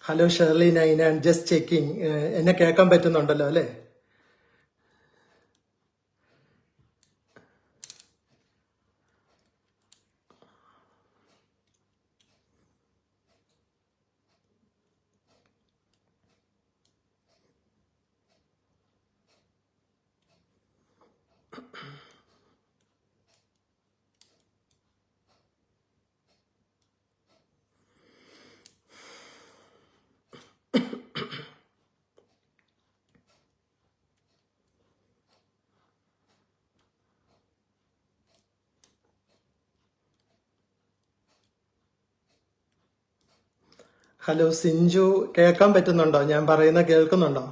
Hello Shirley nine and just checking. എന്നെ കേൾക്കാൻ പറ്റുന്നുണ്ടല്ലോ അല്ലേ? ഹലോ സിഞ്ചു, കേൾക്കാൻ പറ്റുന്നുണ്ടോ? ഞാൻ പറയുന്ന കേൾക്കുന്നുണ്ടോ?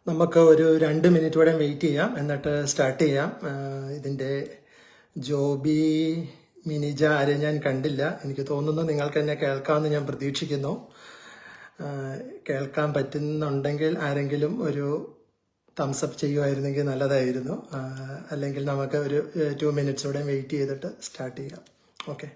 നമുക്ക് ഒരു 2 മിനിറ്റ് കൂടെ വെയിറ്റ് ചെയ്യാം, എന്നിട്ട് സ്റ്റാർട്ട് ചെയ്യാം. ഇതിൻ്റെ ജോബി, മിനിജ ആരെയും ഞാൻ കണ്ടില്ല. എനിക്ക് തോന്നുന്നു നിങ്ങൾക്ക് എന്നെ കേൾക്കാമെന്ന് ഞാൻ പ്രതീക്ഷിക്കുന്നു. കേൾക്കാൻ പറ്റുന്നുണ്ടെങ്കിൽ ആരെങ്കിലും ഒരു തംസപ്പ് ചെയ്യുമായിരുന്നെങ്കിൽ നല്ലതായിരുന്നു. അല്ലെങ്കിൽ നമുക്ക് ഒരു 2 മിനിറ്റ്സ് കൂടെ വെയിറ്റ് ചെയ്തിട്ട് സ്റ്റാർട്ട് ചെയ്യാം. ഓക്കെ.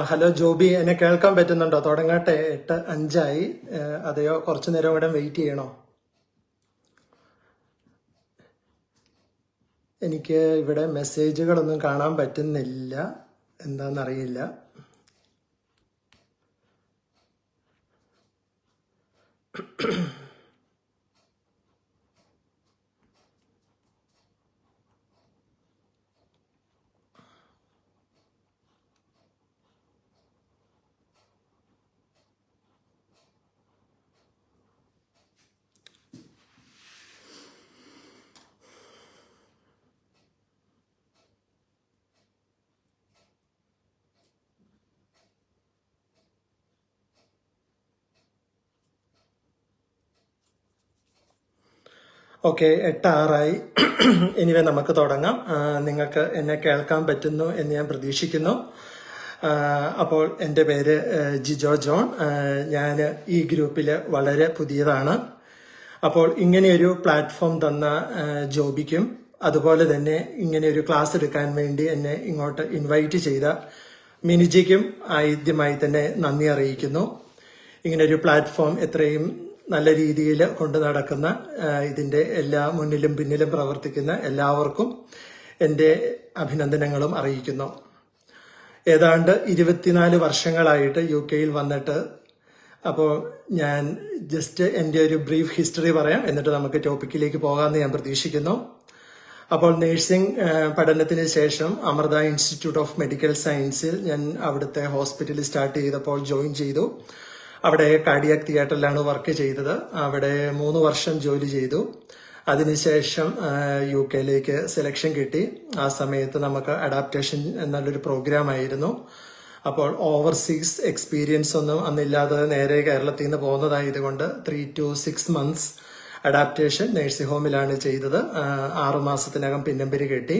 ഹലോ ജോബി, എന്നെ കേൾക്കാൻ പറ്റുന്നുണ്ടോ? തുടങ്ങട്ടെ. 8:05. അതെയോ കുറച്ചു നേരം കൂടെ വെയിറ്റ് ചെയ്യണോ? എനിക്ക് ഇവിടെ മെസ്സേജുകളൊന്നും കാണാൻ പറ്റുന്നില്ല, എന്താണെന്നറിയില്ല. ഓക്കെ, 8:06 എനിവേ നമുക്ക് തുടങ്ങാം. നിങ്ങൾക്ക് എന്നെ കേൾക്കാൻ പറ്റുന്നു എന്ന് ഞാൻ പ്രതീക്ഷിക്കുന്നു. അപ്പോൾ എൻ്റെ പേര് ജിജോ ജോൺ. ഞാൻ ഈ ഗ്രൂപ്പിൽ വളരെ പുതിയതാണ്. അപ്പോൾ ഇങ്ങനെയൊരു പ്ലാറ്റ്ഫോം തന്ന ജോബിക്കും അതുപോലെ തന്നെ ഇങ്ങനെയൊരു ക്ലാസ് എടുക്കാൻ വേണ്ടി എന്നെ ഇങ്ങോട്ട് ഇൻവൈറ്റ് ചെയ്ത മിനിജിക്കും ആദ്യമായി തന്നെ നന്ദി അറിയിക്കുന്നു. ഇങ്ങനൊരു പ്ലാറ്റ്ഫോം എത്രയും നല്ല രീതിയിൽ കൊണ്ടു നടക്കുന്ന ഇതിന്റെ എല്ലാ മുന്നിലും പിന്നിലും പ്രവർത്തിക്കുന്ന എല്ലാവർക്കും എൻ്റെ അഭിനന്ദനങ്ങളും അറിയിക്കുന്നു. ഏതാണ്ട് 24 വർഷങ്ങളായിട്ട് UK വന്നിട്ട്, അപ്പോൾ ഞാൻ ജസ്റ്റ് എൻ്റെ ഒരു ബ്രീഫ് ഹിസ്റ്ററി പറയാം, എന്നിട്ട് നമുക്ക് ടോപ്പിക്കിലേക്ക് പോകാമെന്ന് ഞാൻ പ്രതീക്ഷിക്കുന്നു. അപ്പോൾ നേഴ്സിംഗ് പഠനത്തിന് ശേഷം അമൃത ഇൻസ്റ്റിറ്റ്യൂട്ട് ഓഫ് മെഡിക്കൽ സയൻസിൽ ഞാൻ അവിടുത്തെ ഹോസ്പിറ്റലിൽ സ്റ്റാർട്ട് ചെയ്തപ്പോൾ ജോയിൻ ചെയ്തു. അവിടെ കാർഡിയാക് തിയേറ്ററിലാണ് വർക്ക് ചെയ്തത്. അവിടെ 3 വർഷം ജോലി ചെയ്തു. അതിനുശേഷം UK സെലക്ഷൻ കിട്ടി. ആ സമയത്ത് നമുക്ക് അഡാപ്റ്റേഷൻ എന്നുള്ളൊരു പ്രോഗ്രാം ആയിരുന്നു. അപ്പോൾ ഓവർസീസ് എക്സ്പീരിയൻസ് ഒന്നും അന്നില്ലാതെ നേരെ കേരളത്തിൽ നിന്ന് പോകുന്നതായതുകൊണ്ട് 3 to 6 months അഡാപ്റ്റേഷൻ നഴ്സിംഗ് ഹോമിലാണ് ചെയ്തത്. 6 മാസത്തിനകം പിന്നമ്പരി കിട്ടി.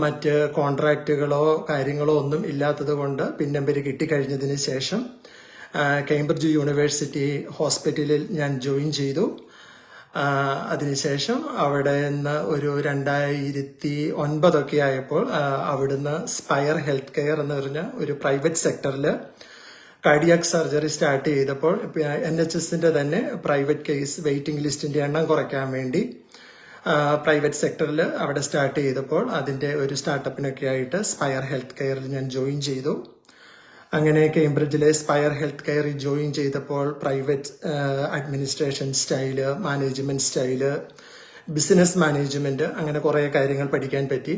മറ്റ് കോൺട്രാക്റ്റുകളോ കാര്യങ്ങളോ ഒന്നും ഇല്ലാത്തത് കൊണ്ട് പിന്നമ്പരി കിട്ടിക്കഴിഞ്ഞതിന് ശേഷം കേംബ്രിഡ്ജ് യൂണിവേഴ്സിറ്റി ഹോസ്പിറ്റലിൽ ഞാൻ ജോയിൻ ചെയ്തു. അതിനുശേഷം അവിടെ നിന്ന് ഒരു 2009 ആയപ്പോൾ അവിടുന്ന് സ്പയർ ഹെൽത്ത് കെയർ എന്ന് പറഞ്ഞ ഒരു പ്രൈവറ്റ് സെക്ടറിൽ കാർഡിയാക് സർജറി സ്റ്റാർട്ട് ചെയ്തപ്പോൾ NHSന്റെ തന്നെ പ്രൈവറ്റ് കേസ് വെയിറ്റിംഗ് ലിസ്റ്റിന്റെ എണ്ണം കുറയ്ക്കാൻ വേണ്ടി പ്രൈവറ്റ് സെക്ടറിൽ അവിടെ സ്റ്റാർട്ട് ചെയ്തപ്പോൾ അതിന്റെ ഒരു സ്റ്റാർട്ടപ്പിനൊക്കെ ആയിട്ട് സ്പയർ ഹെൽത്ത് കെയറിൽ ഞാൻ ജോയിൻ ചെയ്തു. അങ്ങനെ കേംബ്രിഡ്ജിലെ സ്പയർ ഹെൽത്ത് കെയറിൽ ജോയിൻ ചെയ്തപ്പോൾ private administration style, management style, business management, അങ്ങനെ കുറേ കാര്യങ്ങൾ പഠിക്കാൻ പറ്റി.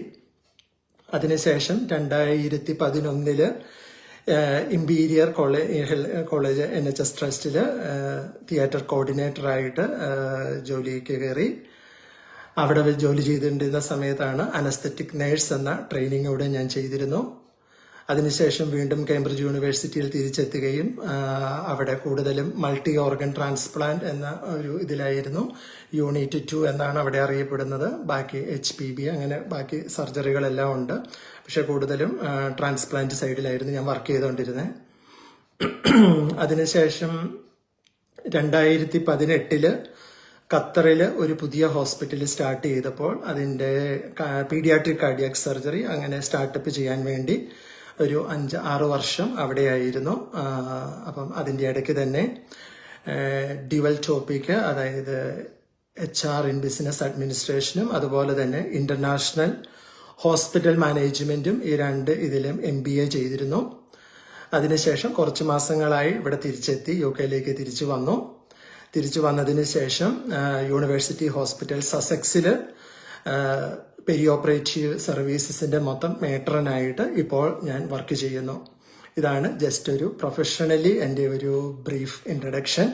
അതിനുശേഷം 2011 ഇമ്പീരിയർ കോളേജ് NHS ട്രസ്റ്റിൽ തിയേറ്റർ കോർഡിനേറ്ററായിട്ട് ജോലിക്ക് കയറി. അവിടെ ജോലി ചെയ്തുകൊണ്ടിരുന്ന സമയത്താണ് അനസ്തെറ്റിക് നേഴ്സ് എന്ന ട്രെയിനിങ് ഇവിടെ ഞാൻ ചെയ്തിരുന്നു. അതിനുശേഷം വീണ്ടും കേംബ്രിഡ്ജ് യൂണിവേഴ്സിറ്റിയിൽ തിരിച്ചെത്തുകയും അവിടെ കൂടുതലും മൾട്ടി ഓർഗൻ ട്രാൻസ്പ്ലാന്റ് എന്ന ഒരു ഇതിലായിരുന്നു. യൂണിറ്റ് 2 എന്നാണ് അവിടെ അറിയപ്പെടുന്നത്. ബാക്കി HPB അങ്ങനെ ബാക്കി സർജറികളെല്ലാം ഉണ്ട്. പക്ഷെ കൂടുതലും ട്രാൻസ്പ്ലാന്റ് സൈഡിലായിരുന്നു ഞാൻ വർക്ക് ചെയ്തുകൊണ്ടിരുന്നത്. അതിനുശേഷം 2018 ഖത്തറിൽ ഒരു പുതിയ ഹോസ്പിറ്റൽ സ്റ്റാർട്ട് ചെയ്തപ്പോൾ അതിൻ്റെ പീഡിയാട്രിക് കാർഡിയാക് സർജറി അങ്ങനെ സ്റ്റാർട്ടപ്പ് ചെയ്യാൻ വേണ്ടി ഒരു 5-6 വർഷം അവിടെയായിരുന്നു. അപ്പം അതിൻ്റെ ഇടയ്ക്ക് തന്നെ ഡ്യുവൽ ടോപ്പിക്ക്, അതായത് HR ഇൻ ബിസിനസ് അഡ്മിനിസ്ട്രേഷനും അതുപോലെ തന്നെ ഇന്റർനാഷണൽ ഹോസ്പിറ്റൽ മാനേജ്മെന്റും ഈ 2 ഇതിലും MBA ചെയ്തിരുന്നു. അതിനുശേഷം കുറച്ച് മാസങ്ങളായി ഇവിടെ തിരിച്ചെത്തി, UK തിരിച്ചു വന്നു. തിരിച്ചു വന്നതിന് ശേഷം യൂണിവേഴ്സിറ്റി ഹോസ്പിറ്റൽ സസെക്സിൽ പെരി ഓപ്പറേറ്റീവ് സർവീസസിന്റെ മൊത്തം മേട്രനായിട്ട് ഇപ്പോൾ ഞാൻ വർക്ക് ചെയ്യുന്നു. ഇതാണ് ജസ്റ്റ് ഒരു പ്രൊഫഷണലി എൻ്റെ ഒരു ബ്രീഫ് ഇൻട്രഡക്ഷൻ.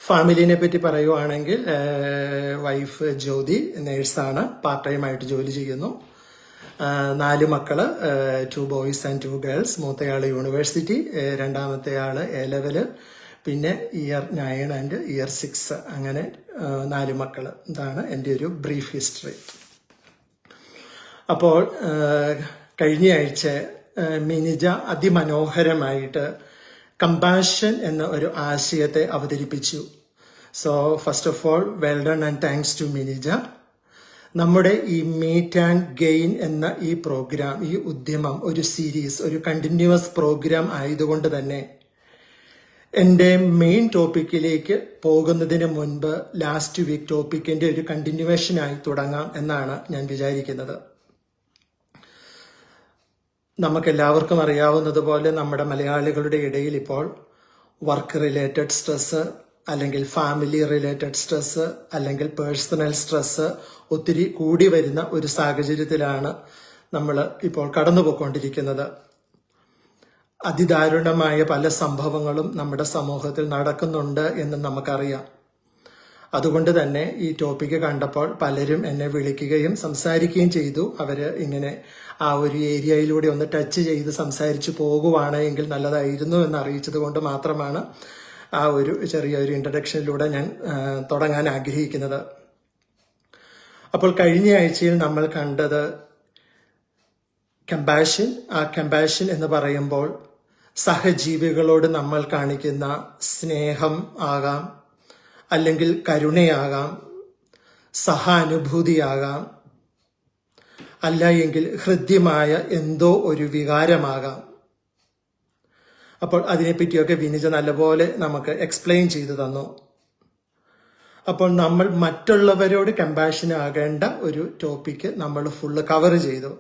ഫാമിലിനെ പറ്റി പറയുവാണെങ്കിൽ വൈഫ് ജ്യോതി നേഴ്സാണ്, പാർട്ട് ടൈം ആയിട്ട് ജോലി ചെയ്യുന്നു. 4 മക്കള്, 2 ബോയ്സ് ആൻഡ് 2 ഗേൾസ്. മൂത്തയാള് യൂണിവേഴ്സിറ്റി, രണ്ടാമത്തെ ആള് A-level, പിന്നെ ഇയർ 9 ആൻഡ് ഇയർ 6, അങ്ങനെ 4 മക്കള്. ഇതാണ് എൻ്റെ ഒരു ബ്രീഫ് ഹിസ്റ്ററി. അപ്പോൾ കഴിഞ്ഞ ആഴ്ച മിനിജ അതിമനോഹരമായിട്ട് കമ്പാഷൻ എന്ന ഒരു ആശയത്തെ അവതരിപ്പിച്ചു. So first of all well done and thanks to Minija. നമ്മുടെ ഈ മീറ്റ് ആൻഡ് ഗെയിൻ എന്ന ഈ പ്രോഗ്രാം, ഈ ഉദ്യമം ഒരു സീരീസ്, ഒരു കണ്ടിന്യൂസ് പ്രോഗ്രാം ആയതുകൊണ്ട് തന്നെ എൻ്റെ മെയിൻ ടോപ്പിക്കിലേക്ക് പോകുന്നതിന് മുൻപ് ലാസ്റ്റ് വീക്ക് ടോപ്പിക്കിന്റെ ഒരു കണ്ടിന്യൂവേഷനായി തുടങ്ങാം എന്നാണ് ഞാൻ വിചാരിക്കുന്നത്. നമുക്കെല്ലാവർക്കും അറിയാവുന്നതുപോലെ നമ്മുടെ മലയാളികളുടെ ഇടയിൽ ഇപ്പോൾ വർക്ക് റിലേറ്റഡ് സ്ട്രെസ്, അല്ലെങ്കിൽ ഫാമിലി റിലേറ്റഡ് സ്ട്രെസ്, അല്ലെങ്കിൽ പേഴ്സണൽ സ്ട്രെസ് ഒത്തിരി കൂടി വരുന്ന ഒരു സാഹചര്യത്തിലാണ് നമ്മൾ ഇപ്പോൾ കടന്നുപോയിക്കൊണ്ടിരിക്കുന്നത്. അതിദാരുണമായ പല സംഭവങ്ങളും നമ്മുടെ സമൂഹത്തിൽ നടക്കുന്നുണ്ട് എന്ന് നമുക്കറിയാം. അതുകൊണ്ട് തന്നെ ഈ ടോപ്പിക്ക് കണ്ടപ്പോൾ പലരും എന്നെ വിളിക്കുകയും സംസാരിക്കുകയും ചെയ്തു. അവര് ഇങ്ങനെ ആ ഒരു ഏരിയയിലൂടെ ഒന്ന് ടച്ച് ചെയ്ത് സംസാരിച്ചു പോകുവാണ് എങ്കിൽ നല്ലതായിരുന്നു എന്ന് അറിയിച്ചത് കൊണ്ട് മാത്രമാണ് ആ ഒരു ചെറിയൊരു ഇൻട്രഡക്ഷനിലൂടെ ഞാൻ തുടങ്ങാൻ ആഗ്രഹിക്കുന്നത്. അപ്പോൾ കഴിഞ്ഞ ആഴ്ചയിൽ നമ്മൾ കണ്ടത് കമ്പാഷൻ. ആ കമ്പാഷൻ എന്ന് പറയുമ്പോൾ സഹജീവികളോട് നമ്മൾ കാണിക്കുന്ന സ്നേഹം ആകാം, അല്ലെങ്കിൽ കരുണയാകാം, സഹാനുഭൂതിയാകാം, അല്ല എങ്കിൽ ഹൃദ്യമായ എന്തോ ഒരു വികാരമാകാം. അപ്പോൾ അതിനെപ്പറ്റിയൊക്കെ വിനിജ നല്ലപോലെ നമുക്ക് എക്സ്പ്ലെയിൻ ചെയ്തു തന്നു. അപ്പോൾ നമ്മൾ മറ്റുള്ളവരോട് കമ്പാഷൻ ആകേണ്ട ഒരു ടോപ്പിക്ക് നമ്മൾ ഫുള്ള് കവർ ചെയ്തു.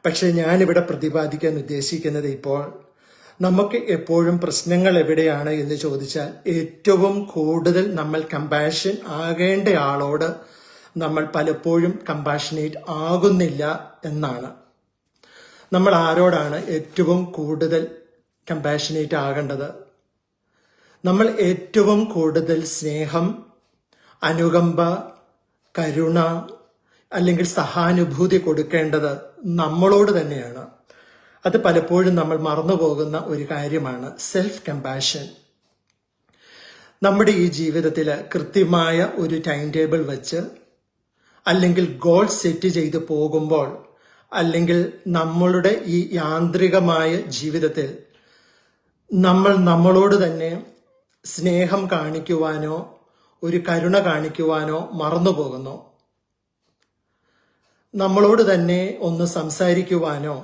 പക്ഷെ ഞാനിവിടെ പ്രതിപാദിക്കാൻ ഉദ്ദേശിക്കുന്നത് ഇപ്പോൾ നമുക്ക് എപ്പോഴും പ്രശ്നങ്ങൾ എവിടെയാണ് എന്ന് ചോദിച്ചാൽ ഏറ്റവും കൂടുതൽ നമ്മൾ കമ്പാഷൻ ആകേണ്ട ആളോട് നമ്മൾ പലപ്പോഴും കമ്പാഷനേറ്റ് ആകുന്നില്ല എന്നാണ്. നമ്മൾ ആരോടാണ് ഏറ്റവും കൂടുതൽ കമ്പാഷനേറ്റ് ആകേണ്ടത്? നമ്മൾ ഏറ്റവും കൂടുതൽ സ്നേഹം, അനുകമ്പ, കരുണ അല്ലെങ്കിൽ സഹാനുഭൂതി കൊടുക്കേണ്ടത് നമ്മളോട് തന്നെയാണ്. അത് പലപ്പോഴും നമ്മൾ മറന്നുപോകുന്ന ഒരു കാര്യമാണ് സെൽഫ് കമ്പാഷൻ. നമ്മുടെ ഈ ജീവിതത്തിൽ കൃത്യമായ ഒരു ടൈം ടേബിൾ വെച്ച് അല്ലെങ്കിൽ ഗോൾ സെറ്റ് ചെയ്ത് പോകുമ്പോൾ, അല്ലെങ്കിൽ നമ്മളുടെ ഈ യാന്ത്രികമായ ജീവിതത്തിൽ നമ്മൾ നമ്മളോട് തന്നെ സ്നേഹം കാണിക്കുവാനോ ഒരു കരുണ കാണിക്കുവാനോ മറന്നുപോകുന്നു. നമ്മളോട് തന്നെ ഒന്ന് സംസാരിക്കുവാനോ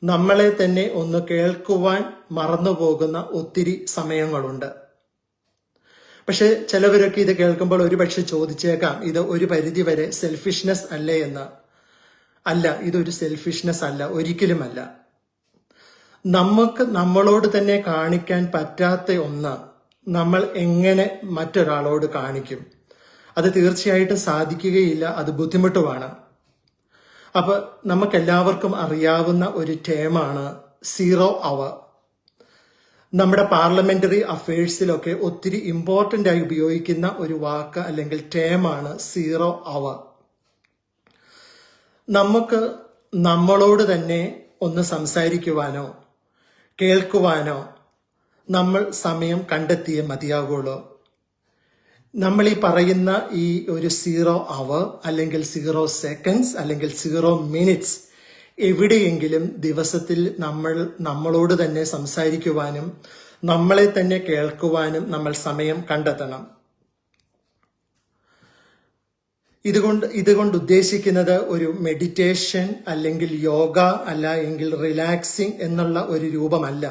നമ്മളെ തന്നെ ഒന്ന് കേൾക്കുവാൻ മറന്നുപോകുന്ന ഒത്തിരി സമയങ്ങളുണ്ട്. പക്ഷെ ചിലവരൊക്കെ ഇത് കേൾക്കുമ്പോൾ ഒരുപക്ഷെ ചോദിച്ചേക്കാം, ഇത് ഒരു പരിധിവരെ സെൽഫിഷ്നെസ് അല്ലേ എന്ന്. അല്ല, ഇതൊരു സെൽഫിഷ്നെസ് അല്ല, ഒരിക്കലുമല്ല. നമുക്ക് നമ്മളോട് തന്നെ കാണിക്കാൻ പറ്റാത്ത ഒന്ന് നമ്മൾ എങ്ങനെ മറ്റൊരാളോട് കാണിക്കും? അത് തീർച്ചയായിട്ടും സാധിക്കുകയില്ല, അത് ബുദ്ധിമുട്ടുമാണ്. അപ്പൊ നമുക്കെല്ലാവർക്കും അറിയാവുന്ന ഒരു ടേമാണ് 0 hour. നമ്മുടെ പാർലമെന്ററി അഫയേഴ്സിലൊക്കെ ഒത്തിരി ഇമ്പോർട്ടന്റ് ആയി ഉപയോഗിക്കുന്ന ഒരു വാക്ക് അല്ലെങ്കിൽ ടേമാണ് 0 hour. നമുക്ക് നമ്മളോട് തന്നെ ഒന്ന് സംസാരിക്കുവാനോ കേൾക്കുവാനോ നമ്മൾ സമയം കണ്ടെത്തിയേ മതിയാകുള്ളൂ. നമ്മൾ ഈ പറയുന്ന ഈ ഒരു 0 hour അല്ലെങ്കിൽ 0 seconds അല്ലെങ്കിൽ 0 minutes എവിടെയെങ്കിലും ദിവസത്തിൽ നമ്മളോട് തന്നെ സംസാരിക്കുവാനും നമ്മളെ തന്നെ കേൾക്കുവാനും നമ്മൾ സമയം കണ്ടെത്തണം. ഇതുകൊണ്ട് ഉദ്ദേശിക്കുന്നത് ഒരു മെഡിറ്റേഷൻ അല്ലെങ്കിൽ യോഗ അല്ല എങ്കിൽ റിലാക്സിങ് എന്നുള്ള ഒരു രൂപമല്ല.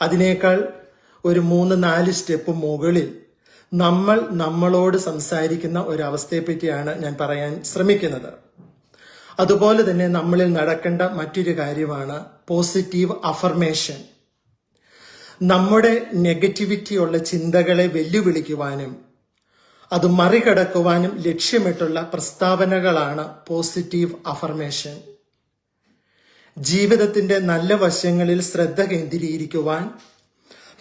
അതിനേക്കാൾ ഒരു 3-4 സ്റ്റെപ്പ് മുകളിൽ നമ്മൾ നമ്മളോട് സംസാരിക്കുന്ന ഒരവസ്ഥയെ പറ്റിയാണ് ഞാൻ പറയാൻ ശ്രമിക്കുന്നത്. അതുപോലെ തന്നെ നമ്മളിൽ നടക്കേണ്ട മറ്റൊരു കാര്യമാണ് പോസിറ്റീവ് അഫർമേഷൻ. നമ്മുടെ നെഗറ്റിവിറ്റിയുള്ള ചിന്തകളെ വെല്ലുവിളിക്കുവാനും അത് മറികടക്കുവാനും ലക്ഷ്യമിട്ടുള്ള പ്രസ്താവനകളാണ് പോസിറ്റീവ് അഫർമേഷൻ. ജീവിതത്തിന്റെ നല്ല വശങ്ങളിൽ ശ്രദ്ധ കേന്ദ്രീകരിക്കുവാൻ,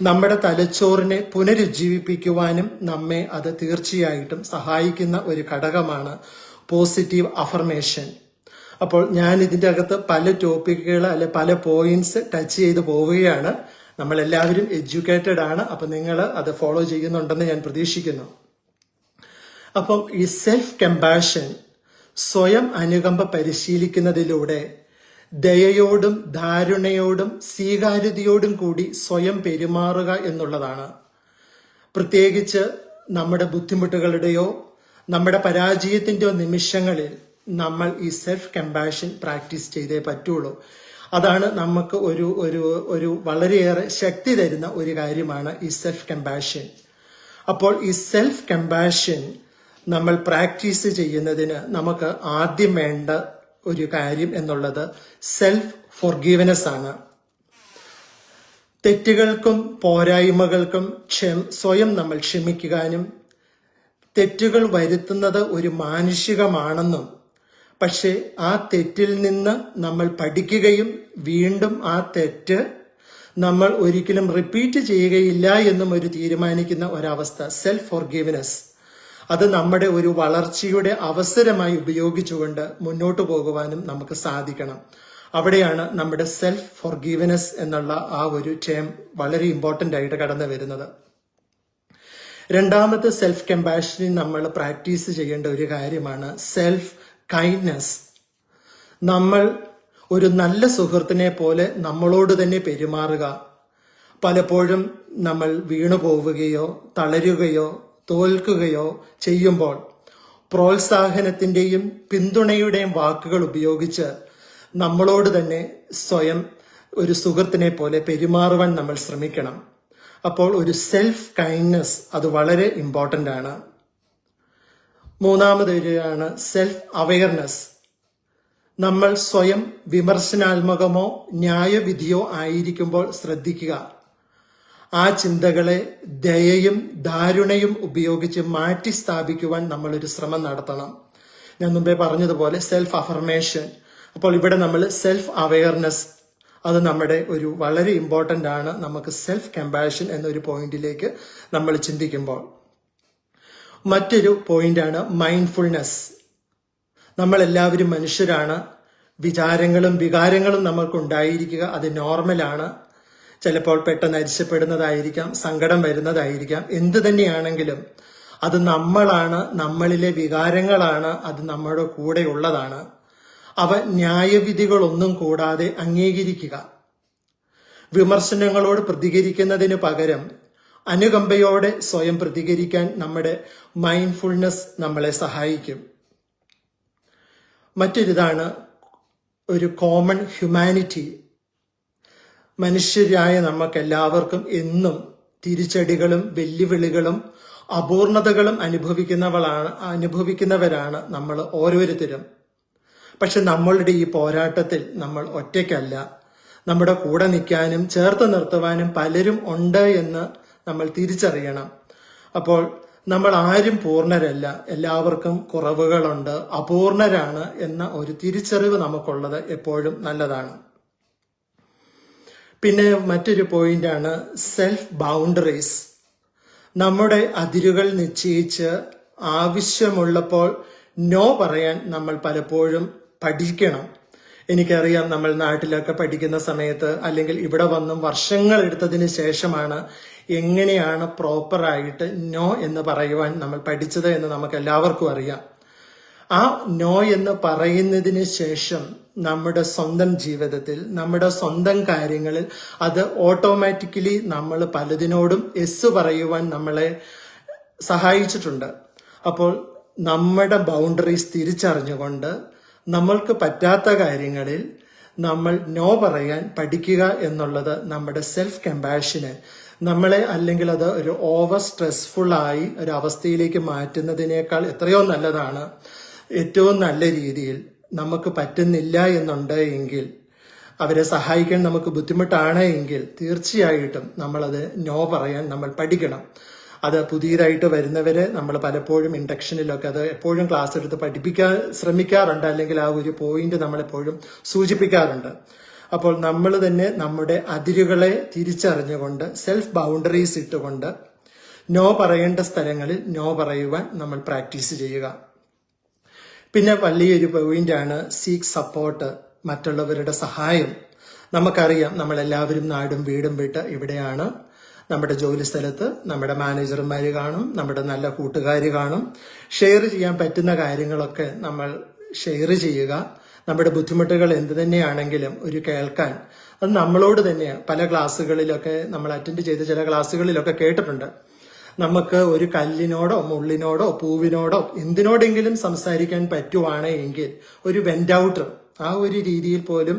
നമ്മുടെ തലച്ചോറിനെ പുനരുജ്ജീവിപ്പിക്കുവാനും നമ്മെ അത് തീർച്ചയായിട്ടും സഹായിക്കുന്ന ഒരു ഘടകമാണ് പോസിറ്റീവ് അഫർമേഷൻ. അപ്പോൾ ഞാൻ ഇതിന്റെ അകത്ത് പല ടോപ്പിക്കുകൾ അല്ലെ പല പോയിന്റ്സ് ടച്ച് ചെയ്ത് പോവുകയാണ്. നമ്മൾ എല്ലാവരും എഡ്യൂക്കേറ്റഡ് ആണ്, അപ്പൊ നിങ്ങൾ അത് ഫോളോ ചെയ്യുന്നുണ്ടെന്ന് ഞാൻ പ്രതീക്ഷിക്കുന്നു. അപ്പം ഈ സെൽഫ് കമ്പാഷൻ, സ്വയം അനുകമ്പ പരിശീലിക്കുന്നതിലൂടെ ദയയോടും ധാരണയോടും സ്വീകാര്യതയോടും കൂടി സ്വയം പെരുമാറുക എന്നുള്ളതാണ്. പ്രത്യേകിച്ച് നമ്മുടെ ബുദ്ധിമുട്ടുകളുടെയോ നമ്മുടെ പരാജയത്തിന്റെയോ നിമിഷങ്ങളിൽ നമ്മൾ ഈ സെൽഫ് കമ്പാഷൻ പ്രാക്ടീസ് ചെയ്തേ പറ്റുള്ളൂ. അതാണ് നമുക്ക് ഒരു വളരെയേറെ ശക്തി തരുന്ന ഒരു കാര്യമാണ് ഈ സെൽഫ് കമ്പാഷൻ. അപ്പോൾ ഈ സെൽഫ് കമ്പാഷൻ നമ്മൾ പ്രാക്ടീസ് ചെയ്യുന്നതിന് നമുക്ക് ആദ്യം വേണ്ട ഒരു കാര്യം എന്നുള്ളത് സെൽഫ് ഫോർഗീവ്നെസ് ആണ്. തെറ്റുകൾക്കും പോരായ്മകൾക്കും സ്വയം നമ്മൾ ക്ഷമിക്കാനും, തെറ്റുകൾ വരുത്തുന്നത് ഒരു മാനുഷികമാണെന്നും പക്ഷെ ആ തെറ്റിൽ നിന്ന് നമ്മൾ പഠിക്കുകയും വീണ്ടും ആ തെറ്റ് നമ്മൾ ഒരിക്കലും റിപ്പീറ്റ് ചെയ്യുകയില്ല എന്നും ഒരു തീരുമാനിക്കുന്ന ഒരവസ്ഥ, സെൽഫ് ഫോർഗീവ്നെസ്. അത് നമ്മുടെ ഒരു വളർച്ചയുടെ അവസരമായി ഉപയോഗിച്ചുകൊണ്ട് മുന്നോട്ട് പോകുവാനും നമുക്ക് സാധിക്കണം. അവിടെയാണ് നമ്മുടെ സെൽഫ് ഫോർഗീവ്നെസ് എന്നുള്ള ആ ഒരു ടേം വളരെ ഇമ്പോർട്ടന്റ് ആയിട്ട് കടന്നു വരുന്നത്. രണ്ടാമത്തെ സെൽഫ് കമ്പാഷനിൽ നമ്മൾ പ്രാക്ടീസ് ചെയ്യേണ്ട ഒരു കാര്യമാണ് സെൽഫ് കൈൻഡ്നെസ്. നമ്മൾ ഒരു നല്ല സുഹൃത്തിനെ പോലെ നമ്മളോട് തന്നെ പെരുമാറുക. പലപ്പോഴും നമ്മൾ വീണു പോവുകയോ തളരുകയോ തോൽക്കുകയോ ചെയ്യുമ്പോൾ പ്രോത്സാഹനത്തിന്റെയും പിന്തുണയുടെയും വാക്കുകൾ ഉപയോഗിച്ച് നമ്മളോട് തന്നെ സ്വയം ഒരു സുഹൃത്തിനെ പോലെ പെരുമാറുവാൻ നമ്മൾ ശ്രമിക്കണം. അപ്പോൾ ഒരു സെൽഫ് കൈൻഡ്നെസ് അത് വളരെ ഇമ്പോർട്ടൻ്റ് ആണ്. മൂന്നാമതൊരാണ് സെൽഫ് അവെയർനെസ്. നമ്മൾ സ്വയം വിമർശനാത്മകമോ ന്യായവിധിയോ ആയിരിക്കുമ്പോൾ ശ്രദ്ധിക്കുക. ആ ചിന്തകളെ ദയയും ദാരുണയും ഉപയോഗിച്ച് മാറ്റി സ്ഥാപിക്കുവാൻ നമ്മളൊരു ശ്രമം നടത്തണം. ഞാൻ മുമ്പേ പറഞ്ഞതുപോലെ സെൽഫ് അഫർമേഷൻ. അപ്പോൾ ഇവിടെ നമ്മൾ സെൽഫ് അവെയർനെസ് അത് നമ്മുടെ ഒരു വളരെ ഇമ്പോർട്ടൻ്റ് ആണ്. നമുക്ക് സെൽഫ് കമ്പാഷൻ എന്നൊരു പോയിന്റിലേക്ക് നമ്മൾ ചിന്തിക്കുമ്പോൾ മറ്റൊരു പോയിന്റാണ് മൈൻഡ്ഫുൾനെസ്. നമ്മളെല്ലാവരും മനുഷ്യരാണ്. വിചാരങ്ങളും വികാരങ്ങളും നമ്മൾക്ക് ഉണ്ടായിരിക്കുക അത് നോർമലാണ്. ചിലപ്പോൾ പെട്ടെന്ന് അരിശപ്പെടുന്നതായിരിക്കാം, സങ്കടം വരുന്നതായിരിക്കാം. എന്തു തന്നെയാണെങ്കിലും അത് നമ്മളാണ്, നമ്മളിലെ വികാരങ്ങളാണ്, അത് നമ്മുടെ കൂടെ ഉള്ളതാണ്. അവ ന്യായവിധികളൊന്നും കൂടാതെ അംഗീകരിക്കുക. വിമർശനങ്ങളോട് പ്രതികരിക്കുന്നതിന് പകരം അനുകമ്പയോടെ സ്വയം പ്രതികരിക്കാൻ നമ്മുടെ മൈൻഡ്ഫുൾനെസ് നമ്മളെ സഹായിക്കും. മറ്റൊരിതാണ് ഒരു കോമൺ ഹ്യൂമാനിറ്റി. മനുഷ്യരായ നമുക്കെല്ലാവർക്കും എന്നും തിരിച്ചടികളും വെല്ലുവിളികളും അപൂർണതകളും അനുഭവിക്കുന്നവരാണ് നമ്മൾ ഓരോരുത്തരും. പക്ഷെ നമ്മളുടെ ഈ പോരാട്ടത്തിൽ നമ്മൾ ഒറ്റയ്ക്കല്ല. നമ്മുടെ കൂടെ നിൽക്കാനും ചേർത്ത് നിർത്തുവാനും പലരും ഉണ്ട് എന്ന് നമ്മൾ തിരിച്ചറിയണം. അപ്പോൾ നമ്മൾ ആരും പൂർണ്ണരല്ല, എല്ലാവർക്കും കുറവുകളുണ്ട്, അപൂർണരാണ് എന്ന ഒരു തിരിച്ചറിവ് നമുക്കുള്ളത് എപ്പോഴും നല്ലതാണ്. പിന്നെ മറ്റൊരു പോയിന്റാണ് സെൽഫ് ബൗണ്ടറീസ്. നമ്മുടെ അതിരുകൾ നിശ്ചയിച്ച് ആവശ്യമുള്ളപ്പോൾ നോ പറയാൻ നമ്മൾ പലപ്പോഴും പഠിക്കണം. എനിക്കറിയാം, നമ്മൾ നാട്ടിലൊക്കെ പഠിക്കുന്ന സമയത്ത് അല്ലെങ്കിൽ ഇവിടെ വന്നും വർഷങ്ങൾ എടുത്തതിന് ശേഷമാണ് എങ്ങനെയാണ് പ്രോപ്പറായിട്ട് നോ എന്ന് പറയുവാൻ നമ്മൾ പഠിച്ചത് എന്ന് നമുക്ക് എല്ലാവർക്കും അറിയാം. ആ നോ എന്ന് പറയുന്നതിന് ശേഷം നമ്മുടെ സ്വന്തം ജീവിതത്തിൽ, നമ്മുടെ സ്വന്തം കാര്യങ്ങളിൽ അത് ഓട്ടോമാറ്റിക്കലി നമ്മൾ പലതിനോടും എസ് പറയുവാൻ നമ്മളെ സഹായിച്ചിട്ടുണ്ട്. അപ്പോൾ നമ്മുടെ ബൗണ്ടറീസ് തിരിച്ചറിഞ്ഞുകൊണ്ട് നമ്മൾക്ക് പറ്റാത്ത കാര്യങ്ങളിൽ നമ്മൾ നോ പറയാൻ പഠിക്കുക എന്നുള്ളത് നമ്മുടെ സെൽഫ് കമ്പാഷന് നമ്മളെ, അല്ലെങ്കിൽ അത് ഒരു ഓവർ സ്ട്രെസ്ഫുൾ ആയി ഒരു അവസ്ഥയിലേക്ക് മാറ്റുന്നതിനേക്കാൾ എത്രയോ നല്ലതാണ്. ഏറ്റവും നല്ല രീതിയിൽ നമുക്ക് പറ്റുന്നില്ല എന്നുണ്ട് എങ്കിൽ, അവരെ സഹായിക്കാൻ നമുക്ക് ബുദ്ധിമുട്ടാണ് എങ്കിൽ തീർച്ചയായിട്ടും നമ്മളത് നോ പറയാൻ നമ്മൾ പഠിക്കണം. അത് പുതിയതായിട്ട് വരുന്നവരെ നമ്മൾ പലപ്പോഴും ഇൻഡക്ഷനിലൊക്കെ അത് എപ്പോഴും ക്ലാസ് എടുത്ത് പഠിപ്പിക്കാൻ ശ്രമിക്കാറുണ്ട്, അല്ലെങ്കിൽ ആ ഒരു പോയിന്റ് നമ്മളെപ്പോഴും സൂചിപ്പിക്കാറുണ്ട്. അപ്പോൾ നമ്മൾ തന്നെ നമ്മുടെ അതിരുകളെ തിരിച്ചറിഞ്ഞുകൊണ്ട് സെൽഫ് ബൗണ്ടറീസ് ഇട്ടുകൊണ്ട് നോ പറയേണ്ട സ്ഥലങ്ങളിൽ നോ പറയുവാൻ നമ്മൾ പ്രാക്ടീസ് ചെയ്യുക. പിന്നെ വലിയൊരു പോയിന്റാണ് സീക്ക് സപ്പോർട്ട്, മറ്റുള്ളവരുടെ സഹായം. നമുക്കറിയാം, നമ്മളെല്ലാവരും നാടും വീടും വിട്ട് ഇവിടെയാണ്. നമ്മുടെ ജോലി സ്ഥലത്ത് നമ്മുടെ മാനേജർമാർ കാണും, നമ്മുടെ നല്ല കൂട്ടുകാർ കാണും. ഷെയർ ചെയ്യാൻ പറ്റുന്ന കാര്യങ്ങളൊക്കെ നമ്മൾ ഷെയർ ചെയ്യുക. നമ്മുടെ ബുദ്ധിമുട്ടുകൾ എന്ത് തന്നെയാണെങ്കിലും ഒരു കേൾക്കാൻ, അത് നമ്മളോട് തന്നെയാണ്. പല ക്ലാസ്സുകളിലൊക്കെ നമ്മൾ അറ്റൻഡ് ചെയ്ത ചില ക്ലാസ്സുകളിലൊക്കെ കേട്ടിട്ടുണ്ട്, നമുക്ക് ഒരു കല്ലിനോടോ മുള്ളിനോടോ പൂവിനോടോ എന്തിനോടെങ്കിലും സംസാരിക്കാൻ പറ്റുവാണെങ്കിൽ ഒരു വെന്റ് ഔട്ട്, ആ ഒരു രീതിയിൽ പോലും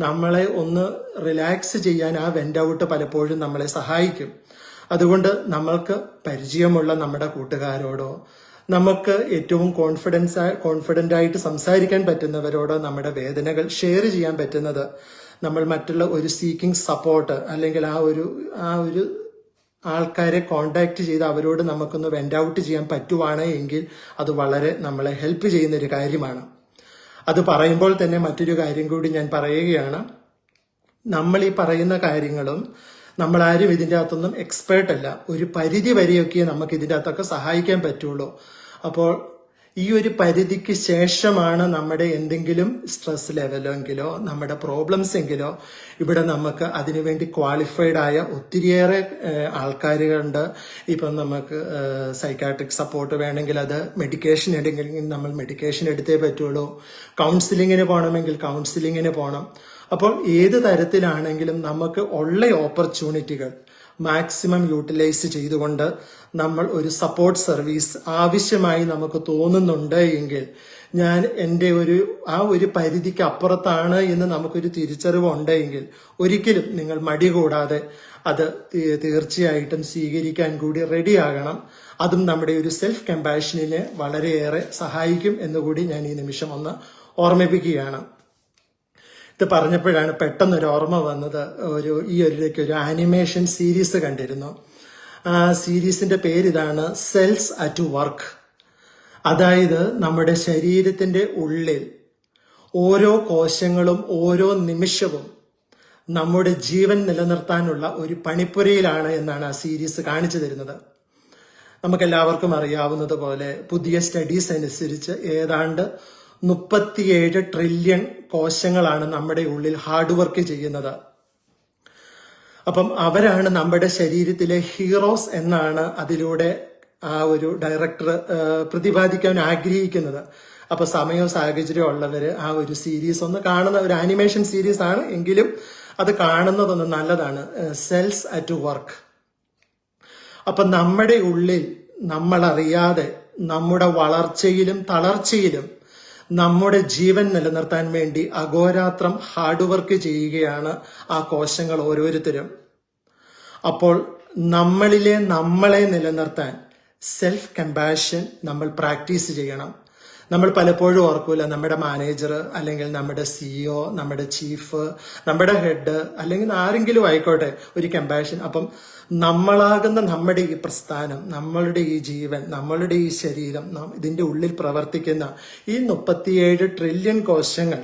നമ്മളെ ഒന്ന് റിലാക്സ് ചെയ്യാൻ ആ വെന്റ് ഔട്ട് പലപ്പോഴും നമ്മളെ സഹായിക്കും. അതുകൊണ്ട് പരിചയമുള്ള നമ്മുടെ കൂട്ടുകാരോടോ, നമുക്ക് ഏറ്റവും കോൺഫിഡന്റ് ആയിട്ട് സംസാരിക്കാൻ പറ്റുന്നവരോടോ നമ്മുടെ വേദനകൾ ഷെയർ ചെയ്യാൻ പറ്റുന്നത്, നമ്മൾ മറ്റുള്ള ഒരു സീക്കിംഗ് സപ്പോർട്ട് അല്ലെങ്കിൽ ആ ഒരു ആൾക്കാരെ കോണ്ടാക്ട് ചെയ്ത് അവരോട് നമുക്കൊന്ന് വെന്റ് ഔട്ട് ചെയ്യാൻ പറ്റുവാണ് എങ്കിൽ അത് വളരെ നമ്മളെ ഹെൽപ്പ് ചെയ്യുന്ന ഒരു കാര്യമാണ്. അത് പറയുമ്പോൾ തന്നെ മറ്റൊരു കാര്യം കൂടി ഞാൻ പറയുകയാണ്. നമ്മൾ ഈ പറയുന്ന കാര്യങ്ങളും നമ്മളാരും ഇതിൻ്റെ അകത്തൊന്നും എക്സ്പേർട്ട് അല്ല. ഒരു പരിധി വരെയൊക്കെ നമുക്ക് ഇതിൻ്റെ അകത്തൊക്കെ സഹായിക്കാൻ പറ്റുള്ളൂ. അപ്പോൾ ഈ ഒരു പരിധിക്ക് ശേഷമാണ് നമ്മുടെ എന്തെങ്കിലും സ്ട്രെസ് ലെവലെങ്കിലോ നമ്മുടെ പ്രോബ്ലംസ് എങ്കിലോ ഇവിടെ നമുക്ക് അതിനുവേണ്ടി ക്വാളിഫൈഡ് ആയ ഒത്തിരിയേറെ ആൾക്കാരുണ്ട്. ഇപ്പം നമുക്ക് സൈക്കാട്രിക് സപ്പോർട്ട് വേണമെങ്കിൽ അത് മെഡിക്കേഷൻ എടുക്കണമെങ്കിൽ നമ്മൾ മെഡിക്കേഷൻ എടുത്തേ പറ്റുള്ളൂ. കൗൺസിലിങ്ങിന് പോകണമെങ്കിൽ കൗൺസിലിങ്ങിന് പോകണം. അപ്പോൾ ഏത് തരത്തിലാണെങ്കിലും നമുക്ക് ഉള്ള ഓപ്പർച്യൂണിറ്റികൾ മാക്സിമം യൂട്ടിലൈസ് ചെയ്തുകൊണ്ട് നമ്മൾ ഒരു സപ്പോർട്ട് സർവീസ് ആവശ്യമായി നമുക്ക് തോന്നുന്നുണ്ട് എങ്കിൽ ഞാൻ എൻ്റെ ആ ഒരു പരിധിക്ക് അപ്പുറത്താണ് എന്ന് നമുക്കൊരു തിരിച്ചറിവ് ഉണ്ടെങ്കിൽ ഒരിക്കലും നിങ്ങൾ മടി കൂടാതെ അത് തീർച്ചയായിട്ടും സ്വീകരിക്കാൻ കൂടി റെഡിയാകണം. അതും നമ്മുടെ ഒരു സെൽഫ് കമ്പാഷനിനെ വളരെയേറെ സഹായിക്കും എന്നുകൂടി ഞാൻ ഈ നിമിഷം ഒന്ന് ഓർമ്മിപ്പിക്കുകയാണ്. ഇത് പറഞ്ഞപ്പോഴാണ് പെട്ടെന്നൊരു ഓർമ്മ വന്നത്. ഈ ഒരു ആനിമേഷൻ സീരീസ് കണ്ടിരുന്നു. ആ സീരീസിന്റെ പേരിതാണ് സെൽസ് അറ്റ് വർക്ക്. അതായത് നമ്മുടെ ശരീരത്തിന്റെ ഉള്ളിൽ ഓരോ കോശങ്ങളും ഓരോ നിമിഷവും നമ്മുടെ ജീവൻ നിലനിർത്താനുള്ള ഒരു പണിപ്പുരയിലാണ് എന്നാണ് ആ സീരീസ് കാണിച്ചു തരുന്നത്. നമുക്കെല്ലാവർക്കും അറിയാവുന്നത് പോലെ പുതിയ സ്റ്റഡീസ് അനുസരിച്ച് ഏതാണ്ട് 37 ട്രില്യൺ കോശങ്ങളാണ് നമ്മുടെ ഉള്ളിൽ ഹാർഡ് വർക്ക് ചെയ്യുന്നത്. അപ്പം അവരാണ് നമ്മുടെ ശരീരത്തിലെ ഹീറോസ് എന്നാണ് അതിലൂടെ ആ ഒരു ഡയറക്ടർ പ്രതിപാദിക്കാൻ ആഗ്രഹിക്കുന്നത്. അപ്പൊ സമയവും സാഹചര്യവും ഉള്ളവര് ആ ഒരു സീരീസ് ഒന്ന് കാണുന്ന ഒരു ആനിമേഷൻ സീരീസ് ആണ് എങ്കിലും അത് കാണുന്നതൊന്ന് നല്ലതാണ്. Cells at work. അപ്പൊ നമ്മുടെ ഉള്ളിൽ നമ്മളറിയാതെ നമ്മുടെ വളർച്ചയിലും തളർച്ചയിലും നമ്മുടെ ജീവൻ നിലനിർത്താൻ വേണ്ടി അഹോരാത്രം ഹാർഡ് വർക്ക് ചെയ്യുകയാണ് ആ കോശങ്ങൾ ഓരോരുത്തരും. അപ്പോൾ നമ്മളെ നിലനിർത്താൻ സെൽഫ് കമ്പാഷൻ നമ്മൾ പ്രാക്ടീസ് ചെയ്യണം. നമ്മൾ പലപ്പോഴും ഓർക്കൂല നമ്മുടെ മാനേജർ അല്ലെങ്കിൽ നമ്മുടെ സിഇഒ, നമ്മുടെ ചീഫ്, നമ്മുടെ ഹെഡ് അല്ലെങ്കിൽ ആരെങ്കിലും ആയിക്കോട്ടെ ഒരു കമ്പാഷൻ. അപ്പം നമ്മളാകുന്ന നമ്മുടെ ഈ പ്രസ്ഥാനം, നമ്മളുടെ ഈ ജീവൻ, നമ്മളുടെ ഈ ശരീരം, ഇതിന്റെ ഉള്ളിൽ പ്രവർത്തിക്കുന്ന ഈ 37 ട്രില്യൺ കോശങ്ങൾ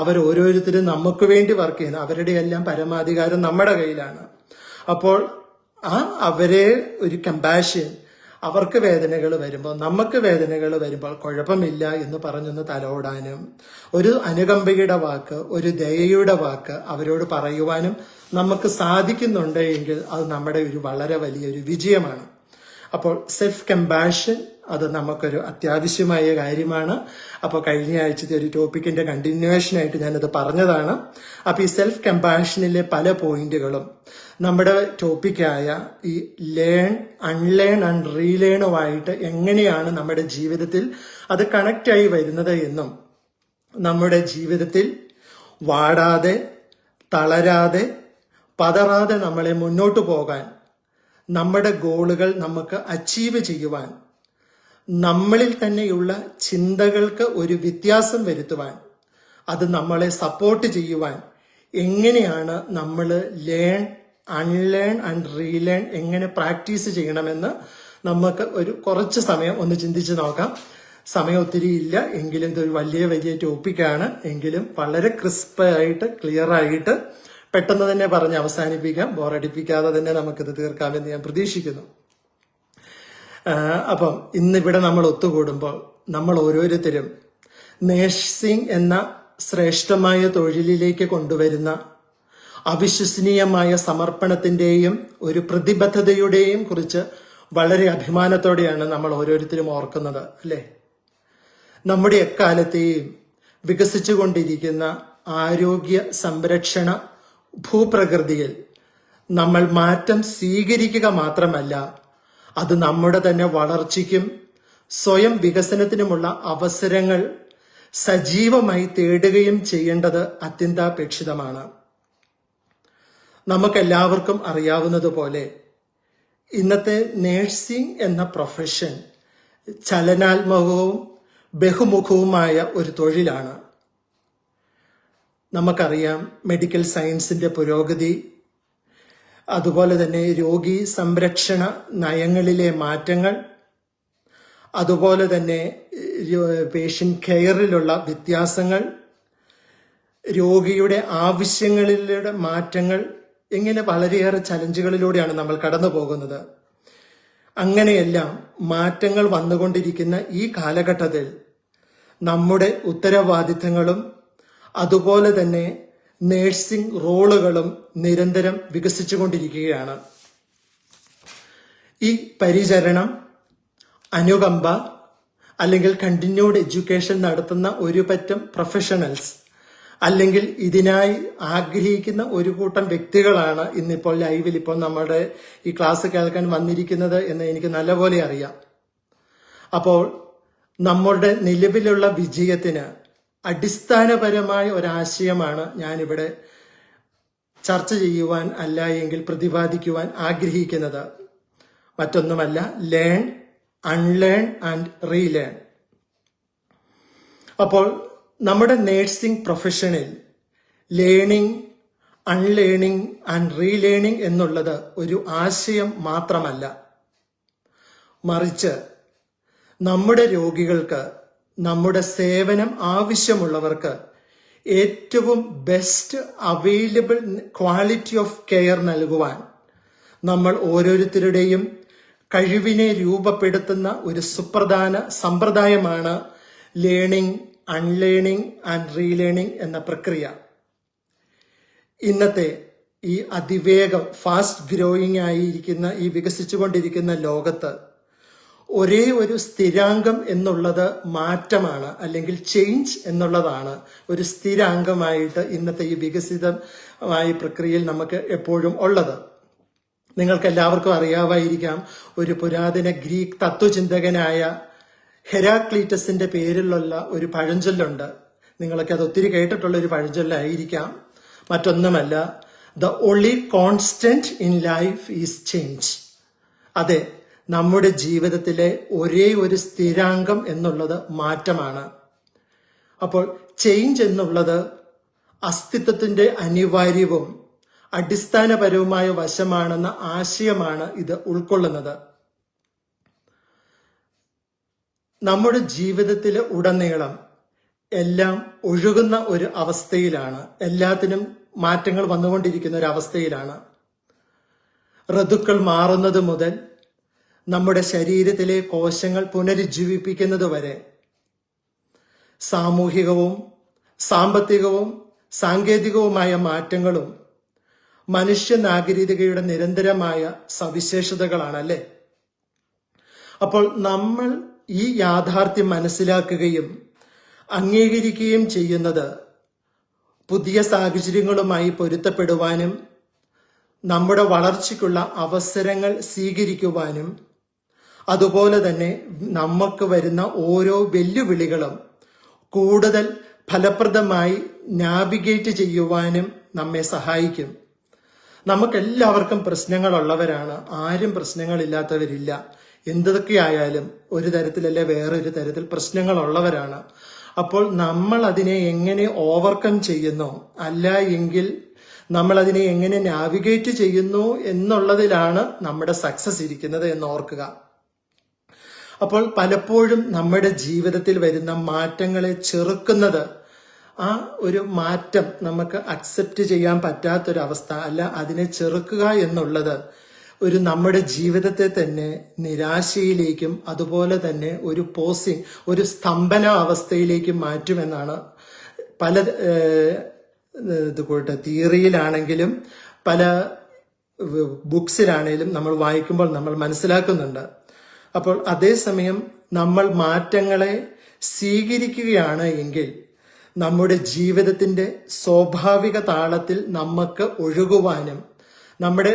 അവർ ഓരോരുത്തരും നമുക്ക് വേണ്ടി വർക്ക് ചെയ്യുന്ന അവരുടെ എല്ലാം പരമാധികാരം നമ്മുടെ കയ്യിലാണ്. അപ്പോൾ അവരെ ഒരു കമ്പാഷൻ, അവർക്ക് വേദനകൾ വരുമ്പോൾ നമുക്ക് വേദനകൾ വരുമ്പോൾ കുഴപ്പമില്ല എന്ന് പറഞ്ഞൊന്ന് തലോടാനും ഒരു അനുകമ്പയുടെ വാക്ക്, ഒരു ദയയുടെ വാക്ക് അവരോട് പറയുവാനും നമുക്ക് സാധിക്കുന്നുണ്ട് എങ്കിൽ അത് നമ്മുടെ ഒരു വളരെ വലിയൊരു വിജയമാണ്. അപ്പോൾ സെൽഫ് കമ്പാഷൻ അത് നമുക്കൊരു അത്യാവശ്യമായ കാര്യമാണ്. അപ്പോൾ കഴിഞ്ഞ ആഴ്ചത്തെ ഒരു ടോപ്പിക്കിന്റെ കണ്ടിന്യൂവേഷൻ ആയിട്ട് ഞാനത് പറഞ്ഞതാണ്. അപ്പൊ ഈ സെൽഫ് കമ്പാഷനിലെ പല പോയിന്റുകളും നമ്മുടെ ടോപ്പിക്കായ ഈ ലേൺ, അൺലേൺ ആൻഡ് റീലേണുമായിട്ട് എങ്ങനെയാണ് നമ്മുടെ ജീവിതത്തിൽ അത് കണക്റ്റ് ആയി വരുന്നത് എന്നും നമ്മുടെ ജീവിതത്തിൽ വാടാതെ തളരാതെ പതറാതെ നമ്മളെ മുന്നോട്ട് പോകാൻ, നമ്മുടെ ഗോളുകൾ നമുക്ക് അച്ചീവ് ചെയ്യുവാൻ, നമ്മളിൽ തന്നെയുള്ള ചിന്തകൾക്ക് ഒരു വ്യത്യാസം വരുത്തുവാൻ, അത് നമ്മളെ സപ്പോർട്ട് ചെയ്യുവാൻ എങ്ങനെയാണ് നമ്മൾ ലേൺ, അൺലേൺ ആൻഡ് റീലേൺ എങ്ങനെ പ്രാക്ടീസ് ചെയ്യണമെന്ന് നമുക്ക് കുറച്ച് സമയം ഒന്ന് ചിന്തിച്ച് നോക്കാം. സമയം ഒത്തിരി ഇല്ല എങ്കിലും ഇതൊരു വലിയ ടോപ്പിക്കാണ്. എങ്കിലും വളരെ ക്രിസ്പായിട്ട് ക്ലിയർ ആയിട്ട് പെട്ടെന്ന് തന്നെ പറഞ്ഞ് അവസാനിപ്പിക്കാം. ബോറടിപ്പിക്കാതെ തന്നെ നമുക്കിത് തീർക്കാമെന്ന് ഞാൻ പ്രതീക്ഷിക്കുന്നു. അപ്പം ഇന്നിവിടെ നമ്മൾ ഒത്തുകൂടുമ്പോൾ നമ്മൾ ഓരോരുത്തരും നേഴ്സിംഗ് എന്ന ശ്രേഷ്ഠമായ തൊഴിലിലേക്ക് കൊണ്ടുവരുന്ന അവിശ്വസനീയമായ സമർപ്പണത്തിന്റെയും ഒരു പ്രതിബദ്ധതയുടെയും കുറിച്ച് വളരെ അഭിമാനത്തോടെയാണ് നമ്മൾ ഓരോരുത്തരും ഓർക്കുന്നത്, അല്ലേ? നമ്മുടെ എക്കാലത്തെയും വികസിച്ചുകൊണ്ടിരിക്കുന്ന ആരോഗ്യ സംരക്ഷണ ഭൂപ്രകൃതിയിൽ നമ്മൾ മാറ്റം സ്വീകരിക്കുക മാത്രമല്ല, അത് നമ്മുടെ തന്നെ വളർച്ചയ്ക്കും സ്വയം വികസനത്തിനുമുള്ള അവസരങ്ങൾ സജീവമായി തേടുകയും ചെയ്യേണ്ടത് അത്യന്താപേക്ഷിതമാണ്. നമുക്കെല്ലാവർക്കും അറിയാവുന്നതുപോലെ ഇന്നത്തെ നേഴ്സിംഗ് എന്ന പ്രൊഫഷൻ ചലനാത്മകവും ബഹുമുഖവുമായ ഒരു തൊഴിലാണ്. നമുക്കറിയാം മെഡിക്കൽ സയൻസിന്റെ പുരോഗതി, അതുപോലെ തന്നെ രോഗി സംരക്ഷണ നയങ്ങളിലെ മാറ്റങ്ങൾ, അതുപോലെ തന്നെ പേഷ്യന്റ് കെയറിലുള്ള വ്യത്യാസങ്ങൾ, രോഗിയുടെ ആവശ്യങ്ങളിലുള്ള മാറ്റങ്ങൾ, ഇങ്ങനെ വളരെയേറെ ചലഞ്ചുകളിലൂടെയാണ് നമ്മൾ കടന്നു പോകുന്നത്. അങ്ങനെയെല്ലാം മാറ്റങ്ങൾ വന്നുകൊണ്ടിരിക്കുന്ന ഈ കാലഘട്ടത്തിൽ നമ്മുടെ ഉത്തരവാദിത്തങ്ങളും അതുപോലെ തന്നെ നേഴ്സിംഗ് റോളുകളും നിരന്തരം വികസിച്ചുകൊണ്ടിരിക്കുകയാണ്. ഈ പരിചരണം, അനുകമ്പ അല്ലെങ്കിൽ കണ്ടിന്യൂഡ് എഡ്യൂക്കേഷൻ നടത്തുന്ന ഒരു പറ്റം പ്രൊഫഷണൽസ് അല്ലെങ്കിൽ ഇതിനായി ആഗ്രഹിക്കുന്ന ഒരു കൂട്ടം വ്യക്തികളാണ് ഇന്നിപ്പോൾ ലൈവിൽ ഇപ്പോൾ നമ്മുടെ ഈ ക്ലാസ് കേൾക്കാൻ വന്നിരിക്കുന്നത് എന്ന് എനിക്ക് നല്ലപോലെ അറിയാം. അപ്പോൾ നമ്മളുടെ നിലവിലുള്ള വിജയത്തിന് അടിസ്ഥാനപരമായ ഒരാശയമാണ് ഞാനിവിടെ ചർച്ച ചെയ്യുവാൻ അല്ല എങ്കിൽ പ്രതിപാദിക്കുവാൻ ആഗ്രഹിക്കുന്നത്. മറ്റൊന്നുമല്ല, ലേൺ, അൺലേൺ ആൻഡ് റീലേൺ. അപ്പോൾ നമ്മുടെ nursing പ്രൊഫഷനിൽ learning, unlearning and relearning എന്നുള്ളത് ഒരു ആശയം മാത്രമല്ല, മറിച്ച് നമ്മുടെ രോഗികൾക്ക്, നമ്മുടെ സേവനം ആവശ്യമുള്ളവർക്ക് ഏറ്റവും best available quality of care നൽകുവാൻ നമ്മൾ ഓരോരുത്തരുടെയും കഴിവിനെ രൂപപ്പെടുത്തുന്ന ഒരു സുപ്രധാന സമ്പ്രദായമാണ് ലേണിംഗ്, അൺലേണിംഗ് ആൻഡ് റീലേണിംഗ് എന്ന പ്രക്രിയ. ഇന്നത്തെ ഈ അതിവേഗം ഫാസ്റ്റ് ഗ്രോയിങ് ആയിരിക്കുന്ന ഈ വികസിച്ചുകൊണ്ടിരിക്കുന്ന ലോകത്ത് ഒരേ ഒരു സ്ഥിരാംഗം എന്നുള്ളത് മാറ്റമാണ്, അല്ലെങ്കിൽ ചേഞ്ച് എന്നുള്ളതാണ് ഒരു സ്ഥിരാംഗമായിട്ട് ഇന്നത്തെ ഈ വികസിതമായ പ്രക്രിയയിൽ നമുക്ക് എപ്പോഴും ഉള്ളത്. നിങ്ങൾക്ക് എല്ലാവർക്കും അറിയാമായിരിക്കാം, ഒരു പുരാതന ഗ്രീക്ക് തത്വചിന്തകനായ ഹെരാക്ലീറ്റസിന്റെ പേരിലുള്ള ഒരു പഴഞ്ചൊല്ലുണ്ട്. നിങ്ങളൊക്കെ അത് ഒത്തിരി കേട്ടിട്ടുള്ള ഒരു പഴഞ്ചൊല്ലായിരിക്കാം. മറ്റൊന്നുമല്ല, the only constant in life is change. അതെ, നമ്മുടെ ജീവിതത്തിലെ ഒരേ ഒരു സ്ഥിരാംഗം എന്നുള്ളത് മാറ്റമാണ്. അപ്പോൾ ചേഞ്ച് എന്നുള്ളത് അസ്തിത്വത്തിന്റെ അനിവാര്യവും അടിസ്ഥാനപരവുമായ വശമാണെന്ന ആശയമാണ് ഇത് ഉൾക്കൊള്ളുന്നത്. നമ്മുടെ ജീവിതത്തിലെ ഉടനീളം എല്ലാം ഒഴുകുന്ന ഒരു അവസ്ഥയിലാണ്, എല്ലാത്തിനും മാറ്റങ്ങൾ വന്നുകൊണ്ടിരിക്കുന്ന ഒരു അവസ്ഥയിലാണ്. ഋതുക്കൾ മാറുന്നത് മുതൽ നമ്മുടെ ശരീരത്തിലെ കോശങ്ങൾ പുനരുജ്ജീവിപ്പിക്കുന്നത് വരെ സാമൂഹികവും സാമ്പത്തികവും സാങ്കേതികവുമായ മാറ്റങ്ങളും മനുഷ്യ നാഗരികതയുടെ നിരന്തരമായ സവിശേഷതകളാണല്ലേ. അപ്പോൾ നമ്മൾ ഈ യാഥാർത്ഥ്യം മനസ്സിലാക്കുകയും അംഗീകരിക്കുകയും ചെയ്യുന്നത് പുതിയ സാഹചര്യങ്ങളുമായി പൊരുത്തപ്പെടുവാനും നമ്മുടെ വളർച്ചയ്ക്കുള്ള അവസരങ്ങൾ സ്വീകരിക്കുവാനും അതുപോലെ തന്നെ നമുക്ക് വരുന്ന ഓരോ വെല്ലുവിളികളും കൂടുതൽ ഫലപ്രദമായി നാവിഗേറ്റ് ചെയ്യുവാനും നമ്മെ സഹായിക്കും. നമുക്കെല്ലാവർക്കും പ്രശ്നങ്ങളുള്ളവരാണ്, ആരും പ്രശ്നങ്ങളില്ലാത്തവരില്ല. എന്തൊക്കെയായാലും ഒരു തരത്തിലല്ലേ വേറൊരു തരത്തിൽ പ്രശ്നങ്ങളുള്ളവരാണ്. അപ്പോൾ നമ്മൾ അതിനെ എങ്ങനെ ഓവർകം ചെയ്യുന്നു, അല്ല എങ്കിൽ നമ്മൾ അതിനെ എങ്ങനെ നാവിഗേറ്റ് ചെയ്യുന്നു എന്നുള്ളതിലാണ് നമ്മുടെ സക്സസ് ഇരിക്കുന്നത് എന്ന് ഓർക്കുക. അപ്പോൾ പലപ്പോഴും നമ്മുടെ ജീവിതത്തിൽ വരുന്ന മാറ്റങ്ങളെ ചെറുക്കുന്നത്, ആ ഒരു മാറ്റം നമുക്ക് അക്സെപ്റ്റ് ചെയ്യാൻ പറ്റാത്തൊരവസ്ഥ അല്ല, അതിനെ ചെറുക്കുക എന്നുള്ളത് നമ്മുടെ ജീവിതത്തെ തന്നെ നിരാശയിലേക്കും അതുപോലെ തന്നെ ഒരു സ്തംഭന അവസ്ഥയിലേക്കും മാറ്റുമെന്നാണ് പല തിയറിയിലാണെങ്കിലും പല ബുക്സിലാണെങ്കിലും നമ്മൾ വായിക്കുമ്പോൾ നമ്മൾ മനസ്സിലാക്കുന്നുണ്ട്. അപ്പോൾ അതേസമയം നമ്മൾ മാറ്റങ്ങളെ സ്വീകരിക്കുകയാണ് എങ്കിൽ നമ്മുടെ ജീവിതത്തിന്റെ സ്വാഭാവിക താളത്തിൽ നമുക്ക് ഒഴുകുവാനും നമ്മുടെ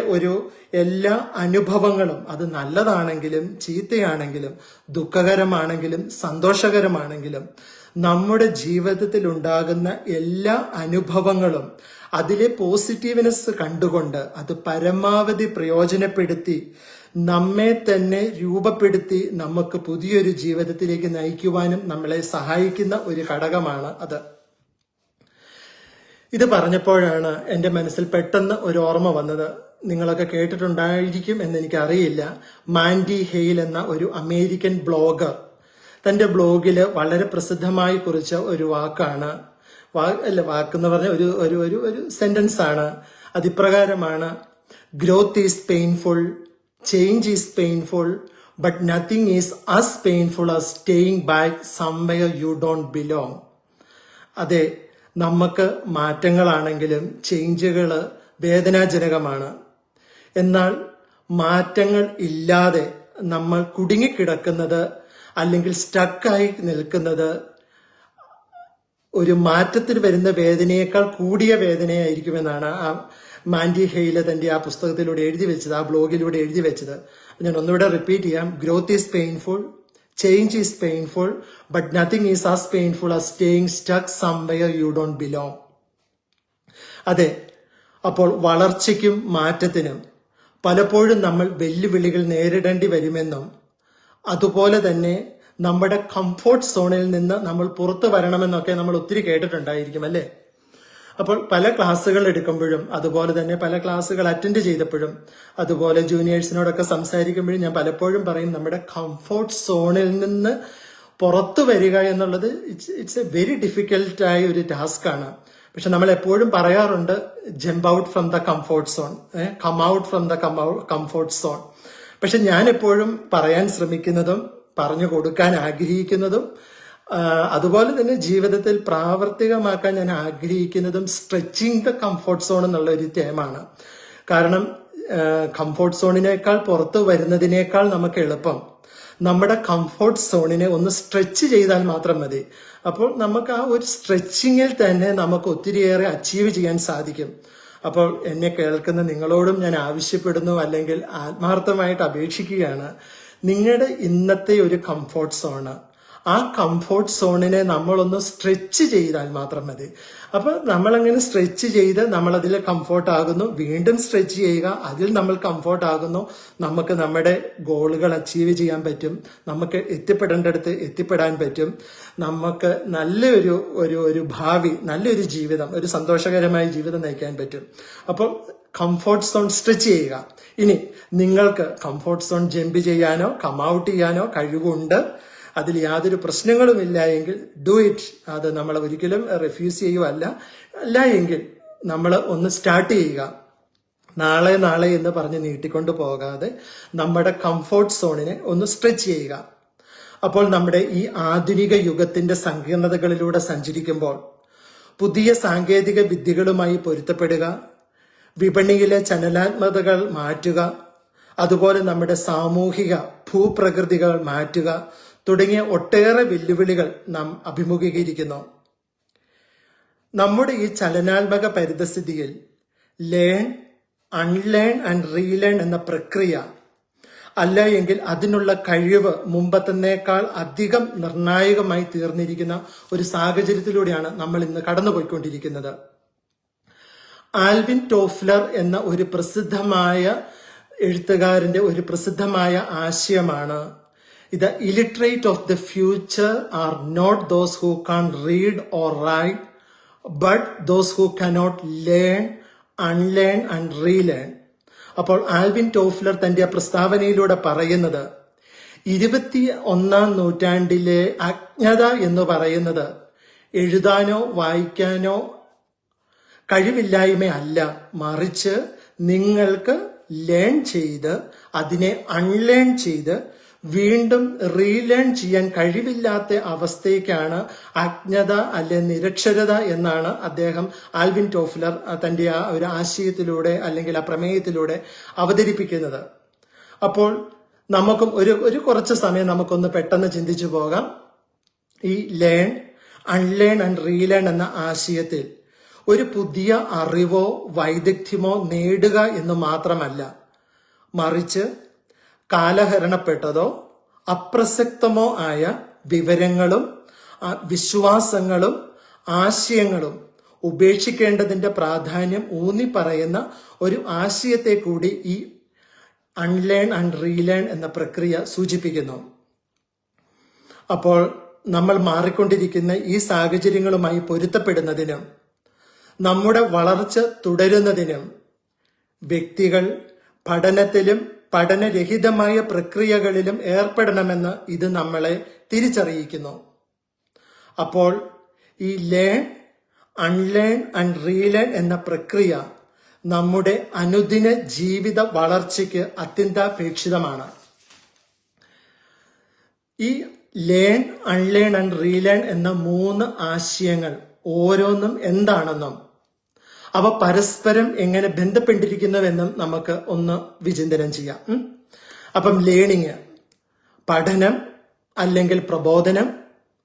എല്ലാ അനുഭവങ്ങളും, അത് നല്ലതാണെങ്കിലും ചീത്തയാണെങ്കിലും ദുഃഖകരമാണെങ്കിലും സന്തോഷകരമാണെങ്കിലും, നമ്മുടെ ജീവിതത്തിൽ ഉണ്ടാകുന്ന എല്ലാ അനുഭവങ്ങളും അതിലെ പോസിറ്റീവ്നെസ് കണ്ടുകൊണ്ട് അത് പരമാവധി പ്രയോജനപ്പെടുത്തി നമ്മെ തന്നെ രൂപപ്പെടുത്തി നമുക്ക് പുതിയൊരു ജീവിതത്തിലേക്ക് നയിക്കുവാനും നമ്മളെ സഹായിക്കുന്ന ഒരു ഘടകമാണ് അത്. ഇത് പറഞ്ഞപ്പോഴാണ് എൻ്റെ മനസ്സിൽ പെട്ടെന്ന് ഒരു ഓർമ്മ വന്നത്. നിങ്ങളൊക്കെ കേട്ടിട്ടുണ്ടായിരിക്കും എന്ന് എനിക്കറിയില്ല. മാൻഡി ഹെയിൽ എന്ന ഒരു അമേരിക്കൻ ബ്ലോഗർ തന്റെ ബ്ലോഗിൽ വളരെ പ്രസിദ്ധമായി കുറിച്ച ഒരു വാക്കാണ്, വാക്കെന്ന് പറഞ്ഞ ഒരു സെന്റൻസ് ആണ്. അതിപ്രകാരമാണ്: growth is painful, change is painful, but nothing is as painful as staying back somewhere you don't belong. അതെ, നമുക്ക് മാറ്റങ്ങളാണെങ്കിലും ചേഞ്ചുകൾ വേദനാജനകമാണ്. എന്നാൽ മാറ്റങ്ങൾ ഇല്ലാതെ നമ്മൾ കുടുങ്ങിക്കിടക്കുന്നത് അല്ലെങ്കിൽ സ്റ്റക്കായി നിൽക്കുന്നത് ഒരു മാറ്റത്തിൽ വരുന്ന വേദനയേക്കാൾ കൂടിയ വേദനയായിരിക്കുമെന്നാണ് ആ മാൻഡി ഹെയ്ല് തന്റെ ആ പുസ്തകത്തിലൂടെ എഴുതി വെച്ചത്, ആ ബ്ലോഗിലൂടെ എഴുതി വെച്ചത്. ഞാൻ ഒന്നുകൂടെ റിപ്പീറ്റ് ചെയ്യാം. Growth is painful, change is painful, but nothing is as painful as staying stuck somewhere you don't belong. അതെ, അപ്പോൾ വളർച്ചയ്ക്കും മാറ്റത്തിനും പലപ്പോഴും നമ്മൾ വെല്ലുവിളികൾ നേരിടേണ്ടി വരുമെന്നും അതുപോലെ തന്നെ നമ്മുടെ കംഫോർട്ട് സോണിൽ നിന്ന് നമ്മൾ പുറത്തു വരണമെന്നൊക്കെ നമ്മൾ ഒത്തിരി കേട്ടിട്ടുണ്ടായിരിക്കും അല്ലേ? അപ്പോൾ പല ക്ലാസ്സുകൾ എടുക്കുമ്പോഴും അതുപോലെ തന്നെ പല ക്ലാസ്സുകൾ അറ്റൻഡ് ചെയ്തപ്പോഴും അതുപോലെ ജൂനിയേഴ്സിനോടൊക്കെ സംസാരിക്കുമ്പോഴും ഞാൻ പലപ്പോഴും പറയും, നമ്മുടെ കംഫോർട്ട് സോണിൽ നിന്ന് പുറത്തു വരിക എന്നുള്ളത് ഇറ്റ്സ് എ വെരി ഡിഫിക്കൽട്ടായ ഒരു ടാസ്ക് ആണ്. പക്ഷെ നമ്മൾ എപ്പോഴും പറയാറുണ്ട്, jump out from the comfort zone, come out from the comfort zone. പക്ഷെ ഞാൻ എപ്പോഴും പറയാൻ ശ്രമിക്കുന്നതും പറഞ്ഞു കൊടുക്കാൻ ആഗ്രഹിക്കുന്നതും അതുപോലെ തന്നെ ജീവിതത്തിൽ പ്രാവർത്തികമാക്കാൻ ഞാൻ ആഗ്രഹിക്കുന്നതും സ്ട്രെച്ചിങ് ദ കംഫോർട്ട് സോൺ എന്നുള്ള ഒരു തേമാണ്. കാരണം കംഫോർട്ട് സോണിനേക്കാൾ പുറത്തു വരുന്നതിനേക്കാൾ നമുക്ക് എളുപ്പം നമ്മുടെ കംഫോർട്ട് സോണിനെ ഒന്ന് സ്ട്രെച്ച് ചെയ്താൽ മാത്രം മതി. അപ്പോൾ നമുക്ക് ആ ഒരു സ്ട്രെച്ചിങ്ങിൽ തന്നെ നമുക്ക് ഒത്തിരിയേറെ അച്ചീവ് ചെയ്യാൻ സാധിക്കും. അപ്പോൾ എന്നെ കേൾക്കുന്ന നിങ്ങളോടും ഞാൻ ആവശ്യപ്പെടുന്നു, അല്ലെങ്കിൽ ആത്മാർത്ഥമായിട്ട് അപേക്ഷിക്കുകയാണ്, നിങ്ങളുടെ ഇന്നത്തെ ഒരു കംഫോർട്ട് സോണ്, ആ കംഫോർട്ട് സോണിനെ നമ്മളൊന്ന് സ്ട്രെച്ച് ചെയ്താൽ മാത്രം മതി. അപ്പൊ നമ്മളങ്ങനെ സ്ട്രെച്ച് ചെയ്ത് നമ്മൾ അതിൽ കംഫോർട്ട് ആകുന്നു, വീണ്ടും സ്ട്രെച്ച് ചെയ്യുക, അതിൽ നമ്മൾ കംഫോർട്ട് ആകുന്നു, നമുക്ക് നമ്മുടെ ഗോളുകൾ അച്ചീവ് ചെയ്യാൻ പറ്റും, നമുക്ക് എത്തിപ്പെടേണ്ടടുത്ത് എത്തിപ്പെടാൻ പറ്റും, നമുക്ക് നല്ലൊരു ഒരു ഭാവി, നല്ലൊരു ജീവിതം, ഒരു സന്തോഷകരമായ ജീവിതം നയിക്കാൻ പറ്റും. അപ്പോൾ കംഫോർട്ട് സോൺ സ്ട്രെച്ച് ചെയ്യുക. ഇനി നിങ്ങൾക്ക് കംഫോർട്ട് സോൺ ജമ്പ് ചെയ്യാനോ കം ഔട്ട് ചെയ്യാനോ കഴിവുണ്ട്, അതിൽ യാതൊരു പ്രശ്നങ്ങളുമില്ല എങ്കിൽ ഡു ഇറ്റ്. അത് നമ്മൾ ഒരിക്കലും റിഫ്യൂസ് അല്ല എങ്കിൽ നമ്മൾ ഒന്ന് സ്റ്റാർട്ട് ചെയ്യുക. നാളെ എന്ന് പറഞ്ഞ് നീട്ടിക്കൊണ്ട് പോകാതെ നമ്മുടെ കംഫോർട്ട് സോണിനെ ഒന്ന് സ്ട്രെച്ച് ചെയ്യുക. അപ്പോൾ നമ്മുടെ ഈ ആധുനിക യുഗത്തിന്റെ സങ്കീർണതകളിലൂടെ സഞ്ചരിക്കുമ്പോൾ പുതിയ സാങ്കേതിക വിദ്യകളുമായി പൊരുത്തപ്പെടുക, വിപണിയിലെ ചലനാത്മകതകൾ മാറ്റുക, അതുപോലെ നമ്മുടെ സാമൂഹിക ഭൂപ്രകൃതികൾ മാറ്റുക തുടങ്ങിയ ഒട്ടേറെ വെല്ലുവിളികൾ നാം അഭിമുഖീകരിക്കുന്നു. നമ്മുടെ ഈ ചലനാത്മക പരിതസ്ഥിതിയിൽ ലേൺ, അൺലേൺ ആൻഡ് റീലേൺ എന്ന പ്രക്രിയ, അല്ല എങ്കിൽ അതിനുള്ള കഴിവ് മുമ്പത്തേക്കാൾ അധികം നിർണായകമായി തീർന്നിരിക്കുന്ന ഒരു സാഹചര്യത്തിലൂടെയാണ് നമ്മൾ ഇന്ന് കടന്നുപോയിക്കൊണ്ടിരിക്കുന്നത്. ആൽവിൻ ടോഫ്ലർ എന്ന ഒരു പ്രസിദ്ധമായ എഴുത്തുകാരന്റെ ഒരു പ്രസിദ്ധമായ ആശയമാണ്, The illiterate of the future are not those who can't read or write, but those who cannot learn, unlearn and relearn. അപ്പോൾ ആൽവിൻ ടോഫ്ലർ തന്റെ പ്രസ്താവനയിലൂടെ പറയുന്നത്, 21ാം നൂറ്റാണ്ടിലെ അജ്ഞത എന്ന് പറയുന്നത് എഴുതാനോ വായിക്കാനോ കഴിവില്ലായ്മയല്ല, മറിച്ച് നിങ്ങൾക്ക് ലേൺ ചെയ്ത് അതിനെ അൺലേൺ ചെയ്ത് വീണ്ടും റീലേൺ ചെയ്യാൻ കഴിവില്ലാത്ത അവസ്ഥയ്ക്കാണ് അജ്ഞത അല്ലെ നിരക്ഷരത എന്നാണ് അദ്ദേഹം ആൽവിൻ ടോഫ്ലർ തന്റെ ആ ഒരു ആശയത്തിലൂടെ അല്ലെങ്കിൽ ആ പ്രമേയത്തിലൂടെ അവതരിപ്പിക്കുന്നത്. അപ്പോൾ നമുക്കും ഒരു കുറച്ച് സമയം നമുക്കൊന്ന് പെട്ടെന്ന് ചിന്തിച്ചു പോകാം. ഈ ലേൺ, അൺലേൺ ആൻഡ് റീലേൺ എന്ന ആശയത്തിൽ ഒരു പുതിയ അറിവോ വൈദഗ്ധ്യമോ നേടുക എന്ന് മാത്രമല്ല, മറിച്ച് കാലഹരണപ്പെട്ടതോ അപ്രസക്തമോ ആയ വിവരങ്ങളും വിശ്വാസങ്ങളും ആശയങ്ങളും ഉപേക്ഷിക്കേണ്ടതിന്റെ പ്രാധാന്യം ഊന്നി പറയുന്ന ഒരു ആശയത്തെ കൂടി ഈ അൺലേൺ ആൻഡ് റീലേൺ എന്ന പ്രക്രിയ സൂചിപ്പിക്കുന്നു. അപ്പോൾ നമ്മൾ മാറിക്കൊണ്ടിരിക്കുന്ന ഈ സാഹചര്യങ്ങളുമായി പൊരുത്തപ്പെടുന്നതിനും നമ്മുടെ വളർച്ച തുടരുന്നതിനും വ്യക്തികൾ പഠനത്തിലും പഠനരഹിതമായ പ്രക്രിയകളിലും ഏർപ്പെടണമെന്ന് ഇത് നമ്മളെ തിരിച്ചറിയിക്കുന്നു. അപ്പോൾ ഈ ലേൺ, അൺലേൺ ആൻഡ് റീലേൺ എന്ന പ്രക്രിയ നമ്മുടെ അനുദിന ജീവിത വളർച്ചയ്ക്ക് അത്യന്താപേക്ഷിതമാണ്. ഈ ലേൺ, അൺലേൺ ആൻഡ് റീലേൺ എന്ന 3 ആശയങ്ങൾ ഓരോന്നും എന്താണെന്നും അവ പരസ്പരം എങ്ങനെ ബന്ധപ്പെട്ടിരിക്കുന്നുവെന്നും നമുക്ക് ഒന്ന് വിചിന്തനം ചെയ്യാം. അപ്പം ലേണിങ് പഠനം അല്ലെങ്കിൽ പ്രബോധനം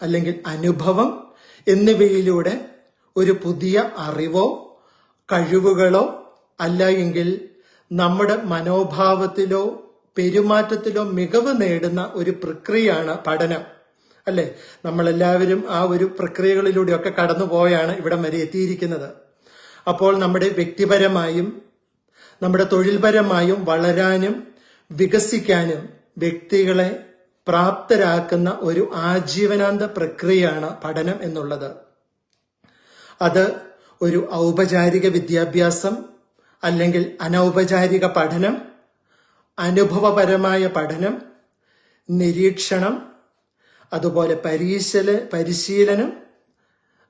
അല്ലെങ്കിൽ അനുഭവം എന്നിവയിലൂടെ ഒരു പുതിയ അറിവോ കഴിവുകളോ അല്ല എങ്കിൽ നമ്മുടെ മനോഭാവത്തിലോ പെരുമാറ്റത്തിലോ മികവ് നേടുന്ന ഒരു പ്രക്രിയയാണ് പഠനം, അല്ലെ? നമ്മളെല്ലാവരും ആ ഒരു പ്രക്രിയകളിലൂടെയൊക്കെ കടന്നുപോയാണ് ഇവിടം വരെ എത്തിയിരിക്കുന്നത്. അപ്പോൾ നമ്മുടെ വ്യക്തിപരമായും നമ്മുടെ തൊഴിൽപരമായും വളരാനും വികസിക്കാനും വ്യക്തികളെ പ്രാപ്തരാക്കുന്ന ഒരു ആജീവനാന്ത പ്രക്രിയയാണ് പഠനം എന്നുള്ളത്. അത് ഒരു ഔപചാരിക വിദ്യാഭ്യാസം അല്ലെങ്കിൽ അനൗപചാരിക പഠനം, അനുഭവപരമായ പഠനം, നിരീക്ഷണം, അതുപോലെ പരിശീലനം,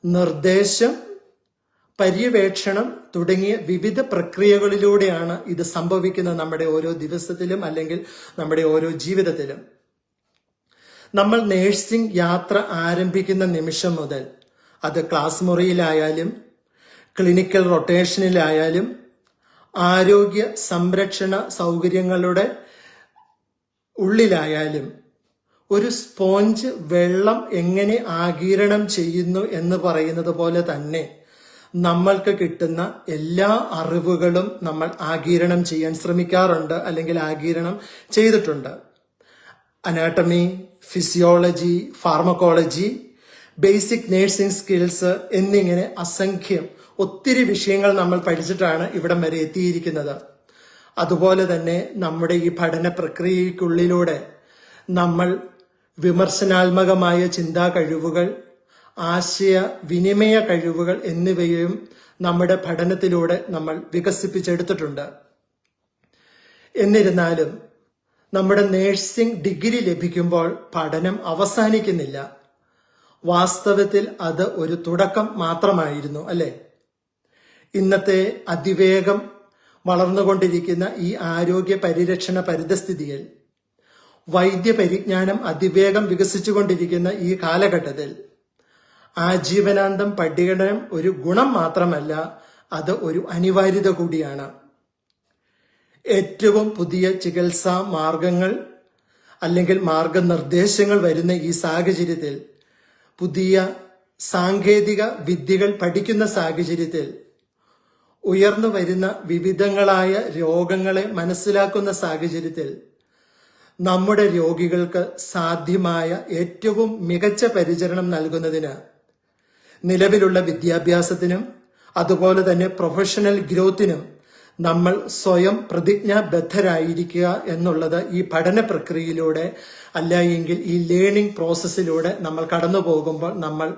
നിർദ്ദേശം, പര്യവേക്ഷണം തുടങ്ങിയ വിവിധ പ്രക്രിയകളിലൂടെയാണ് ഇത് സംഭവിക്കുന്നത് നമ്മുടെ ഓരോ ദിവസത്തിലും അല്ലെങ്കിൽ നമ്മുടെ ഓരോ ജീവിതത്തിലും. നമ്മൾ നേഴ്സിംഗ് യാത്ര ആരംഭിക്കുന്ന നിമിഷം മുതൽ അത് ക്ലാസ് മുറിയിലായാലും ക്ലിനിക്കൽ റൊട്ടേഷനിലായാലും ആരോഗ്യ സംരക്ഷണ സൗകര്യങ്ങളുടെ ഉള്ളിലായാലും ഒരു സ്പോഞ്ച് വെള്ളം എങ്ങനെ ആഗിരണം ചെയ്യുന്നു എന്ന് പറയുന്നത് പോലെ തന്നെ നമ്മൾക്ക് കിട്ടുന്ന എല്ലാ അറിവുകളും നമ്മൾ ആഗിരണം ചെയ്യാൻ ശ്രമിക്കാറുണ്ട് അല്ലെങ്കിൽ ആഗിരണം ചെയ്തിട്ടുണ്ട്. Anatomy, physiology, pharmacology, basic nursing skills എന്നിങ്ങനെ അസംഖ്യം ഒത്തിരി വിഷയങ്ങൾ നമ്മൾ പഠിച്ചിട്ടാണ് ഇവിടം വരെ എത്തിയിരിക്കുന്നത്. അതുപോലെ തന്നെ നമ്മുടെ ഈ പഠന പ്രക്രിയയ്ക്കുള്ളിലൂടെ നമ്മൾ വിമർശനാത്മകമായ ചിന്താ കഴിവുകൾ, ആശയ വിനിമയ കഴിവുകൾ എന്നിവയും നമ്മുടെ പഠനത്തിലൂടെ നമ്മൾ വികസിപ്പിച്ചെടുത്തിട്ടുണ്ട്. എന്നിരുന്നാലും നമ്മുടെ നേഴ്സിംഗ് ഡിഗ്രി ലഭിക്കുമ്പോൾ പഠനം അവസാനിക്കുന്നില്ല. വാസ്തവത്തിൽ അത് ഒരു തുടക്കം മാത്രമായിരുന്നു, അല്ലെ? ഇന്നത്തെ അതിവേഗം വളർന്നുകൊണ്ടിരിക്കുന്ന ഈ ആരോഗ്യ പരിരക്ഷണ പരിതസ്ഥിതിയിൽ വൈദ്യപരിജ്ഞാനം അതിവേഗം വികസിച്ചുകൊണ്ടിരിക്കുന്ന ഈ കാലഘട്ടത്തിൽ ആജീവനാന്തം പഠനം ഒരു ഗുണം മാത്രമല്ല, അത് ഒരു അനിവാര്യത കൂടിയാണ്. ഏറ്റവും പുതിയ ചികിത്സാ മാർഗങ്ങൾ അല്ലെങ്കിൽ മാർഗനിർദ്ദേശങ്ങൾ വരുന്ന ഈ സാഹചര്യത്തിൽ, പുതിയ സാങ്കേതിക വിദ്യകൾ പഠിക്കുന്ന സാഹചര്യത്തിൽ, ഉയർന്നു വരുന്ന വിവിധങ്ങളായ രോഗങ്ങളെ മനസ്സിലാക്കുന്ന സാഹചര്യത്തിൽ നമ്മുടെ രോഗികൾക്ക് സാധ്യമായ ഏറ്റവും മികച്ച പരിചരണം നൽകുന്നതിന് നിലവിലുള്ള വിദ്യാഭ്യാസത്തിനും അതുപോലെ തന്നെ പ്രൊഫഷണൽ ഗ്രോത്തിനും നമ്മൾ സ്വയം പ്രതിജ്ഞാബദ്ധരായിരിക്കുക എന്നുള്ളത് ഈ പഠന പ്രക്രിയയിലൂടെ അല്ല എങ്കിൽ ഈ ലേണിംഗ് പ്രോസസ്സിലൂടെ നമ്മൾ കടന്നു പോകുമ്പോൾ നമ്മൾ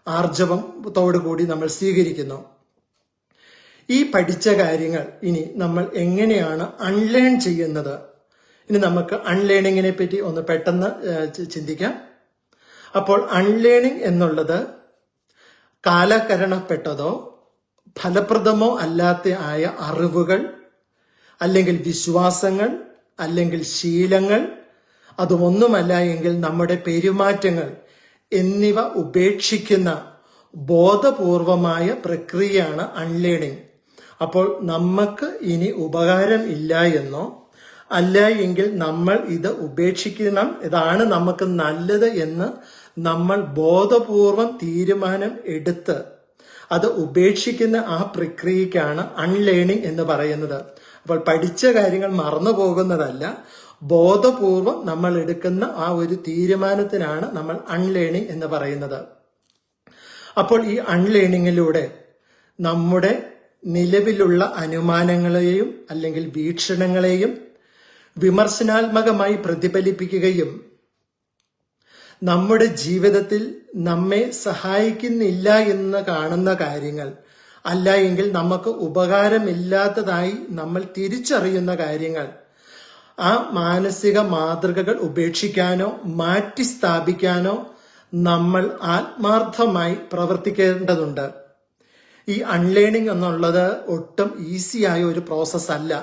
ആർജവത്തോടുകൂടി നമ്മൾ സ്വീകരിക്കുന്നു. ഈ പഠിച്ച കാര്യങ്ങൾ ഇനി നമ്മൾ എങ്ങനെയാണ് അൺലേൺ ചെയ്യുന്നത്? ഇനി നമുക്ക് അൺലേണിങ്ങിനെ പറ്റി ഒന്ന് പെട്ടെന്ന് ചിന്തിക്കാം. അപ്പോൾ അൺലേണിംഗ് എന്നുള്ളത് കാലഹരണപ്പെട്ടതോ ഫലപ്രദമോ അല്ലാത്ത ആയ അറിവുകൾ അല്ലെങ്കിൽ വിശ്വാസങ്ങൾ അല്ലെങ്കിൽ ശീലങ്ങൾ, അതുമൊന്നുമല്ല എങ്കിൽ നമ്മുടെ പെരുമാറ്റങ്ങൾ എന്നിവ ഉപേക്ഷിക്കുന്ന ബോധപൂർവമായ പ്രക്രിയയാണ് അൺലേണിംഗ്. അപ്പോൾ നമുക്ക് ഇനി ഉപകാരം ഇല്ല എന്നോ അല്ല എങ്കിൽ നമ്മൾ ഇത് ഉപേക്ഷിക്കണം, ഇതാണ് നമുക്ക് നല്ലത് എന്ന് നമ്മൾ ബോധപൂർവം തീരുമാനം എടുത്ത് അത് ഉപേക്ഷിക്കുന്ന ആ പ്രക്രിയക്കാണ് അൺലേണിംഗ് എന്ന് പറയുന്നത്. അപ്പോൾ പഠിച്ച കാര്യങ്ങൾ മറന്നു പോകുന്നതല്ല, ബോധപൂർവം നമ്മൾ എടുക്കുന്ന ആ ഒരു തീരുമാനത്തിനാണ് നമ്മൾ അൺലേണിംഗ് എന്ന് പറയുന്നത്. അപ്പോൾ ഈ അൺലേണിങ്ങിലൂടെ നമ്മുടെ നിലവിലുള്ള അനുമാനങ്ങളെയും അല്ലെങ്കിൽ വീക്ഷണങ്ങളെയും വിമർശനാത്മകമായി പ്രതിഫലിപ്പിക്കുകയും നമ്മുടെ ജീവിതത്തിൽ നമ്മെ സഹായിക്കുന്നില്ല എന്ന് കാണുന്ന കാര്യങ്ങൾ അല്ല എങ്കിൽ നമുക്ക് ഉപകാരമില്ലാത്തതായി നമ്മൾ തിരിച്ചറിയുന്ന കാര്യങ്ങൾ, ആ മാനസിക മാതൃകകൾ ഉപേക്ഷിക്കാനോ മാറ്റി സ്ഥാപിക്കാനോ നമ്മൾ ആത്മാർത്ഥമായി പ്രവർത്തിക്കേണ്ടതുണ്ട്. ഈ അൺലേണിംഗ് എന്നുള്ളത് ഒട്ടും ഈസിയായ ഒരു പ്രോസസ് അല്ല,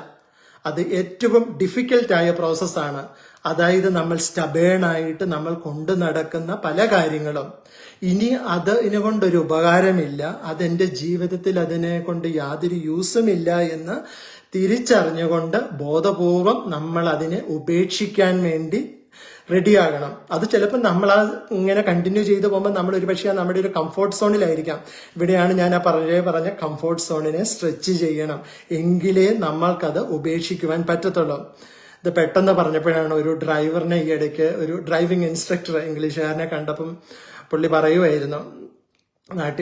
അത് ഏറ്റവും ഡിഫിക്കൽട്ടായ പ്രോസസ്സാണ്. അതായത് നമ്മൾ സ്റ്റബേണായിട്ട് നമ്മൾ കൊണ്ടു നടക്കുന്ന പല കാര്യങ്ങളും ഇനി അതിനെ കൊണ്ടൊരു ഉപകാരമില്ല, അതെന്റെ ജീവിതത്തിൽ അതിനെ കൊണ്ട് യാതൊരു യൂസുമില്ല എന്ന് തിരിച്ചറിഞ്ഞുകൊണ്ട് ബോധപൂർവം നമ്മൾ അതിനെ ഉപേക്ഷിക്കാൻ വേണ്ടി റെഡിയാകണം. അത് ചിലപ്പോൾ നമ്മൾ ഇങ്ങനെ കണ്ടിന്യൂ ചെയ്തു പോകുമ്പോൾ നമ്മൾ ഒരു പക്ഷേ നമ്മുടെ ഒരു കംഫോർട്ട് സോണിലായിരിക്കാം. ഇവിടെയാണ് ഞാൻ ആ പറഞ്ഞ കംഫോർട്ട് സോണിനെ സ്ട്രെച്ച് ചെയ്യണം, എങ്കിലേ നമ്മൾക്കത് ഉപേക്ഷിക്കുവാൻ പറ്റത്തുള്ളൂ. ഇത് പെട്ടെന്ന് പറഞ്ഞപ്പോഴാണ് ഒരു ഡ്രൈവറിനെ ഈ ഇടയ്ക്ക് ഒരു ഡ്രൈവിംഗ് ഇൻസ്ട്രക്ടർ ഇംഗ്ലീഷുകാരനെ കണ്ടപ്പം പുള്ളി പറയുമായിരുന്നു,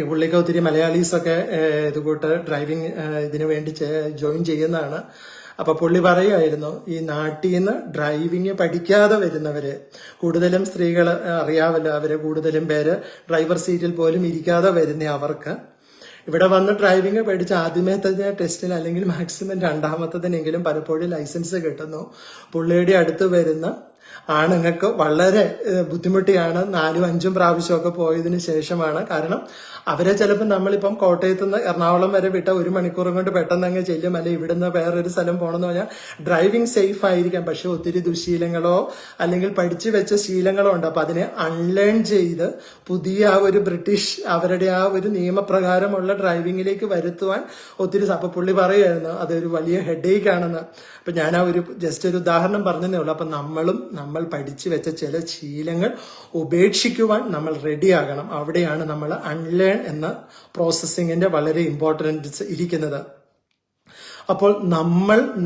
പുള്ളിക്ക് ഒത്തിരി മലയാളീസൊക്കെ ഇതുകൂട്ട് ഡ്രൈവിംഗ് ഇതിനു വേണ്ടി ജോയിൻ ചെയ്യുന്നതാണ്. അപ്പൊ പുള്ളി പറയുമായിരുന്നു, ഈ നാട്ടിൽ നിന്ന് ഡ്രൈവിംഗ് പഠിക്കാതെ വരുന്നവര്, കൂടുതലും സ്ത്രീകൾ അറിയാമല്ലോ, അവര് കൂടുതലും പേര് ഡ്രൈവർ സീറ്റിൽ പോലും ഇരിക്കാതെ വരുന്ന അവർക്ക് ഇവിടെ വന്ന് ഡ്രൈവിംഗ് പഠിച്ച് ആദ്യമത്തെ ടെസ്റ്റിൽ അല്ലെങ്കിൽ മാക്സിമം രണ്ടാമത്തതിനെങ്കിലും പലപ്പോഴും ലൈസൻസ് കിട്ടുന്നു. പുള്ളിയുടെ അടുത്ത് വരുന്ന ആണുങ്ങൾക്ക് വളരെ ബുദ്ധിമുട്ടിയാണ് 4-5 പ്രാവശ്യമൊക്കെ പോയതിനു ശേഷമാണ്. കാരണം അവരെ ചിലപ്പോൾ നമ്മളിപ്പം കോട്ടയത്ത് നിന്ന് എറണാകുളം വരെ വിട്ട 1 മണിക്കൂറും കൊണ്ട് പെട്ടെന്ന് അങ്ങ് ചെല്ലും, അല്ലെ ഇവിടുന്ന് വേറൊരു സ്ഥലം പോകണമെന്ന് പറഞ്ഞാൽ ഡ്രൈവിംഗ് സേഫ് ആയിരിക്കാം, പക്ഷെ ഒത്തിരി ദുശീലങ്ങളോ അല്ലെങ്കിൽ പഠിച്ചു വെച്ച ശീലങ്ങളോ ഉണ്ട്. അപ്പൊ അതിനെ അൺലേൺ ചെയ്ത് പുതിയ ആ ഒരു ബ്രിട്ടീഷ് അവരുടെ ആ ഒരു നിയമപ്രകാരമുള്ള ഡ്രൈവിംഗിലേക്ക് വരുത്തുവാൻ ഒത്തിരി. അപ്പൊ പുള്ളി പറയുമായിരുന്നു അതൊരു വലിയ ഹെഡേക്ക് ആണെന്ന്. അപ്പൊ ഞാൻ ആ ഒരു ജസ്റ്റ് ഒരു ഉദാഹരണം പറഞ്ഞതേ ഉള്ളൂ. അപ്പൊ നമ്മൾ പഠിച്ചു വെച്ച ചില ശീലങ്ങൾ ഉപേക്ഷിക്കുവാൻ നമ്മൾ റെഡിയാകണം. അവിടെയാണ് നമ്മൾ അൺലേൺ എന്ന പ്രോസസ്സിങ്ങിന്റെ വളരെ ഇമ്പോർട്ടൻസ് ഇരിക്കുന്നത്. അപ്പോൾ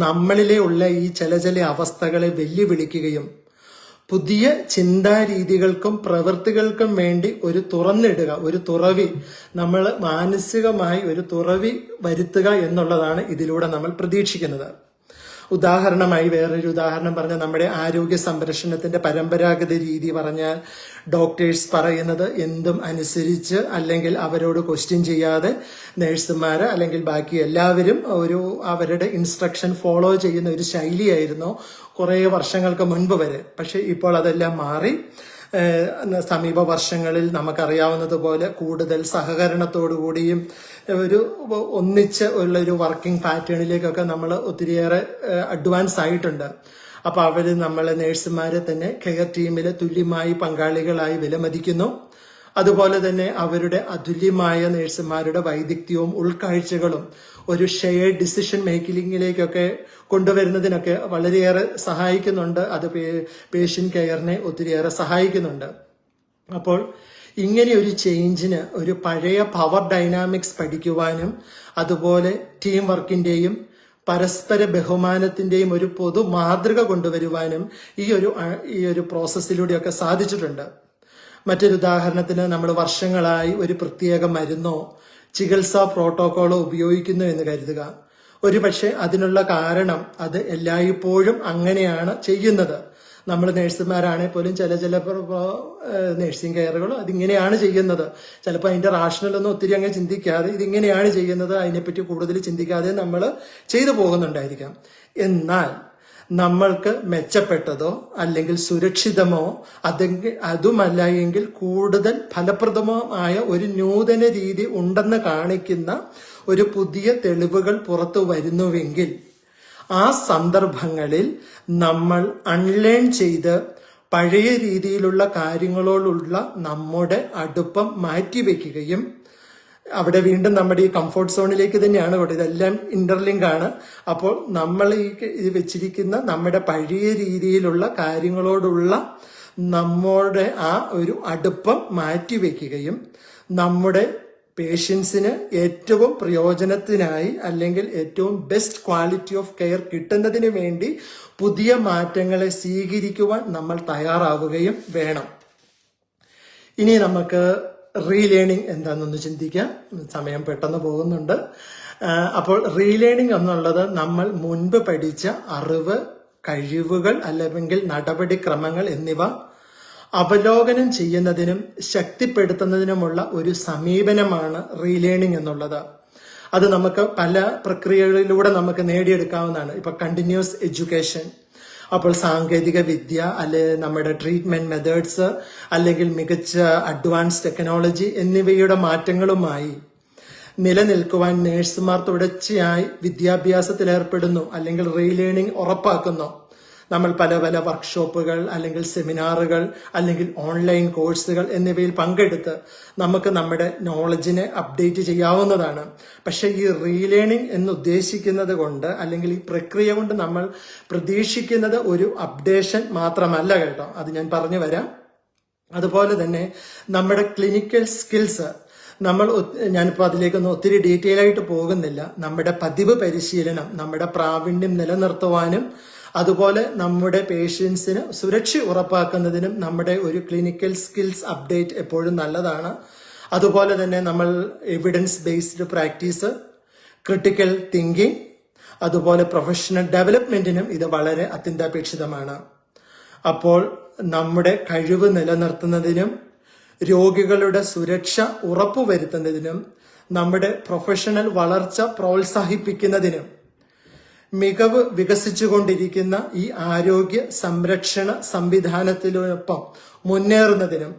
നമ്മളിലെ ഉള്ള ഈ ചില അവസ്ഥകളെ വെല്ലുവിളിക്കുകയും പുതിയ ചിന്താരീതികൾക്കും പ്രവൃത്തികൾക്കും വേണ്ടി ഒരു തുറന്നിടുക, ഒരു തുറവി, നമ്മൾ മാനസികമായി ഒരു തുറവി വരുത്തുക എന്നുള്ളതാണ് ഇതിലൂടെ നമ്മൾ പ്രതീക്ഷിക്കുന്നത്. ഉദാഹരണമായി വേറൊരു ഉദാഹരണം പറഞ്ഞാൽ നമ്മുടെ ആരോഗ്യ സംരക്ഷണത്തിന്റെ പരമ്പരാഗത രീതി പറഞ്ഞാൽ ഡോക്ടേഴ്സ് പറയുന്നത് എന്തും അനുസരിച്ച് അല്ലെങ്കിൽ അവരോട് ക്വസ്റ്റ്യൻ ചെയ്യാതെ നഴ്സുമാര് അല്ലെങ്കിൽ ബാക്കി എല്ലാവരും അവരുടെ ഇൻസ്ട്രക്ഷൻ ഫോളോ ചെയ്യുന്ന ഒരു ശൈലിയായിരുന്നു കുറെ വർഷങ്ങൾക്ക് മുൻപ് വരെ. പക്ഷെ ഇപ്പോൾ അതെല്ലാം മാറി. സമീപ വർഷങ്ങളിൽ നമുക്കറിയാവുന്നതുപോലെ കൂടുതൽ സഹകരണത്തോടുകൂടിയും ഒരു ഒന്നിച്ച് ഉള്ള ഒരു വർക്കിംഗ് പാറ്റേണിലേക്കൊക്കെ നമ്മൾ ഒത്തിരിയേറെ അഡ്വാൻസ് ആയിട്ടുണ്ട്. അപ്പൊ അവര് നമ്മളെ നേഴ്സുമാരെ തന്നെ കെയർ ടീമിലെ തുല്യമായി പങ്കാളികളായി വിലമതിക്കുന്നു. അതുപോലെ തന്നെ അവരുടെ അതുല്യമായ നേഴ്സുമാരുടെ വൈദഗ്ധ്യവും ഉൾക്കാഴ്ചകളും ഒരു ഷെയർഡ് ഡിസിഷൻ മേക്കിങ്ങിലേക്കൊക്കെ കൊണ്ടുവരുന്നതിനൊക്കെ വളരെയേറെ സഹായിക്കുന്നുണ്ട്. അത് പേഷ്യന്റ് കെയറിനെ ഒത്തിരിയേറെ സഹായിക്കുന്നുണ്ട്. അപ്പോൾ ഇങ്ങനെ ഒരു ചേഞ്ചിന് ഒരു പഴയ പവർ ഡൈനാമിക്സ് പഠിക്കുവാനും അതുപോലെ ടീം വർക്കിന്റെയും പരസ്പര ബഹുമാനത്തിന്റെയും ഒരു പൊതു മാതൃക കൊണ്ടുവരുവാനും ഈ ഒരു പ്രോസസ്സിലൂടെയൊക്കെ സാധിച്ചിട്ടുണ്ട്. മറ്റൊരു ഉദാഹരണത്തിന് നമ്മൾ വർഷങ്ങളായി ഒരു പ്രത്യേക മരുന്നോ ചികിത്സാ പ്രോട്ടോകോളോ ഉപയോഗിക്കുന്നു എന്ന് കരുതുക. ഒരുപക്ഷെ അതിനുള്ള കാരണം അത് എല്ലായ്പ്പോഴും അങ്ങനെയാണ് ചെയ്യുന്നത്. നമ്മൾ നേഴ്സുമാരാണെങ്കിൽ പോലും ചില നേഴ്സിംഗ് കെയറുകൾ അതിങ്ങനെയാണ് ചെയ്യുന്നത്. ചിലപ്പോൾ അതിന്റെ റാഷണലൊന്നും ഒത്തിരി അങ്ങ് ചിന്തിക്കാതെ ഇതിങ്ങനെയാണ് ചെയ്യുന്നത്, അതിനെപ്പറ്റി കൂടുതൽ ചിന്തിക്കാതെ നമ്മൾ ചെയ്തു പോകുന്നുണ്ടായിരിക്കാം. എന്നാൽ നമ്മൾക്ക് മെച്ചപ്പെട്ടതോ അല്ലെങ്കിൽ സുരക്ഷിതമോ അതുമല്ല എങ്കിൽ കൂടുതൽ ഫലപ്രദമോ ആയ ഒരു നൂതന രീതി ഉണ്ടെന്ന് കാണിക്കുന്ന ഒരു പുതിയ തെളിവുകൾ പുറത്തു വരുന്നുവെങ്കിൽ ആ സന്ദർഭങ്ങളിൽ നമ്മൾ അൺലേൺ ചെയ്ത് പഴയ രീതിയിലുള്ള കാര്യങ്ങളോടുള്ള നമ്മുടെ അടുപ്പം മാറ്റിവെക്കുകയും അവിടെ വീണ്ടും നമ്മുടെ ഈ കംഫോർട്ട് സോണിലേക്ക് തന്നെയാണ് ഇവിടെ ഇതെല്ലാം ഇന്റർലിങ്ക് ആണ്. അപ്പോൾ നമ്മൾ ഈ വെച്ചിരിക്കുന്ന നമ്മുടെ പഴയ രീതിയിലുള്ള കാര്യങ്ങളോടുള്ള നമ്മുടെ ആ ഒരു അടുപ്പം മാറ്റിവെക്കുകയും നമ്മുടെ പേഷ്യൻസിന് ഏറ്റവും പ്രയോജനത്തിനായി അല്ലെങ്കിൽ ഏറ്റവും ബെസ്റ്റ് ക്വാളിറ്റി ഓഫ് കെയർ കിട്ടുന്നതിന് വേണ്ടി പുതിയ മാറ്റങ്ങളെ സ്വീകരിക്കുവാൻ നമ്മൾ തയ്യാറാവുകയും വേണം. ഇനി നമുക്ക് റീലേണിംഗ് എന്താണെന്നൊന്ന് ചിന്തിക്കാം. സമയം പെട്ടെന്ന് പോകുന്നുണ്ട്. അപ്പോൾ റീലേണിംഗ് എന്നുള്ളത് നമ്മൾ മുൻപ് പഠിച്ച അറിവ്, കഴിവുകൾ അല്ലെങ്കിൽ നടപടിക്രമങ്ങൾ എന്നിവ അവലോകനം ചെയ്യുന്നതിനും ശക്തിപ്പെടുത്തുന്നതിനുമുള്ള ഒരു സമീപനമാണ് റീലേണിംഗ് എന്നുള്ളത്. അത് നമുക്ക് പല പ്രക്രിയകളിലൂടെ നമുക്ക് നേടിയെടുക്കാവുന്നതാണ്. ഇപ്പൊ കണ്ടിന്യൂസ് എഡ്യൂക്കേഷൻ, അപ്പോൾ സാങ്കേതിക വിദ്യ അല്ലെ നമ്മുടെ ട്രീറ്റ്മെന്റ് മെത്തേഡ്സ് അല്ലെങ്കിൽ മികച്ച അഡ്വാൻസ് ടെക്നോളജി എന്നിവയുടെ മാറ്റങ്ങളുമായി നിലനിൽക്കുവാൻ നേഴ്സുമാർ തുടർച്ചയായി വിദ്യാഭ്യാസത്തിൽ ഏർപ്പെടുന്നു അല്ലെങ്കിൽ റീലേണിംഗ് ഉറപ്പാക്കുന്നു. നമ്മൾ പല പല വർക്ക്ഷോപ്പുകൾ അല്ലെങ്കിൽ സെമിനാറുകൾ അല്ലെങ്കിൽ ഓൺലൈൻ കോഴ്സുകൾ എന്നിവയിൽ പങ്കെടുത്ത് നമുക്ക് നമ്മുടെ നോളജിനെ അപ്ഡേറ്റ് ചെയ്യാവുന്നതാണ്. പക്ഷെ ഈ റീലേണിംഗ് എന്ന് ഉദ്ദേശിക്കുന്നത് കൊണ്ട് അല്ലെങ്കിൽ ഈ പ്രക്രിയ കൊണ്ട് നമ്മൾ പ്രതീക്ഷിക്കുന്നത് ഒരു അപ്ഡേഷൻ മാത്രമല്ല കേട്ടോ. അത് ഞാൻ പറഞ്ഞു വരാം. അതുപോലെ തന്നെ നമ്മുടെ ക്ലിനിക്കൽ സ്കിൽസ് ഞാനിപ്പോൾ അതിലേക്കൊന്നും ഒത്തിരി ഡീറ്റെയിൽ ആയിട്ട് പോകുന്നില്ല. നമ്മുടെ പതിവ് പരിശീലനം നമ്മുടെ പ്രാവീണ്യം നിലനിർത്തുവാനും അതുപോലെ നമ്മുടെ പേഷ്യൻസിന് സുരക്ഷ ഉറപ്പാക്കുന്നതിനും നമ്മുടെ ഒരു ക്ലിനിക്കൽ സ്കിൽസ് അപ്ഡേറ്റ് എപ്പോഴും നല്ലതാണ്. അതുപോലെ തന്നെ നമ്മൾ evidence based practice, critical thinking, അതുപോലെ പ്രൊഫഷണൽ ഡെവലപ്മെന്റിനും ഇത് വളരെ അത്യന്താപേക്ഷിതമാണ്. അപ്പോൾ നമ്മുടെ കഴിവ് നിലനിർത്തുന്നതിനും രോഗികളുടെ സുരക്ഷ ഉറപ്പുവരുത്തുന്നതിനും നമ്മുടെ പ്രൊഫഷണൽ വളർച്ച പ്രോത്സാഹിപ്പിക്കുന്നതിനും മികവ് വികസിച്ചുകൊണ്ടിരിക്കുന്ന ഈ ആരോഗ്യ സംരക്ഷണ സംവിധാനത്തിനൊപ്പം മുന്നേറുന്നതിനും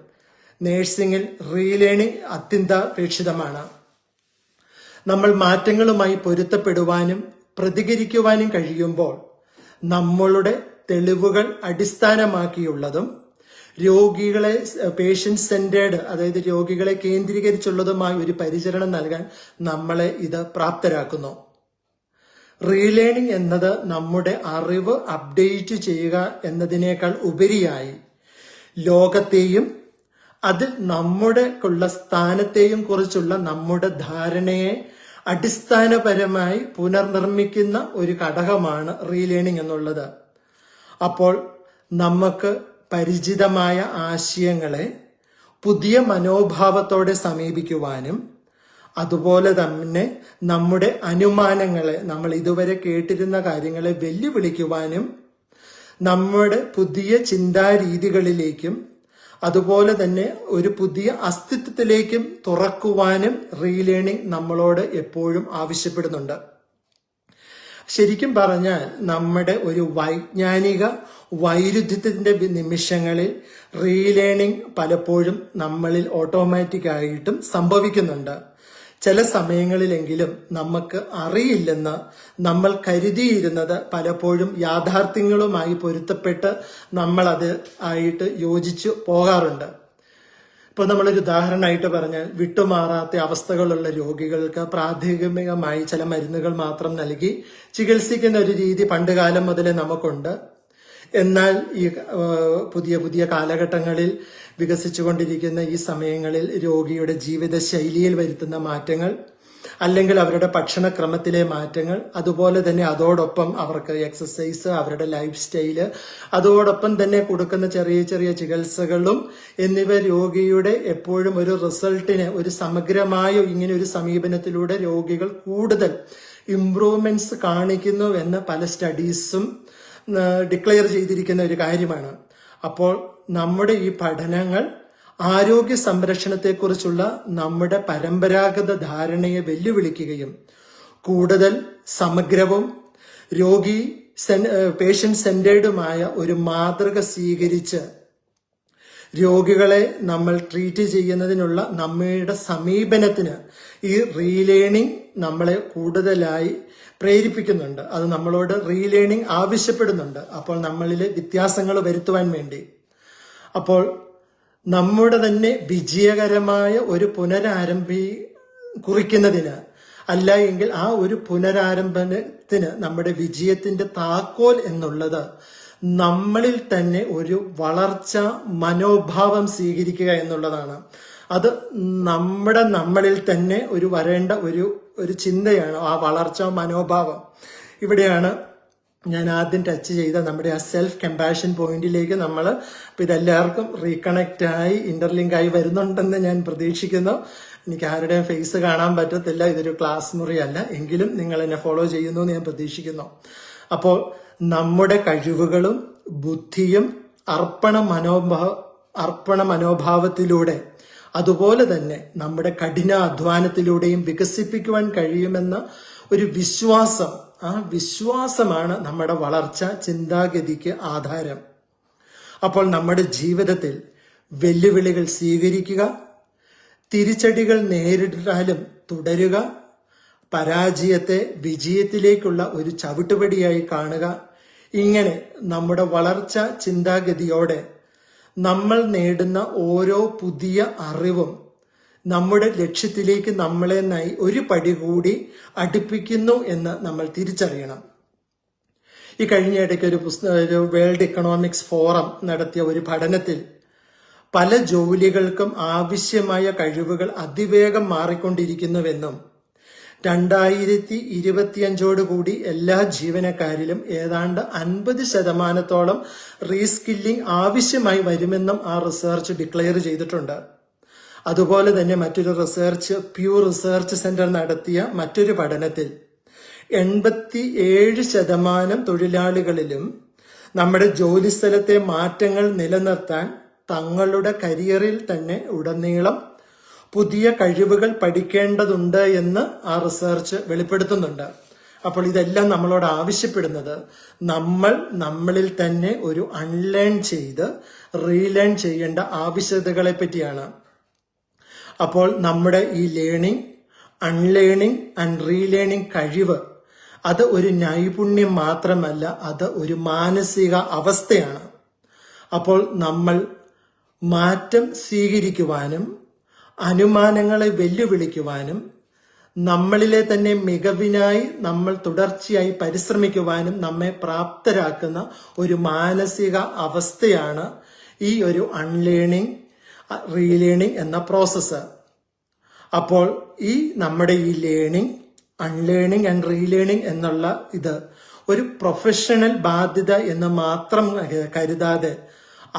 നേഴ്സിംഗിൽ റീലേണിംഗ് അത്യന്താപേക്ഷിതമാണ്. നമ്മൾ മാറ്റങ്ങളുമായി പൊരുത്തപ്പെടുവാനും പ്രതികരിക്കുവാനും കഴിയുമ്പോൾ നമ്മളുടെ തെളിവുകൾ അടിസ്ഥാനമാക്കിയുള്ളതും രോഗികളെ പേഷ്യന്റ് സെന്റേർഡ്, അതായത് രോഗികളെ കേന്ദ്രീകരിച്ചുള്ളതുമായ ഒരു പരിചരണം നൽകാൻ നമ്മളെ ഇത് പ്രാപ്തരാക്കുന്നു. റീലേണിംഗ് എന്നത് നമ്മുടെ അറിവ് അപ്ഡേറ്റ് ചെയ്യുക എന്നതിനേക്കാൾ ഉപരിയായി ലോകത്തെയും അതിൽ നമ്മുടെ സ്ഥാനത്തെയും കുറിച്ചുള്ള നമ്മുടെ ധാരണയെ അടിസ്ഥാനപരമായി പുനർനിർമ്മിക്കുന്ന ഒരു ഘടകമാണ് റീലേണിംഗ് എന്നുള്ളത്. അപ്പോൾ നമുക്ക് പരിചിതമായ ആശയങ്ങളെ പുതിയ മനോഭാവത്തോടെ സമീപിക്കുവാനും അതുപോലെ തന്നെ നമ്മുടെ അനുമാനങ്ങളെ, നമ്മൾ ഇതുവരെ കേട്ടിരുന്ന കാര്യങ്ങളെ വെല്ലുവിളിക്കുവാനും നമ്മുടെ പുതിയ ചിന്താരീതികളിലേക്കും അതുപോലെ തന്നെ ഒരു പുതിയ അസ്തിത്വത്തിലേക്കും തുറക്കുവാനും റീലേണിംഗ് നമ്മളോട് എപ്പോഴും ആവശ്യപ്പെടുന്നുണ്ട്. ശരിക്കും പറഞ്ഞാൽ നമ്മുടെ ഒരു വൈജ്ഞാനിക വൈരുദ്ധ്യത്തിന്റെ നിമിഷങ്ങളിൽ റീലേണിംഗ് പലപ്പോഴും നമ്മളിൽ ഓട്ടോമാറ്റിക് ആയിട്ടും സംഭവിക്കുന്നുണ്ട്. ചില സമയങ്ങളിലെങ്കിലും നമുക്ക് അറിയില്ലെന്ന് നമ്മൾ കരുതിയിരുന്നത് പലപ്പോഴും യാഥാർത്ഥ്യങ്ങളുമായി പൊരുത്തപ്പെട്ട് നമ്മളത് ആയിട്ട് യോജിച്ചു പോകാറുണ്ട്. ഇപ്പൊ നമ്മളൊരു ഉദാഹരണമായിട്ട് പറഞ്ഞാൽ, വിട്ടുമാറാത്ത അവസ്ഥകളുള്ള രോഗികൾക്ക് പ്രാഥമികമായി ചില മരുന്നുകൾ മാത്രം നൽകി ചികിത്സിക്കുന്ന ഒരു രീതി പണ്ടുകാലം മുതലേ നമുക്കുണ്ട്. എന്നാൽ ഈ പുതിയ പുതിയ കാലഘട്ടങ്ങളിൽ വികസിച്ചുകൊണ്ടിരിക്കുന്ന ഈ സമയങ്ങളിൽ രോഗിയുടെ ജീവിതശൈലിയിൽ വരുത്തുന്ന മാറ്റങ്ങൾ അല്ലെങ്കിൽ അവരുടെ ഭക്ഷണക്രമത്തിലെ മാറ്റങ്ങൾ, അതുപോലെ തന്നെ അതോടൊപ്പം അവർക്ക് എക്സസൈസ്, അവരുടെ ലൈഫ് സ്റ്റൈല്, അതോടൊപ്പം തന്നെ കൊടുക്കുന്ന ചെറിയ ചെറിയ ചികിത്സകളും എന്നിവ രോഗിയുടെ എപ്പോഴും ഒരു റിസൾട്ടിന്, ഒരു സമഗ്രമായ ഇങ്ങനെ ഒരു സമീപനത്തിലൂടെ രോഗികൾ കൂടുതൽ ഇംപ്രൂവ്മെന്റ്സ് കാണിക്കുന്നു എന്ന് പല സ്റ്റഡീസും ഡിക്ലെയർ ചെയ്തിരിക്കുന്ന ഒരു കാര്യമാണ്. അപ്പോൾ നമ്മുടെ ഈ പഠനങ്ങൾ ആരോഗ്യ സംരക്ഷണത്തെക്കുറിച്ചുള്ള നമ്മുടെ പരമ്പരാഗത ധാരണയെ വെല്ലുവിളിക്കുകയും കൂടുതൽ സമഗ്രവും പേഷ്യന്റ് സെന്റേർഡുമായ ഒരു മാതൃക സ്വീകരിച്ച് രോഗികളെ നമ്മൾ ട്രീറ്റ് ചെയ്യുന്നതിനുള്ള നമ്മുടെ സമീപനത്തിന് ഈ റീലേണിംഗ് നമ്മളെ കൂടുതലായി പ്രേരിപ്പിക്കുന്നുണ്ട്. അത് നമ്മളോട് റീലേണിംഗ് ആവശ്യപ്പെടുന്നുണ്ട്. അപ്പോൾ നമ്മളിലെ വ്യത്യാസങ്ങൾ വരുത്തുവാൻ വേണ്ടി. അപ്പോൾ നമ്മുടെ തന്നെ വിജയകരമായ ഒരു കുറിക്കുന്നതിന്, അല്ല എങ്കിൽ ആ ഒരു പുനരാരംഭത്തിന് നമ്മുടെ വിജയത്തിന്റെ താക്കോൽ എന്നുള്ളത് നമ്മളിൽ തന്നെ ഒരു വളർച്ച മനോഭാവം സ്വീകരിക്കുക എന്നുള്ളതാണ്. അത് നമ്മളിൽ തന്നെ വരേണ്ട ഒരു ചിന്തയാണ് ആ വളർച്ച മനോഭാവം. ഇവിടെയാണ് ഞാൻ ആദ്യം ടച്ച് ചെയ്ത നമ്മുടെ ആ സെൽഫ് കമ്പാഷൻ പോയിന്റിലേക്ക് നമ്മൾ ഇതെല്ലാവർക്കും റീകണക്റ്റ് ആയി ഇന്റർലിങ്ക് ആയി വരുന്നുണ്ടെന്ന് ഞാൻ പ്രതീക്ഷിക്കുന്നു. എനിക്ക് ആരുടെയും ഫേസ് കാണാൻ പറ്റത്തില്ല, ഇതൊരു ക്ലാസ് മുറിയല്ല, എങ്കിലും നിങ്ങൾ എന്നെ ഫോളോ ചെയ്യുന്നു എന്ന് ഞാൻ പ്രതീക്ഷിക്കുന്നു. അപ്പോൾ നമ്മുടെ കഴിവുകളും ബുദ്ധിയും അർപ്പണ മനോഭാവത്തിലൂടെ അതുപോലെ തന്നെ നമ്മുടെ കഠിനാധ്വാനത്തിലൂടെയും വികസിപ്പിക്കുവാൻ കഴിയുമെന്ന ഒരു വിശ്വാസം, ആ വിശ്വാസമാണ് നമ്മുടെ വളർച്ച ചിന്താഗതിക്ക് ആധാരം. അപ്പോൾ നമ്മുടെ ജീവിതത്തിൽ വെല്ലുവിളികൾ സ്വീകരിക്കുക, തിരിച്ചടികൾ നേരിട്ടാലും തുടരുക, പരാജയത്തെ വിജയത്തിലേക്കുള്ള ഒരു ചവിട്ടുപടിയായി കാണുക, ഇങ്ങനെ നമ്മുടെ വളർച്ച ചിന്താഗതിയോടെ നമ്മൾ നേടുന്ന ഓരോ പുതിയ അറിവും നമ്മുടെ ലക്ഷ്യത്തിലേക്ക് നമ്മളെ ഒരു പടി കൂടി അടുപ്പിക്കുന്നു എന്ന് നമ്മൾ തിരിച്ചറിയണം. ഈ കഴിഞ്ഞ ഇടയ്ക്ക് ഒരു വേൾഡ് എക്കണോമിക്സ് ഫോറം നടത്തിയ ഒരു പഠനത്തിൽ പല ജോലികൾക്കും ആവശ്യമായ കഴിവുകൾ അതിവേഗം മാറിക്കൊണ്ടിരിക്കുന്നുവെന്നും 2025 കൂടി എല്ലാ ജീവനക്കാരിലും ഏതാണ്ട് 50% റീസ്കില്ലിംഗ് ആവശ്യമായി വരുമെന്നും ആ റിസർച്ച് ഡിക്ലെയർ ചെയ്തിട്ടുണ്ട്. അതുപോലെ തന്നെ മറ്റൊരു റിസർച്ച് പ്യൂ റിസർച്ച് സെന്റർ നടത്തിയ മറ്റൊരു പഠനത്തിൽ 87% തൊഴിലാളികളിലും നമ്മുടെ ജോലിസ്ഥലത്തെ മാറ്റങ്ങൾ നിലനിർത്താൻ തങ്ങളുടെ കരിയറിൽ തന്നെ ഉടനീളം പുതിയ കഴിവുകൾ പഠിക്കേണ്ടതുണ്ട് എന്ന് ആ റിസർച്ച് വെളിപ്പെടുത്തുന്നുണ്ട്. അപ്പോൾ ഇതെല്ലാം നമ്മളോട് ആവശ്യപ്പെടുന്നത് നമ്മളിൽ തന്നെ ഒരു അൺലേൺ ചെയ്ത് റീലേൺ ചെയ്യേണ്ട ആവശ്യകതകളെ പറ്റിയാണ്. അപ്പോൾ നമ്മുടെ ഈ ലേണിംഗ്, അൺലേണിംഗ് ആൻഡ് റീലേണിംഗ് കഴിവ് അത് ഒരു നൈപുണ്യം മാത്രമല്ല, അത് ഒരു മാനസിക അവസ്ഥയാണ്. അപ്പോൾ നമ്മൾ മാറ്റം സ്വീകരിക്കുവാനും അനുമാനങ്ങളെ വെല്ലുവിളിക്കുവാനും നമ്മളിലെ തന്നെ മികവിനായി നമ്മൾ തുടർച്ചയായി പരിശ്രമിക്കുവാനും നമ്മെ പ്രാപ്തരാക്കുന്ന ഒരു മാനസിക അവസ്ഥയാണ് ഈ ഒരു അൺലേണിംഗ് റീലേണിംഗ് എന്ന പ്രോസസ്സ്. അപ്പോൾ ഈ നമ്മുടെ ഈ ലേണിംഗ്, അൺലേണിംഗ് ആൻഡ് റീലേണിംഗ് എന്നുള്ള ഇത് ഒരു പ്രൊഫഷണൽ ബാധ്യത എന്ന് മാത്രം കരുതാതെ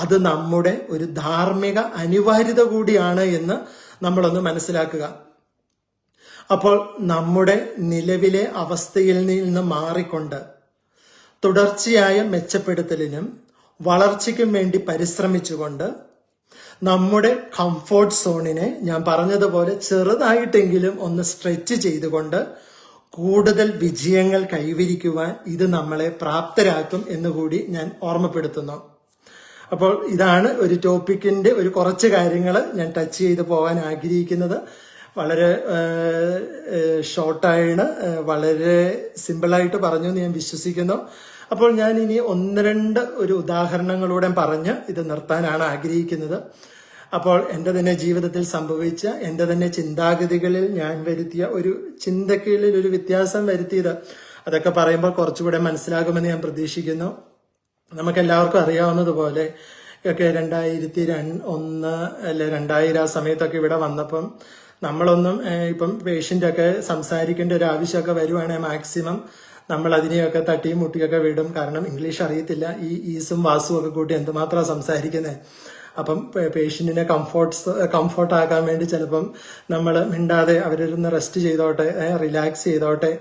അത് നമ്മുടെ ഒരു ധാർമ്മിക അനിവാര്യത കൂടിയാണ് എന്ന് നമ്മളൊന്ന് മനസ്സിലാക്കുക. അപ്പോൾ നമ്മുടെ നിലവിലെ അവസ്ഥയിൽ നിന്ന് മാറിക്കൊണ്ട് തുടർച്ചയായ മെച്ചപ്പെടുത്തലിനും വളർച്ചയ്ക്കും വേണ്ടി പരിശ്രമിച്ചുകൊണ്ട് നമ്മുടെ കംഫോർട്ട് സോണിനെ ഞാൻ പറഞ്ഞതുപോലെ ചെറുതായിട്ടെങ്കിലും ഒന്ന് സ്ട്രെച്ച് ചെയ്തുകൊണ്ട് കൂടുതൽ വിജയങ്ങൾ കൈവരിക്കുവാൻ ഇത് നമ്മളെ പ്രാപ്തരാക്കും എന്നുകൂടി ഞാൻ ഓർമ്മപ്പെടുത്തുന്നു. അപ്പോൾ ഇതാണ് ഒരു ടോപ്പിക്കിന്റെ ഒരു കുറച്ച് കാര്യങ്ങൾ ഞാൻ ടച്ച് ചെയ്ത് പോകാൻ ആഗ്രഹിക്കുന്നത്. വളരെ ഷോർട്ടായാണ്, വളരെ സിമ്പിളായിട്ട് പറഞ്ഞു എന്ന് ഞാൻ വിശ്വസിക്കുന്നു. അപ്പോൾ ഞാൻ ഇനി 1-2 ഒരു ഉദാഹരണങ്ങളൂടെ പറഞ്ഞ് ഇത് നിർത്താനാണ് ആഗ്രഹിക്കുന്നത്. അപ്പോൾ എൻ്റെ തന്നെ ജീവിതത്തിൽ സംഭവിച്ച, എൻ്റെ തന്നെ ചിന്താഗതികളിൽ ഞാൻ വരുത്തിയ ഒരു ചിന്തകളിൽ ഒരു വ്യത്യാസം വരുത്തിയത്, അതൊക്കെ പറയുമ്പോൾ കുറച്ചുകൂടെ മനസ്സിലാകുമെന്ന് ഞാൻ പ്രതീക്ഷിക്കുന്നു. നമുക്കെല്ലാവർക്കും അറിയാവുന്നതുപോലെ ഒക്കെ 2001 അല്ലെ 2000 ആ സമയത്തൊക്കെ ഇവിടെ വന്നപ്പം നമ്മളൊന്നും ഇപ്പം പേഷ്യൻ്റൊക്കെ സംസാരിക്കേണ്ട ഒരു ആവശ്യമൊക്കെ വരുവാണെങ്കിൽ മാക്സിമം നമ്മൾ അതിനെയൊക്കെ തട്ടിയും മുട്ടിയൊക്കെ വിടും. കാരണം ഇംഗ്ലീഷ് അറിയത്തില്ല. ഈ ഈസും വാസും ഒക്കെ കൂട്ടി എന്തുമാത്രം സംസാരിക്കുന്നത്. അപ്പം പേഷ്യന്റിനെ കംഫോർട്ട് ആക്കാൻ വേണ്ടി ചിലപ്പം നമ്മൾ മിണ്ടാതെ അവരൊന്ന് റെസ്റ്റ് ചെയ്തോട്ടെ, റിലാക്സ് ചെയ്തോട്ടെ.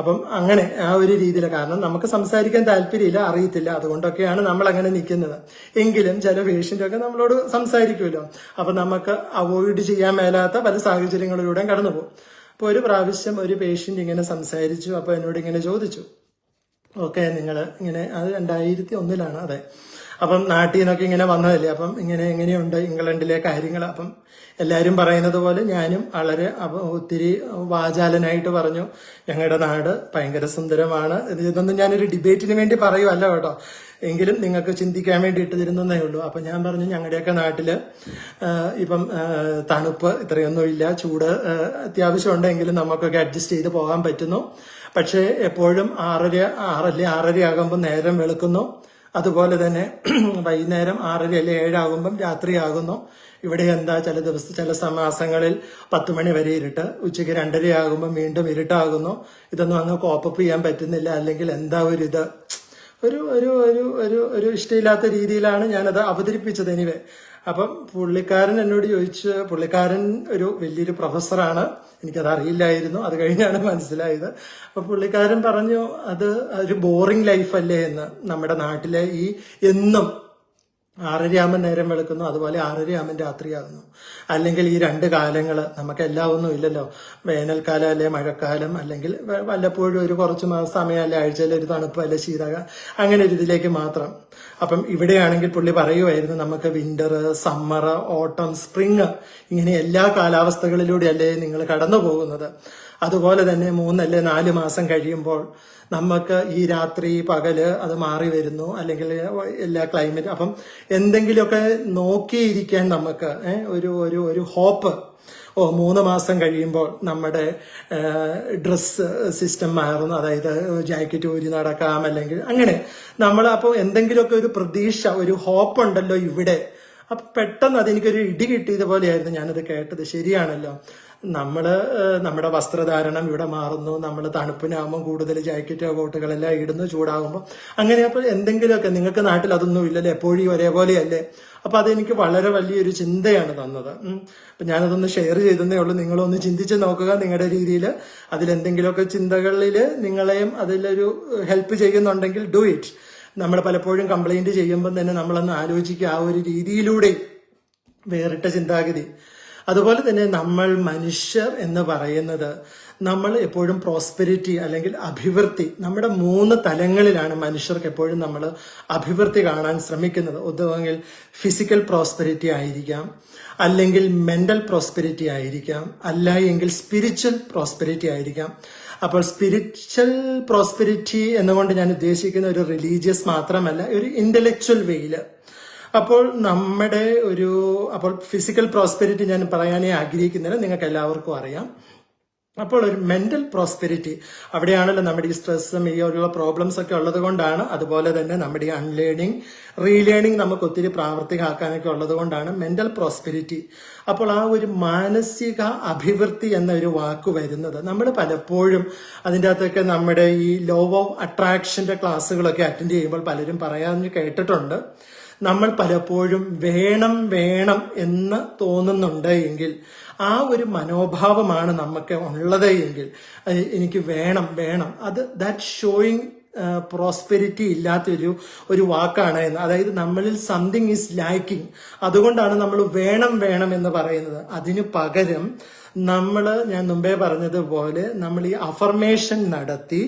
അപ്പം അങ്ങനെ ആ ഒരു രീതിയിൽ, കാരണം നമുക്ക് സംസാരിക്കാൻ താല്പര്യമില്ല, അറിയത്തില്ല, അതുകൊണ്ടൊക്കെയാണ് നമ്മൾ അങ്ങനെ നിൽക്കുന്നത്. എങ്കിലും ചില പേഷ്യൻ്റൊക്കെ നമ്മളോട് സംസാരിക്കുമല്ലോ. അപ്പം നമുക്ക് അവോയ്ഡ് ചെയ്യാൻ മേലാത്ത പല സാഹചര്യങ്ങളിലൂടെയും കടന്നു പോകും. അപ്പോൾ ഒരു പ്രാവശ്യം ഒരു പേഷ്യൻ്റ് ഇങ്ങനെ സംസാരിച്ചു. അപ്പോൾ എന്നോട് ഇങ്ങനെ ചോദിച്ചു, ഓക്കെ നിങ്ങൾ ഇങ്ങനെ, അത് 2001 അതെ. അപ്പം നാട്ടിൽ നിന്നൊക്കെ ഇങ്ങനെ വന്നതല്ലേ, അപ്പം എങ്ങനെയുണ്ട് ഇംഗ്ലണ്ടിലെ കാര്യങ്ങൾ. അപ്പം എല്ലാവരും പറയുന്നത് പോലെ ഞാനും വളരെ ഒത്തിരി വാചാലനായിട്ട് പറഞ്ഞു, ഞങ്ങളുടെ നാട് ഭയങ്കര സുന്ദരമാണ്. ഇതൊന്നും ഞാനൊരു ഡിബേറ്റിന് വേണ്ടി പറയുമല്ല കേട്ടോ, എങ്കിലും നിങ്ങൾക്ക് ചിന്തിക്കാൻ വേണ്ടി ഇട്ട് തരുന്നതേ ഉള്ളൂ. അപ്പം ഞാൻ പറഞ്ഞു, ഞങ്ങളുടെയൊക്കെ നാട്ടില് ഇപ്പം തണുപ്പ് ഇത്രയൊന്നും ഇല്ല, ചൂട് അത്യാവശ്യം ഉണ്ടെങ്കിലും നമുക്കൊക്കെ അഡ്ജസ്റ്റ് ചെയ്ത് പോകാൻ പറ്റുന്നു. പക്ഷേ എപ്പോഴും 6:30 ആകുമ്പോൾ നേരം വെളുക്കുന്നു. അതുപോലെ തന്നെ വൈകുന്നേരം 6 അല്ലെ 7 ആകുമ്പം രാത്രിയാകുന്നു. ഇവിടെ എന്താ ചില മാസങ്ങളിൽ 10 മണി വരെ ഇരുട്ട്, ഉച്ചയ്ക്ക് 2:30 ആകുമ്പോൾ വീണ്ടും ഇരുട്ടാകുന്നു. ഇതൊന്നും അങ്ങ് കോപ്പപ്പ് ചെയ്യാൻ പറ്റുന്നില്ല. അല്ലെങ്കിൽ എന്താ ഒരു ഇഷ്ടമില്ലാത്ത രീതിയിലാണ് ഞാനത് അവതരിപ്പിച്ചത്. എനിവേ, അപ്പം പുള്ളിക്കാരൻ എന്നോട് ചോദിച്ചു, പുള്ളിക്കാരൻ ഒരു വലിയൊരു പ്രൊഫസറാണ്, എനിക്കത് അറിയില്ലായിരുന്നു, അത് കഴിഞ്ഞാണ് മനസ്സിലായത്. അപ്പൊ പുള്ളിക്കാരൻ പറഞ്ഞു, അത് ഒരു ബോറിംഗ് ലൈഫല്ലേ എന്ന്. നമ്മുടെ നാട്ടിലെ ഈ എന്നും 6:30 ആകുമ്പോൾ നേരം വെളുക്കുന്നു, അതുപോലെ 6:30 ആകുമ്പോൾ രാത്രിയാകുന്നു. അല്ലെങ്കിൽ ഈ 2 കാലങ്ങൾ നമുക്കെല്ലാം ഒന്നും ഇല്ലല്ലോ, വേനൽക്കാലം അല്ലെ മഴക്കാലം, അല്ലെങ്കിൽ വല്ലപ്പോഴും ഒരു കുറച്ച് സമയം അല്ലെ ആഴ്ചയിൽ ഒരു തണുപ്പ് അല്ലെ ശീതകാലം, അങ്ങനെ ഒരു ഇതിലേക്ക് മാത്രം. അപ്പം ഇവിടെയാണെങ്കിൽ പുള്ളി പറയുമായിരുന്നു, നമുക്ക് വിന്റർ, സമ്മർ, ഓട്ടം, സ്പ്രിങ്, ഇങ്ങനെ എല്ലാ കാലാവസ്ഥകളിലൂടെ അല്ലേ നിങ്ങൾ കടന്നു പോകുന്നത്. അതുപോലെ തന്നെ 3 അല്ലെ 4 മാസം കഴിയുമ്പോൾ നമുക്ക് ഈ രാത്രി പകല് അത് മാറി വരുന്നു, അല്ലെങ്കിൽ എല്ലാ ക്ലൈമറ്റ്. അപ്പം എന്തെങ്കിലുമൊക്കെ നോക്കിയിരിക്കാൻ നമുക്ക് ഒരു ഒരു ഒരു ഹോപ്പ്. 3 മാസം കഴിയുമ്പോൾ നമ്മുടെ ഡ്രസ്സ് സിസ്റ്റം മാറുന്നു, അതായത് ജാക്കറ്റ് ഊരി നടക്കാം, അല്ലെങ്കിൽ അങ്ങനെ നമ്മൾ അപ്പോൾ എന്തെങ്കിലുമൊക്കെ ഒരു പ്രതീക്ഷ, ഒരു ഹോപ്പ് ഉണ്ടല്ലോ ഇവിടെ. അപ്പൊ പെട്ടെന്ന് അതെനിക്കൊരു ഇടി കിട്ടിയതുപോലെയായിരുന്നു ഞാനത് കേട്ടത്. ശരിയാണല്ലോ, നമ്മുടെ വസ്ത്രധാരണം ഇവിടെ മാറുന്നു, നമ്മൾ തണുപ്പിനാകുമ്പോൾ കൂടുതൽ ജാക്കറ്റോ കോട്ടുകളെല്ലാം ഇടുന്നു, ചൂടാകുമ്പോൾ അങ്ങനെ. അപ്പോൾ എന്തെങ്കിലുമൊക്കെ, നിങ്ങൾക്ക് നാട്ടിൽ അതൊന്നും ഇല്ലല്ലോ, എപ്പോഴും ഒരേപോലെയല്ലേ. അപ്പൊ അതെനിക്ക് വളരെ വലിയൊരു ചിന്തയാണ് തന്നത്. അപ്പൊ ഞാനതൊന്ന് ഷെയർ ചെയ്തതേ ഉള്ളൂ. നിങ്ങളൊന്ന് ചിന്തിച്ച് നോക്കുക നിങ്ങളുടെ രീതിയിൽ. അതിലെന്തെങ്കിലുമൊക്കെ ചിന്തകളിൽ നിങ്ങളെയും അതിലൊരു ഹെൽപ്പ് ചെയ്യുന്നുണ്ടെങ്കിൽ ഡു ഇറ്റ്. നമ്മൾ പലപ്പോഴും കംപ്ലൈന്റ് ചെയ്യുമ്പോൾ തന്നെ നമ്മളൊന്ന് ആലോചിക്കുക, ആ ഒരു രീതിയിലൂടെ വേറിട്ട ചിന്താഗതി. അതുപോലെ തന്നെ നമ്മൾ മനുഷ്യർ എന്ന് പറയുന്നത്, നമ്മൾ എപ്പോഴും പ്രോസ്പെരിറ്റി അല്ലെങ്കിൽ അഭിവൃദ്ധി, നമ്മുടെ 3 തലങ്ങളിലാണ് മനുഷ്യർക്ക് എപ്പോഴും നമ്മൾ അഭിവൃദ്ധി കാണാൻ ശ്രമിക്കുന്നത്. ഒന്നുകിൽ ഫിസിക്കൽ പ്രോസ്പെരിറ്റി ആയിരിക്കാം, അല്ലെങ്കിൽ മെന്റൽ പ്രോസ്പെരിറ്റി ആയിരിക്കാം, അല്ല എങ്കിൽ സ്പിരിച്വൽ പ്രോസ്പെരിറ്റി ആയിരിക്കാം. അപ്പോൾ സ്പിരിച്വൽ പ്രോസ്പെരിറ്റി എന്നുകൊണ്ട് ഞാൻ ഉദ്ദേശിക്കുന്ന ഒരു റിലീജിയസ് മാത്രമല്ല, ഒരു ഇന്റലക്ച്വൽ വേയില്. അപ്പോൾ അപ്പോൾ ഫിസിക്കൽ പ്രോസ്പെരിറ്റി ഞാൻ പറയാനേ ആഗ്രഹിക്കുന്നില്ല, നിങ്ങൾക്ക് എല്ലാവർക്കും അറിയാം. അപ്പോൾ ഒരു മെന്റൽ പ്രോസ്പെരിറ്റി, അവിടെയാണല്ലോ നമ്മുടെ ഈ സ്ട്രെസ്സും ഈ ഒരു പ്രോബ്ലംസ് ഒക്കെ ഉള്ളത് കൊണ്ടാണ്. അതുപോലെ തന്നെ നമ്മുടെ ഈ അൺലേണിംഗ് റീലേണിംഗ് നമുക്ക് ഒത്തിരി പ്രാവർത്തികമാക്കാനൊക്കെ ഉള്ളത് കൊണ്ടാണ് മെന്റൽ പ്രോസ്പെരിറ്റി. അപ്പോൾ ആ ഒരു മാനസിക അഭിവൃദ്ധി എന്ന ഒരു വാക്ക് വരുന്നത്, നമ്മൾ പലപ്പോഴും അതിൻ്റെ അകത്തൊക്കെ നമ്മുടെ ഈ ലോ ഓഫ് അട്രാക്ഷന്റെ ക്ലാസ്സുകളൊക്കെ അറ്റൻഡ് ചെയ്യുമ്പോൾ പലരും പറയാൻ കേട്ടിട്ടുണ്ട്. നമ്മൾ പലപ്പോഴും വേണം എന്ന് തോന്നുന്നുണ്ട് എങ്കിൽ, ആ ഒരു മനോഭാവമാണ് നമുക്ക് ഉള്ളത് എങ്കിൽ, എനിക്ക് വേണം, അത് ദാറ്റ് ഷോയിങ് പ്രോസ്പെരിറ്റി ഇല്ലാത്തൊരു വാക്കാണ് എന്ന്. അതായത് നമ്മളിൽ സംതിങ് ഈസ് ലാക്കിങ്. അതുകൊണ്ടാണ് നമ്മൾ വേണം എന്ന് പറയുന്നത്. അതിനു പകരം ഞാൻ മുമ്പേ പറഞ്ഞതുപോലെ നമ്മൾ ഈ അഫർമേഷൻ നടത്തി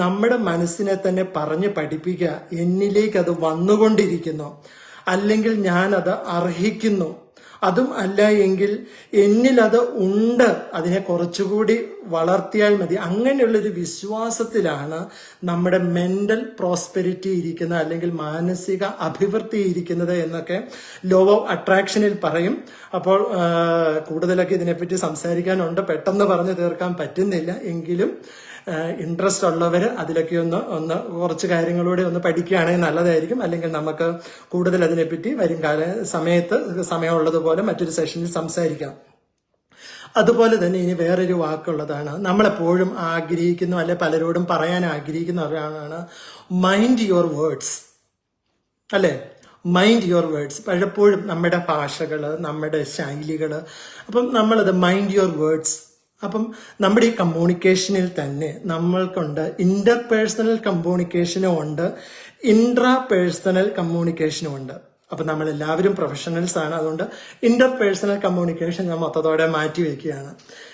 നമ്മുടെ മനസ്സിനെ തന്നെ പറഞ്ഞ് പഠിപ്പിക്കുക, എന്നിലേക്ക് അത് വന്നുകൊണ്ടിരിക്കുന്നു, അല്ലെങ്കിൽ ഞാൻ അത് അർഹിക്കുന്നു, അതും അല്ല എങ്കിൽ എന്നിൽ അത് ഉണ്ട്, അതിനെ കുറച്ചുകൂടി വളർത്തിയാൽ മതി. അങ്ങനെയുള്ളൊരു വിശ്വാസത്തിലാണ് നമ്മുടെ മെന്റൽ പ്രോസ്പെരിറ്റി ഇരിക്കുന്നത്, അല്ലെങ്കിൽ മാനസിക അഭിവൃദ്ധി ഇരിക്കുന്നത് എന്നൊക്കെ ലോ ഓഫ് അട്രാക്ഷനിൽ പറയും. അപ്പോൾ കൂടുതലൊക്കെ ഇതിനെപ്പറ്റി സംസാരിക്കാനുണ്ട്, പെട്ടെന്ന് പറഞ്ഞു തീർക്കാൻ പറ്റുന്നില്ല. എങ്കിലും ഇൻട്രസ്റ്റ് ഉള്ളവർ അതിലൊക്കെ ഒന്ന് കുറച്ച് കാര്യങ്ങളൂടെ ഒന്ന് പഠിക്കുകയാണെങ്കിൽ നല്ലതായിരിക്കും. അല്ലെങ്കിൽ നമുക്ക് കൂടുതൽ അതിനെപ്പറ്റി വരും സമയമുള്ളതുപോലെ മറ്റൊരു സെഷനിൽ സംസാരിക്കാം. അതുപോലെ തന്നെ ഇനി വേറൊരു വാക്കുള്ളതാണ്, നമ്മളെപ്പോഴും ആഗ്രഹിക്കുന്നു, അല്ലെ പലരോടും പറയാൻ ആഗ്രഹിക്കുന്ന ഒരാളാണ് മൈൻഡ് യുവർ വേർഡ്സ്. അല്ലെ, മൈൻഡ് യുവർ വേർഡ്സ്. പലപ്പോഴും നമ്മുടെ ഭാഷകള്, നമ്മുടെ ശൈലികള്, അപ്പം നമ്മളത് മൈൻഡ് യുവർ വേർഡ്സ്. അപ്പം നമ്മുടെ ഈ കമ്മ്യൂണിക്കേഷനിൽ തന്നെ നമ്മൾക്കുണ്ട് ഇന്റർപേഴ്സണൽ കമ്മ്യൂണിക്കേഷനും ഉണ്ട്, ഇൻട്രാ പേഴ്സണൽ കമ്മ്യൂണിക്കേഷനും ഉണ്ട്. അപ്പൊ നമ്മൾ എല്ലാവരും പ്രൊഫഷണൽസ് ആണ്. അതുകൊണ്ട് ഇന്റർപേഴ്സണൽ കമ്മ്യൂണിക്കേഷൻ ഞാൻ മൊത്തത്തോടെ മാറ്റി വെക്കുകയാണ്.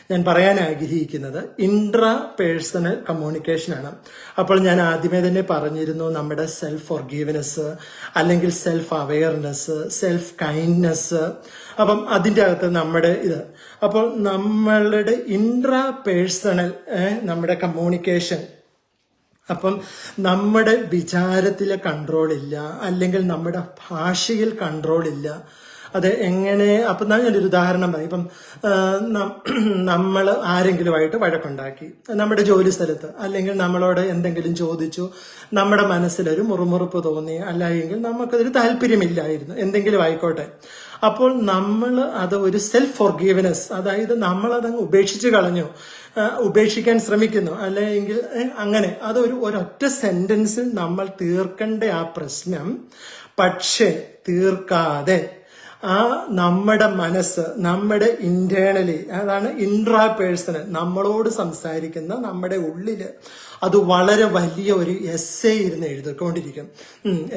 ഞാൻ പറയാൻ ആഗ്രഹിക്കുന്നത് ഇൻട്രാ പേഴ്സണൽ കമ്മ്യൂണിക്കേഷൻ ആണ്. അപ്പോൾ ഞാൻ ആദ്യമേ തന്നെ പറഞ്ഞിരുന്നു, നമ്മുടെ സെൽഫ് ഫോർഗീവ്നെസ്, അല്ലെങ്കിൽ സെൽഫ് അവെയർനെസ്, സെൽഫ് കൈൻഡ്നെസ്. അപ്പം അതിൻ്റെ അകത്ത് നമ്മുടെ അപ്പോൾ നമ്മളുടെ ഇൻട്രാ പേഴ്സണൽ നമ്മുടെ കമ്മ്യൂണിക്കേഷൻ, അപ്പം നമ്മുടെ വിചാരത്തിലെ കൺട്രോൾ ഇല്ല, അല്ലെങ്കിൽ നമ്മുടെ ഭാഷയിൽ കൺട്രോൾ ഇല്ല. അത് എങ്ങനെ? അപ്പം ഞാനൊരു ഉദാഹരണം പറയും. ഇപ്പം നമ്മൾ ആരെങ്കിലുമായിട്ട് വഴക്കുണ്ടാക്കി നമ്മുടെ ജോലി സ്ഥലത്ത്, അല്ലെങ്കിൽ നമ്മളോട് എന്തെങ്കിലും ചോദിച്ചു, നമ്മുടെ മനസ്സിലൊരു മുറുമുറുപ്പ് തോന്നി, അല്ലെങ്കിൽ നമുക്കതൊരു താല്പര്യമില്ലായിരുന്നു, എന്തെങ്കിലും ആയിക്കോട്ടെ. അപ്പോൾ നമ്മൾ അത് ഒരു സെൽഫ് ഫോർഗീവ്നെസ്, അതായത് നമ്മളതങ്ങ് ഉപേക്ഷിച്ച് കളഞ്ഞു, ഉപേക്ഷിക്കാൻ ശ്രമിക്കുന്നു, അല്ലെങ്കിൽ അങ്ങനെ അതൊരു ഒരൊറ്റ സെന്റൻസിൽ നമ്മൾ തീർക്കേണ്ട ആ പ്രശ്നം, പക്ഷേ തീർക്കാതെ നമ്മുടെ മനസ്സ്, നമ്മുടെ ഇന്റേണലി, അതാണ് ഇൻട്രാ പേഴ്സണൽ, നമ്മളോട് സംസാരിക്കുന്ന നമ്മുടെ ഉള്ളില് അത് വളരെ വലിയ ഒരു എസ്സേ ഇരുന്ന് എഴുതിക്കൊണ്ടിരിക്കും.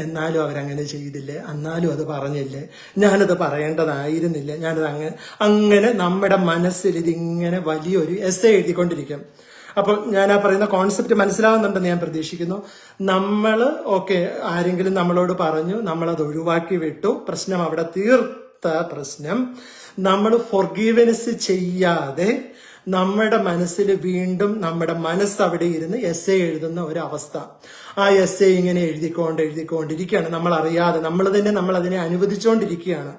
എന്നാലും അവരങ്ങനെ ചെയ്തില്ലേ, എന്നാലും അത് പറഞ്ഞില്ലേ, ഞാനത് പറയേണ്ടതായിരുന്നില്ല, ഞാനത് അങ്ങനെ നമ്മുടെ മനസ്സിൽ ഇതിങ്ങനെ വലിയൊരു എസ്സേ എഴുതിക്കൊണ്ടിരിക്കും. അപ്പോൾ ഞാൻ ആ പറയുന്ന കോൺസെപ്റ്റ് മനസ്സിലാവുന്നുണ്ടെന്ന് ഞാൻ പ്രതീക്ഷിക്കുന്നു. ആരെങ്കിലും നമ്മളോട് പറഞ്ഞു, നമ്മളത് ഒഴിവാക്കി വിട്ടു, പ്രശ്നം അവിടെ തീർത്ത പ്രശ്നം, നമ്മൾ ഫോർഗീവ്നെസ് ചെയ്യാതെ നമ്മുടെ മനസ്സിൽ വീണ്ടും നമ്മുടെ മനസ്സ് അവിടെ ഇരുന്ന് എസ് എഴുതുന്ന ഒരു അവസ്ഥ. ആ എസ് ഇങ്ങനെ എഴുതിക്കൊണ്ടിരിക്കുകയാണ്, നമ്മൾ അറിയാതെ, നമ്മൾ അതിനെ അനുവദിച്ചുകൊണ്ടിരിക്കുകയാണ്.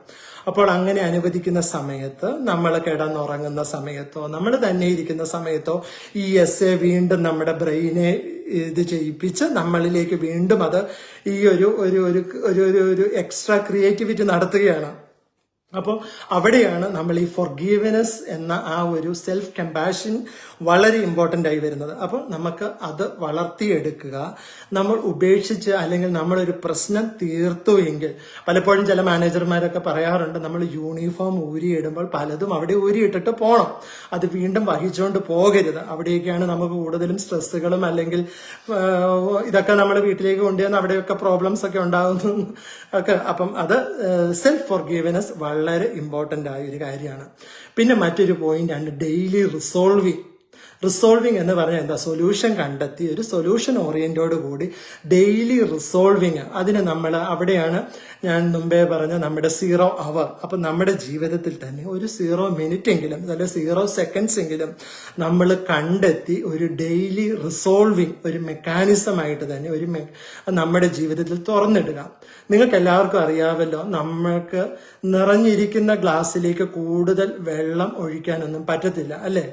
അപ്പോൾ അങ്ങനെ അനുവദിക്കുന്ന സമയത്ത്, നമ്മൾ കിടന്നുറങ്ങുന്ന സമയത്തോ നമ്മൾ തന്നെ ഇരിക്കുന്ന സമയത്തോ ഈ എസ് വീണ്ടും നമ്മുടെ ബ്രെയിനെ ഇത് ചെയ്യിപ്പിച്ച് നമ്മളിലേക്ക് വീണ്ടും അത് ഈ ഒരു എക്സ്ട്രാ ക്രിയേറ്റിവിറ്റി നടത്തുകയാണ്. അപ്പോൾ അവിടെയാണ് നമ്മൾ ഈ ഫൊർഗീവ്നെസ് എന്ന ആ ഒരു സെൽഫ് കമ്പാഷൻ വളരെ ഇമ്പോർട്ടൻ്റ് ആയി വരുന്നത്. അപ്പോൾ നമുക്ക് അത് വളർത്തിയെടുക്കുക. നമ്മൾ ഉപേക്ഷിച്ച് അല്ലെങ്കിൽ നമ്മളൊരു പ്രശ്നം തീർത്തു എങ്കിൽ, പലപ്പോഴും ചില മാനേജർമാരൊക്കെ പറയാറുണ്ട്, നമ്മൾ യൂണിഫോം ഊരിയിടുമ്പോൾ പലതും അവിടെ ഊരിയിട്ടിട്ട് പോകണം, അത് വീണ്ടും വഹിച്ചുകൊണ്ട് പോകരുത്. അവിടെയൊക്കെയാണ് നമുക്ക് കൂടുതലും സ്ട്രെസ്സുകളും അല്ലെങ്കിൽ ഇതൊക്കെ നമ്മൾ വീട്ടിലേക്ക് കൊണ്ടുവന്ന് അവിടെയൊക്കെ പ്രോബ്ലംസ് ഒക്കെ ഉണ്ടാകുന്നു ഒക്കെ. അപ്പം അത് സെൽഫ് ഫൊർഗീവ്നെസ് വളരെ ഇമ്പോർട്ടൻ്റ് ആയ ഒരു കാര്യമാണ്. പിന്നെ മറ്റൊരു പോയിന്റ് ആണ് ഡെയിലി റിസോൾവിങ് എന്ന് പറഞ്ഞാൽ എന്താ? സൊല്യൂഷൻ കണ്ടെത്തി ഒരു സൊല്യൂഷൻ ഓറിയന്റോട് കൂടി ഡെയിലി റിസോൾവിങ്. അതിന് നമ്മൾ അവിടെയാണ് ഞാൻ മുമ്പേ പറഞ്ഞ നമ്മുടെ 0 അവർ. അപ്പൊ നമ്മുടെ ജീവിതത്തിൽ തന്നെ ഒരു 0 മിനിറ്റ് എങ്കിലും അല്ലെ 0 സെക്കൻഡ്സ് എങ്കിലും നമ്മൾ കണ്ടെത്തി ഒരു ഡെയിലി റിസോൾവിങ് ഒരു മെക്കാനിസം ആയിട്ട് തന്നെ നമ്മുടെ ജീവിതത്തിൽ തുറന്നിടുക. നിങ്ങൾക്ക് എല്ലാവർക്കും അറിയാമല്ലോ, നമ്മൾക്ക് നിറഞ്ഞിരിക്കുന്ന ഗ്ലാസ്സിലേക്ക് കൂടുതൽ വെള്ളം ഒഴിക്കാനൊന്നും പറ്റത്തില്ല, അല്ലേ?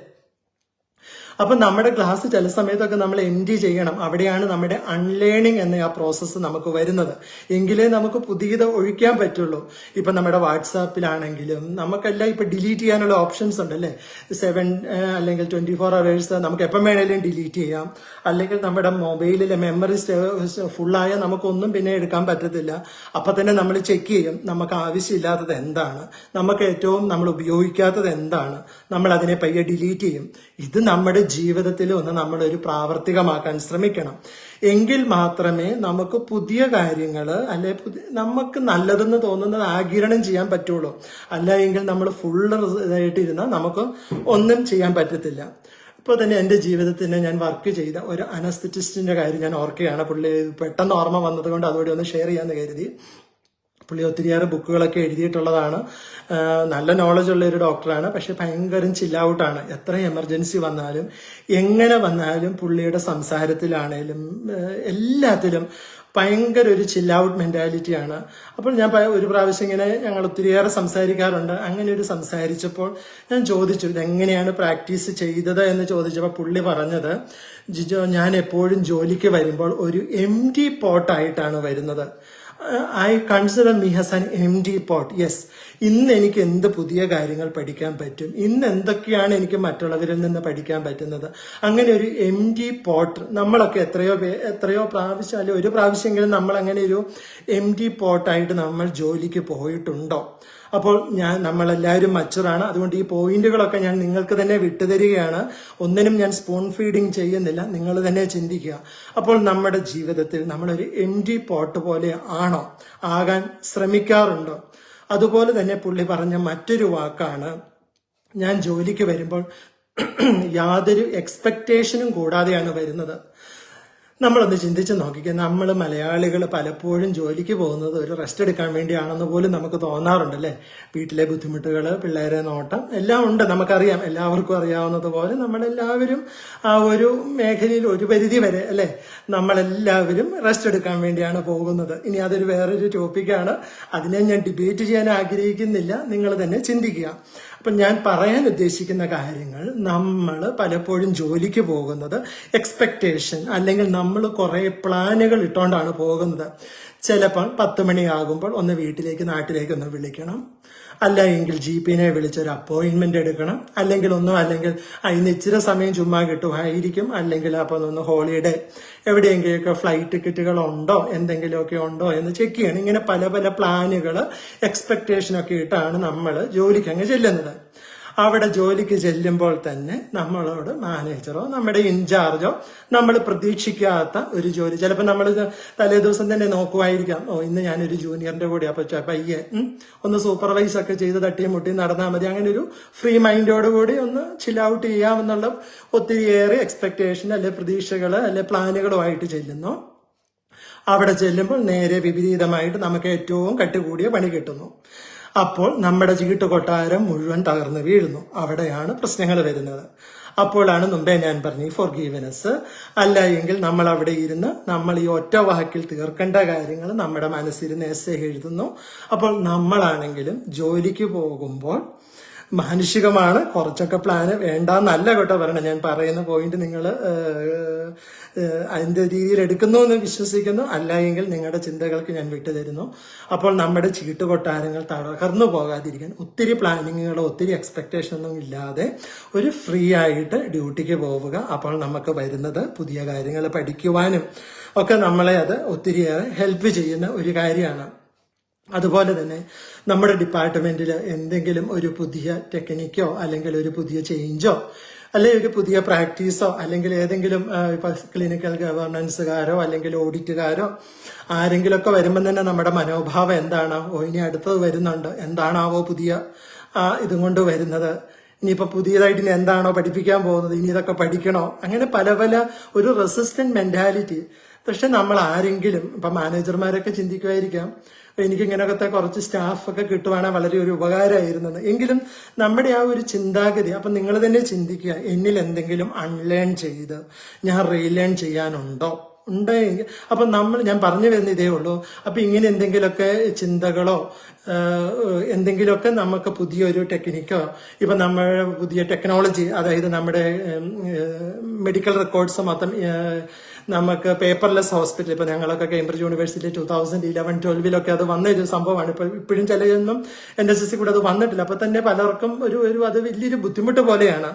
അപ്പൊ നമ്മുടെ ക്ലാസ് ചില സമയത്തൊക്കെ നമ്മൾ എൻഡ് ചെയ്യണം. അവിടെയാണ് നമ്മുടെ അൺലേണിംഗ് എന്ന ആ പ്രോസസ്സ് നമുക്ക് വരുന്നത്. എങ്കിലേ നമുക്ക് പുതിയത് ഒഴിക്കാൻ പറ്റുള്ളൂ. ഇപ്പൊ നമ്മുടെ വാട്സാപ്പിലാണെങ്കിലും നമുക്കെല്ലാം ഇപ്പൊ ഡിലീറ്റ് ചെയ്യാനുള്ള ഓപ്ഷൻസ് ഉണ്ടല്ലേ. 7 അല്ലെങ്കിൽ 24 hours നമുക്ക് എപ്പം വേണേലും ഡിലീറ്റ് ചെയ്യാം. അല്ലെങ്കിൽ നമ്മുടെ മൊബൈലിലെ മെമ്മറി ഫുള്ളായാൽ നമുക്കൊന്നും പിന്നെ എടുക്കാൻ പറ്റത്തില്ല. അപ്പൊ തന്നെ നമ്മൾ ചെക്ക് ചെയ്യും, നമുക്ക് ആവശ്യമില്ലാത്തത് എന്താണ്, നമുക്ക് ഏറ്റവും നമ്മൾ ഉപയോഗിക്കാത്തത് എന്താണ്, നമ്മൾ അതിനെ പയ്യെ ഡിലീറ്റ് ചെയ്യും. ഇത് നമ്മുടെ ജീവിതത്തിൽ ഒന്ന് നമ്മളൊരു പ്രാവർത്തികമാക്കാൻ ശ്രമിക്കണം. എങ്കിൽ മാത്രമേ നമുക്ക് പുതിയ കാര്യങ്ങൾ അല്ലെ നമുക്ക് നല്ലതെന്ന് തോന്നുന്നത് ആഗിരണം ചെയ്യാൻ പറ്റുള്ളൂ. അല്ല എങ്കിൽ നമ്മൾ ഫുള്ള് ഇതായിട്ടിരുന്നാൽ നമുക്ക് ഒന്നും ചെയ്യാൻ പറ്റത്തില്ല. ഇപ്പോൾ തന്നെ എൻ്റെ ജീവിതത്തിൽ ഞാൻ വർക്ക് ചെയ്ത ഒരു അനസ്തറ്റിസ്റ്റിന്റെ കാര്യം ഞാൻ ഓർക്കുകയാണ്. പുള്ളി പെട്ടെന്ന് ഓർമ്മ വന്നതുകൊണ്ട് അതോടെ ഒന്ന് ഷെയർ ചെയ്യാമെന്ന് കരുതി. പുള്ളി ഒത്തിരിയേറെ ബുക്കുകളൊക്കെ എഴുതിയിട്ടുള്ളതാണ്. നല്ല നോളജ് ഉള്ള ഒരു ഡോക്ടറാണ്. പക്ഷെ ഭയങ്കരം ചില്ലൗട്ടാണ്. എത്ര എമർജൻസി വന്നാലും എങ്ങനെ വന്നാലും പുള്ളിയുടെ സംസാരത്തിലാണേലും എല്ലാത്തിലും ഭയങ്കര ഒരു ചില്ലൗട്ട് മെന്റാലിറ്റിയാണ്. അപ്പോൾ ഞാൻ ഒരു പ്രാവശ്യം ഇങ്ങനെ ഞങ്ങൾ ഒത്തിരിയേറെ സംസാരിക്കാറുണ്ട്. അങ്ങനെ ഒരു സംസാരിച്ചപ്പോൾ ഞാൻ ചോദിച്ചു, ഇതെങ്ങനെയാണ് പ്രാക്ടീസ് ചെയ്തത് എന്ന് ചോദിച്ചപ്പോൾ പുള്ളി പറഞ്ഞത്, ജിജോ, ഞാൻ എപ്പോഴും ജോലിക്ക് വരുമ്പോൾ ഒരു എംപ്റ്റി പോട്ടായിട്ടാണ് വരുന്നത്. I consider me as an empty pot. Yes, ഇന്ന് എനിക്ക് എന്ത് പുതിയ കാര്യങ്ങൾ പഠിക്കാൻ പറ്റും, ഇന്ന് എന്തൊക്കെയാണ് എനിക്ക് മറ്റുള്ളവരിൽ നിന്ന് പഠിക്കാൻ പറ്റുന്നത്. അങ്ങനെ ഒരു എംപ്റ്റി പോട്ട് നമ്മളൊക്കെ എത്രയോ പ്രാവശ്യം അല്ലെ ഒരു പ്രാവശ്യമെങ്കിലും നമ്മൾ അങ്ങനെ ഒരു എംപ്റ്റി പോട്ടായിട്ട് നമ്മൾ ജോലിക്ക് പോയിട്ടുണ്ടോ? അപ്പോൾ നമ്മളെല്ലാവരും മച്ചുറാണ്. അതുകൊണ്ട് ഈ പോയിന്റുകളൊക്കെ ഞാൻ നിങ്ങൾക്ക് തന്നെ വിട്ടുതരികയാണ്. ഒന്നിനും ഞാൻ സ്പൂൺ ഫീഡിങ് ചെയ്യുന്നില്ല, നിങ്ങൾ തന്നെ ചിന്തിക്കുക. അപ്പോൾ നമ്മുടെ ജീവിതത്തിൽ നമ്മളൊരു എംപ്റ്റി പോട്ട് പോലെ ആണോ? ആകാൻ ശ്രമിക്കാറുണ്ടോ? അതുപോലെ തന്നെ പുള്ളി പറഞ്ഞ മറ്റൊരു വാക്കാണ്, ഞാൻ ജോലിക്ക് വരുമ്പോൾ യാതൊരു എക്സ്പെക്ടേഷനും കൂടാതെയാണ് വരുന്നത്. നമ്മളൊന്ന് ചിന്തിച്ച് നോക്കിക്കുക. നമ്മൾ മലയാളികൾ പലപ്പോഴും ജോലിക്ക് പോകുന്നത് ഒരു റെസ്റ്റ് എടുക്കാൻ വേണ്ടിയാണെന്ന് പോലും നമുക്ക് തോന്നാറുണ്ടല്ലേ. വീട്ടിലെ ബുദ്ധിമുട്ടുകൾ, പിള്ളേരെ നോട്ടം എല്ലാം ഉണ്ട്, നമുക്കറിയാം. എല്ലാവർക്കും അറിയാവുന്നതുപോലെ നമ്മളെല്ലാവരും ആ ഒരു മേഖലയിൽ ഒരു പരിധി വരെ അല്ലെ നമ്മളെല്ലാവരും റെസ്റ്റ് എടുക്കാൻ വേണ്ടിയാണ് പോകുന്നത്. ഇനി അതൊരു വേറൊരു ടോപ്പിക്കാണ്, അതിനെ ഞാൻ ഡിബേറ്റ് ചെയ്യാൻ ആഗ്രഹിക്കുന്നില്ല, നിങ്ങൾ തന്നെ ചിന്തിക്കുക. അപ്പം ഞാൻ പറയാൻ ഉദ്ദേശിക്കുന്ന കാര്യങ്ങൾ, നമ്മൾ പലപ്പോഴും ജോലിക്ക് പോകുന്നത് എക്സ്പെക്ടേഷൻ അല്ലെങ്കിൽ നമ്മൾ കുറെ പ്ലാനുകൾ ഇട്ടുകൊണ്ടാണ് പോകുന്നത്. ചിലപ്പോൾ 10 മണിയാകുമ്പോൾ ഒന്ന് നാട്ടിലേക്ക് ഒന്ന് വിളിക്കണം, അല്ല എങ്കിൽ ജീപ്പിനെ വിളിച്ചൊരു അപ്പോയിന്റ്മെന്റ് എടുക്കണം, അല്ലെങ്കിൽ ഇന്ന് ഇച്ചിരി സമയം ചുമ്മാ കിട്ടുമായിരിക്കും, അല്ലെങ്കിൽ അപ്പം ഒന്ന് ഹോളിഡേ എവിടെയെങ്കിലുമൊക്കെ ഫ്ലൈറ്റ് ടിക്കറ്റുകൾ ഉണ്ടോ, എന്തെങ്കിലുമൊക്കെ ഉണ്ടോ എന്ന് ചെക്ക് ചെയ്യണം. ഇങ്ങനെ പല പല പ്ലാനുകൾ, എക്സ്പെക്ടേഷനൊക്കെ ഇട്ടാണ് നമ്മൾ ജോലിക്ക് അങ്ങ് ചെല്ലുന്നത്. അവിടെ ജോലിക്ക് ചെല്ലുമ്പോൾ തന്നെ നമ്മളോട് മാനേജറോ നമ്മുടെ ഇൻചാർജോ നമ്മൾ പ്രതീക്ഷിക്കാത്ത ഒരു ജോലി, ചിലപ്പോൾ നമ്മൾ തലേ ദിവസം തന്നെ നോക്കുമായിരിക്കാം, ഇന്ന് ഞാനൊരു ജൂനിയറിന്റെ കൂടെ അപ്പൊ പയ്യെ ഒന്ന് സൂപ്പർവൈസ് ഒക്കെ ചെയ്ത് തട്ടിയും മുട്ടിയും നടന്നാൽ മതി, അങ്ങനെ ഒരു ഫ്രീ മൈൻഡോട് കൂടി ഒന്ന് ചിൽ ഔട്ട് ചെയ്യാമെന്നുള്ള ഒത്തിരിയേറെ എക്സ്പെക്ടേഷൻ അല്ലെ പ്രതീക്ഷകൾ അല്ലെ പ്ലാനുകളുമായിട്ട് ചെല്ലുന്നു. അവിടെ ചെല്ലുമ്പോൾ നേരെ വിപരീതമായിട്ട് നമുക്ക് ഏറ്റവും കട്ടുകൂടിയ പണി കിട്ടുന്നു. അപ്പോൾ നമ്മുടെ ചീട്ടുകൊട്ടാരം മുഴുവൻ തകർന്നു വീഴുന്നു. അവിടെയാണ് പ്രശ്നങ്ങൾ വരുന്നത്. അപ്പോഴാണ് മുമ്പേ ഞാൻ പറഞ്ഞു ഫോർഗീവ്നെസ്. അല്ല എങ്കിൽ നമ്മൾ അവിടെ ഇരുന്ന് നമ്മൾ ഈ ഒറ്റ വാക്കിൽ തീർക്കേണ്ട കാര്യങ്ങൾ നമ്മുടെ മനസ്സിരുന്ന് എസ്സേ എഴുതുന്നു. അപ്പോൾ നമ്മളാണെങ്കിലും ജോലിക്ക് പോകുമ്പോൾ മാനുഷികമാണ്, കുറച്ചൊക്കെ പ്ലാന് വേണ്ടാന്നല്ല കേട്ടോ പറയണം. ഞാൻ പറയുന്ന പോയിന്റ് നിങ്ങൾ അതിന്റെ രീതിയിൽ എടുക്കുന്നു എന്ന് വിശ്വസിക്കുന്നു. അല്ല എങ്കിൽ നിങ്ങളുടെ ചിന്തകൾക്ക് ഞാൻ വിട്ടുതരുന്നു. അപ്പോൾ നമ്മുടെ ചീട്ടുകൊട്ടാരങ്ങൾ തകർന്നു പോകാതിരിക്കാൻ ഒത്തിരി പ്ലാനിങ്ങുകളോ ഒത്തിരി എക്സ്പെക്ടേഷൻ ഒന്നും ഇല്ലാതെ ഒരു ഫ്രീ ആയിട്ട് ഡ്യൂട്ടിക്ക് പോവുക. അപ്പോൾ നമുക്ക് വരുന്നത് പുതിയ കാര്യങ്ങൾ പഠിക്കുവാനും ഒക്കെ നമ്മളെ അത് ഒത്തിരിയേറെ ഹെൽപ്പ് ചെയ്യുന്ന ഒരു കാര്യമാണ്. അതുപോലെ തന്നെ നമ്മുടെ ഡിപ്പാർട്ട്മെന്റിൽ എന്തെങ്കിലും ഒരു പുതിയ ടെക്നിക്കോ അല്ലെങ്കിൽ ഒരു പുതിയ ചേഞ്ചോ അല്ലെങ്കിൽ ഒരു പുതിയ പ്രാക്ടീസോ അല്ലെങ്കിൽ ഏതെങ്കിലും ക്ലിനിക്കൽ ഗവർണൻസുകാരോ അല്ലെങ്കിൽ ഓഡിറ്റുകാരോ ആരെങ്കിലുമൊക്കെ വരുമ്പോൾ തന്നെ നമ്മുടെ മനോഭാവം എന്താണ്? ഇനി അടുത്തത് വരുന്നുണ്ട്, എന്താണാവോ പുതിയ ഇതും കൊണ്ട് വരുന്നത്, ഇനിയിപ്പോ പുതിയതായിട്ട് ഇനി എന്താണോ പഠിപ്പിക്കാൻ പോകുന്നത്, ഇനി ഇതൊക്കെ പഠിക്കണോ, അങ്ങനെ പല പല ഒരു റെസിസ്റ്റന്റ് മെന്റാലിറ്റി. പക്ഷെ നമ്മൾ ആരെങ്കിലും ഇപ്പൊ മാനേജർമാരൊക്കെ ചിന്തിക്കുമായിരിക്കാം എനിക്ക് ഇങ്ങനത്തെ കുറച്ച് സ്റ്റാഫൊക്കെ കിട്ടുവാണെങ്കിൽ വളരെ ഒരു ഉപകാരമായിരുന്നത്. എങ്കിലും നമ്മുടെ ആ ഒരു ചിന്താഗതി അപ്പൊ നിങ്ങൾ തന്നെ ചിന്തിക്കുക, എന്നിൽ എന്തെങ്കിലും അൺലേൺ ചെയ്ത് ഞാൻ റീലേൺ ചെയ്യാനുണ്ടോ? ഉണ്ടെങ്കിൽ അപ്പൊ ഞാൻ പറഞ്ഞു വരുന്ന ഇതേ ഉള്ളൂ. അപ്പൊ ഇങ്ങനെ എന്തെങ്കിലുമൊക്കെ ചിന്തകളോ എന്തെങ്കിലുമൊക്കെ നമുക്ക് പുതിയൊരു ടെക്നിക്കോ ഇപ്പൊ നമ്മൾ പുതിയ ടെക്നോളജി, അതായത് നമ്മുടെ മെഡിക്കൽ റെക്കോർഡ്സ് മൊത്തം നമുക്ക് പേപ്പർലെസ് ഹോസ്പിറ്റൽ, ഇപ്പൊ ഞങ്ങളൊക്കെ കേംബ്രിഡ്ജ് യൂണിവേഴ്സിറ്റി 2011-12 അത് വന്ന ഒരു സംഭവമാണ്. ഇപ്പോഴും ചിലതൊന്നും NSS കൂടെ അത് വന്നിട്ടില്ല. അപ്പൊ തന്നെ പലർക്കും ഒരു അത് വലിയൊരു ബുദ്ധിമുട്ട് പോലെയാണ്.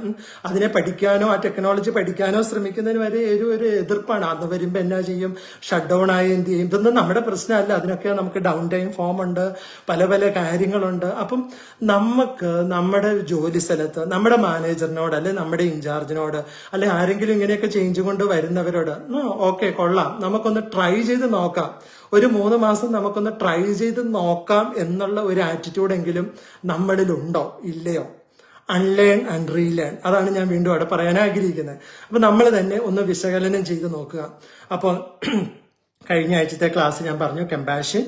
അതിനെ പഠിക്കാനോ ആ ടെക്നോളജി പഠിക്കാനോ ശ്രമിക്കുന്നതിന് വരെ ഒരു എതിർപ്പാണ്. അന്ന് വരുമ്പോ എന്നാ ചെയ്യും, ഷട്ട് ഡൗൺ ആയി എന്ത് ചെയ്യും, ഇതൊന്നും നമ്മുടെ പ്രശ്നമല്ല. അതിനൊക്കെ നമുക്ക് ഡൗൺ ടൈം ഫോം ഉണ്ട്, പല പല കാര്യങ്ങളുണ്ട്. അപ്പം നമുക്ക് നമ്മുടെ ജോലി സ്ഥലത്ത് നമ്മുടെ മാനേജറിനോട് അല്ലെ നമ്മുടെ ഇൻചാർജിനോട് അല്ലെ ആരെങ്കിലും ഇങ്ങനെയൊക്കെ ചേഞ്ച് കൊണ്ട് വരുന്നവരോട് ഓക്കെ കൊള്ളാം, നമുക്കൊന്ന് ട്രൈ ചെയ്ത് നോക്കാം, ഒരു 3 മാസം നമുക്കൊന്ന് ട്രൈ ചെയ്ത് നോക്കാം എന്നുള്ള ഒരു ആറ്റിറ്റ്യൂഡെങ്കിലും നമ്മളിലുണ്ടോ ഇല്ലയോ? അൺലേൺ ആൻഡ് റീലേൺ, അതാണ് ഞാൻ വീണ്ടും അവിടെ പറയാൻ ആഗ്രഹിക്കുന്നത്. അപ്പൊ നമ്മൾ തന്നെ ഒന്ന് വിശകലനം ചെയ്ത് നോക്കുക. അപ്പോൾ കഴിഞ്ഞ ആഴ്ചത്തെ ക്ലാസ് ഞാൻ പറഞ്ഞു കമ്പാഷൻ.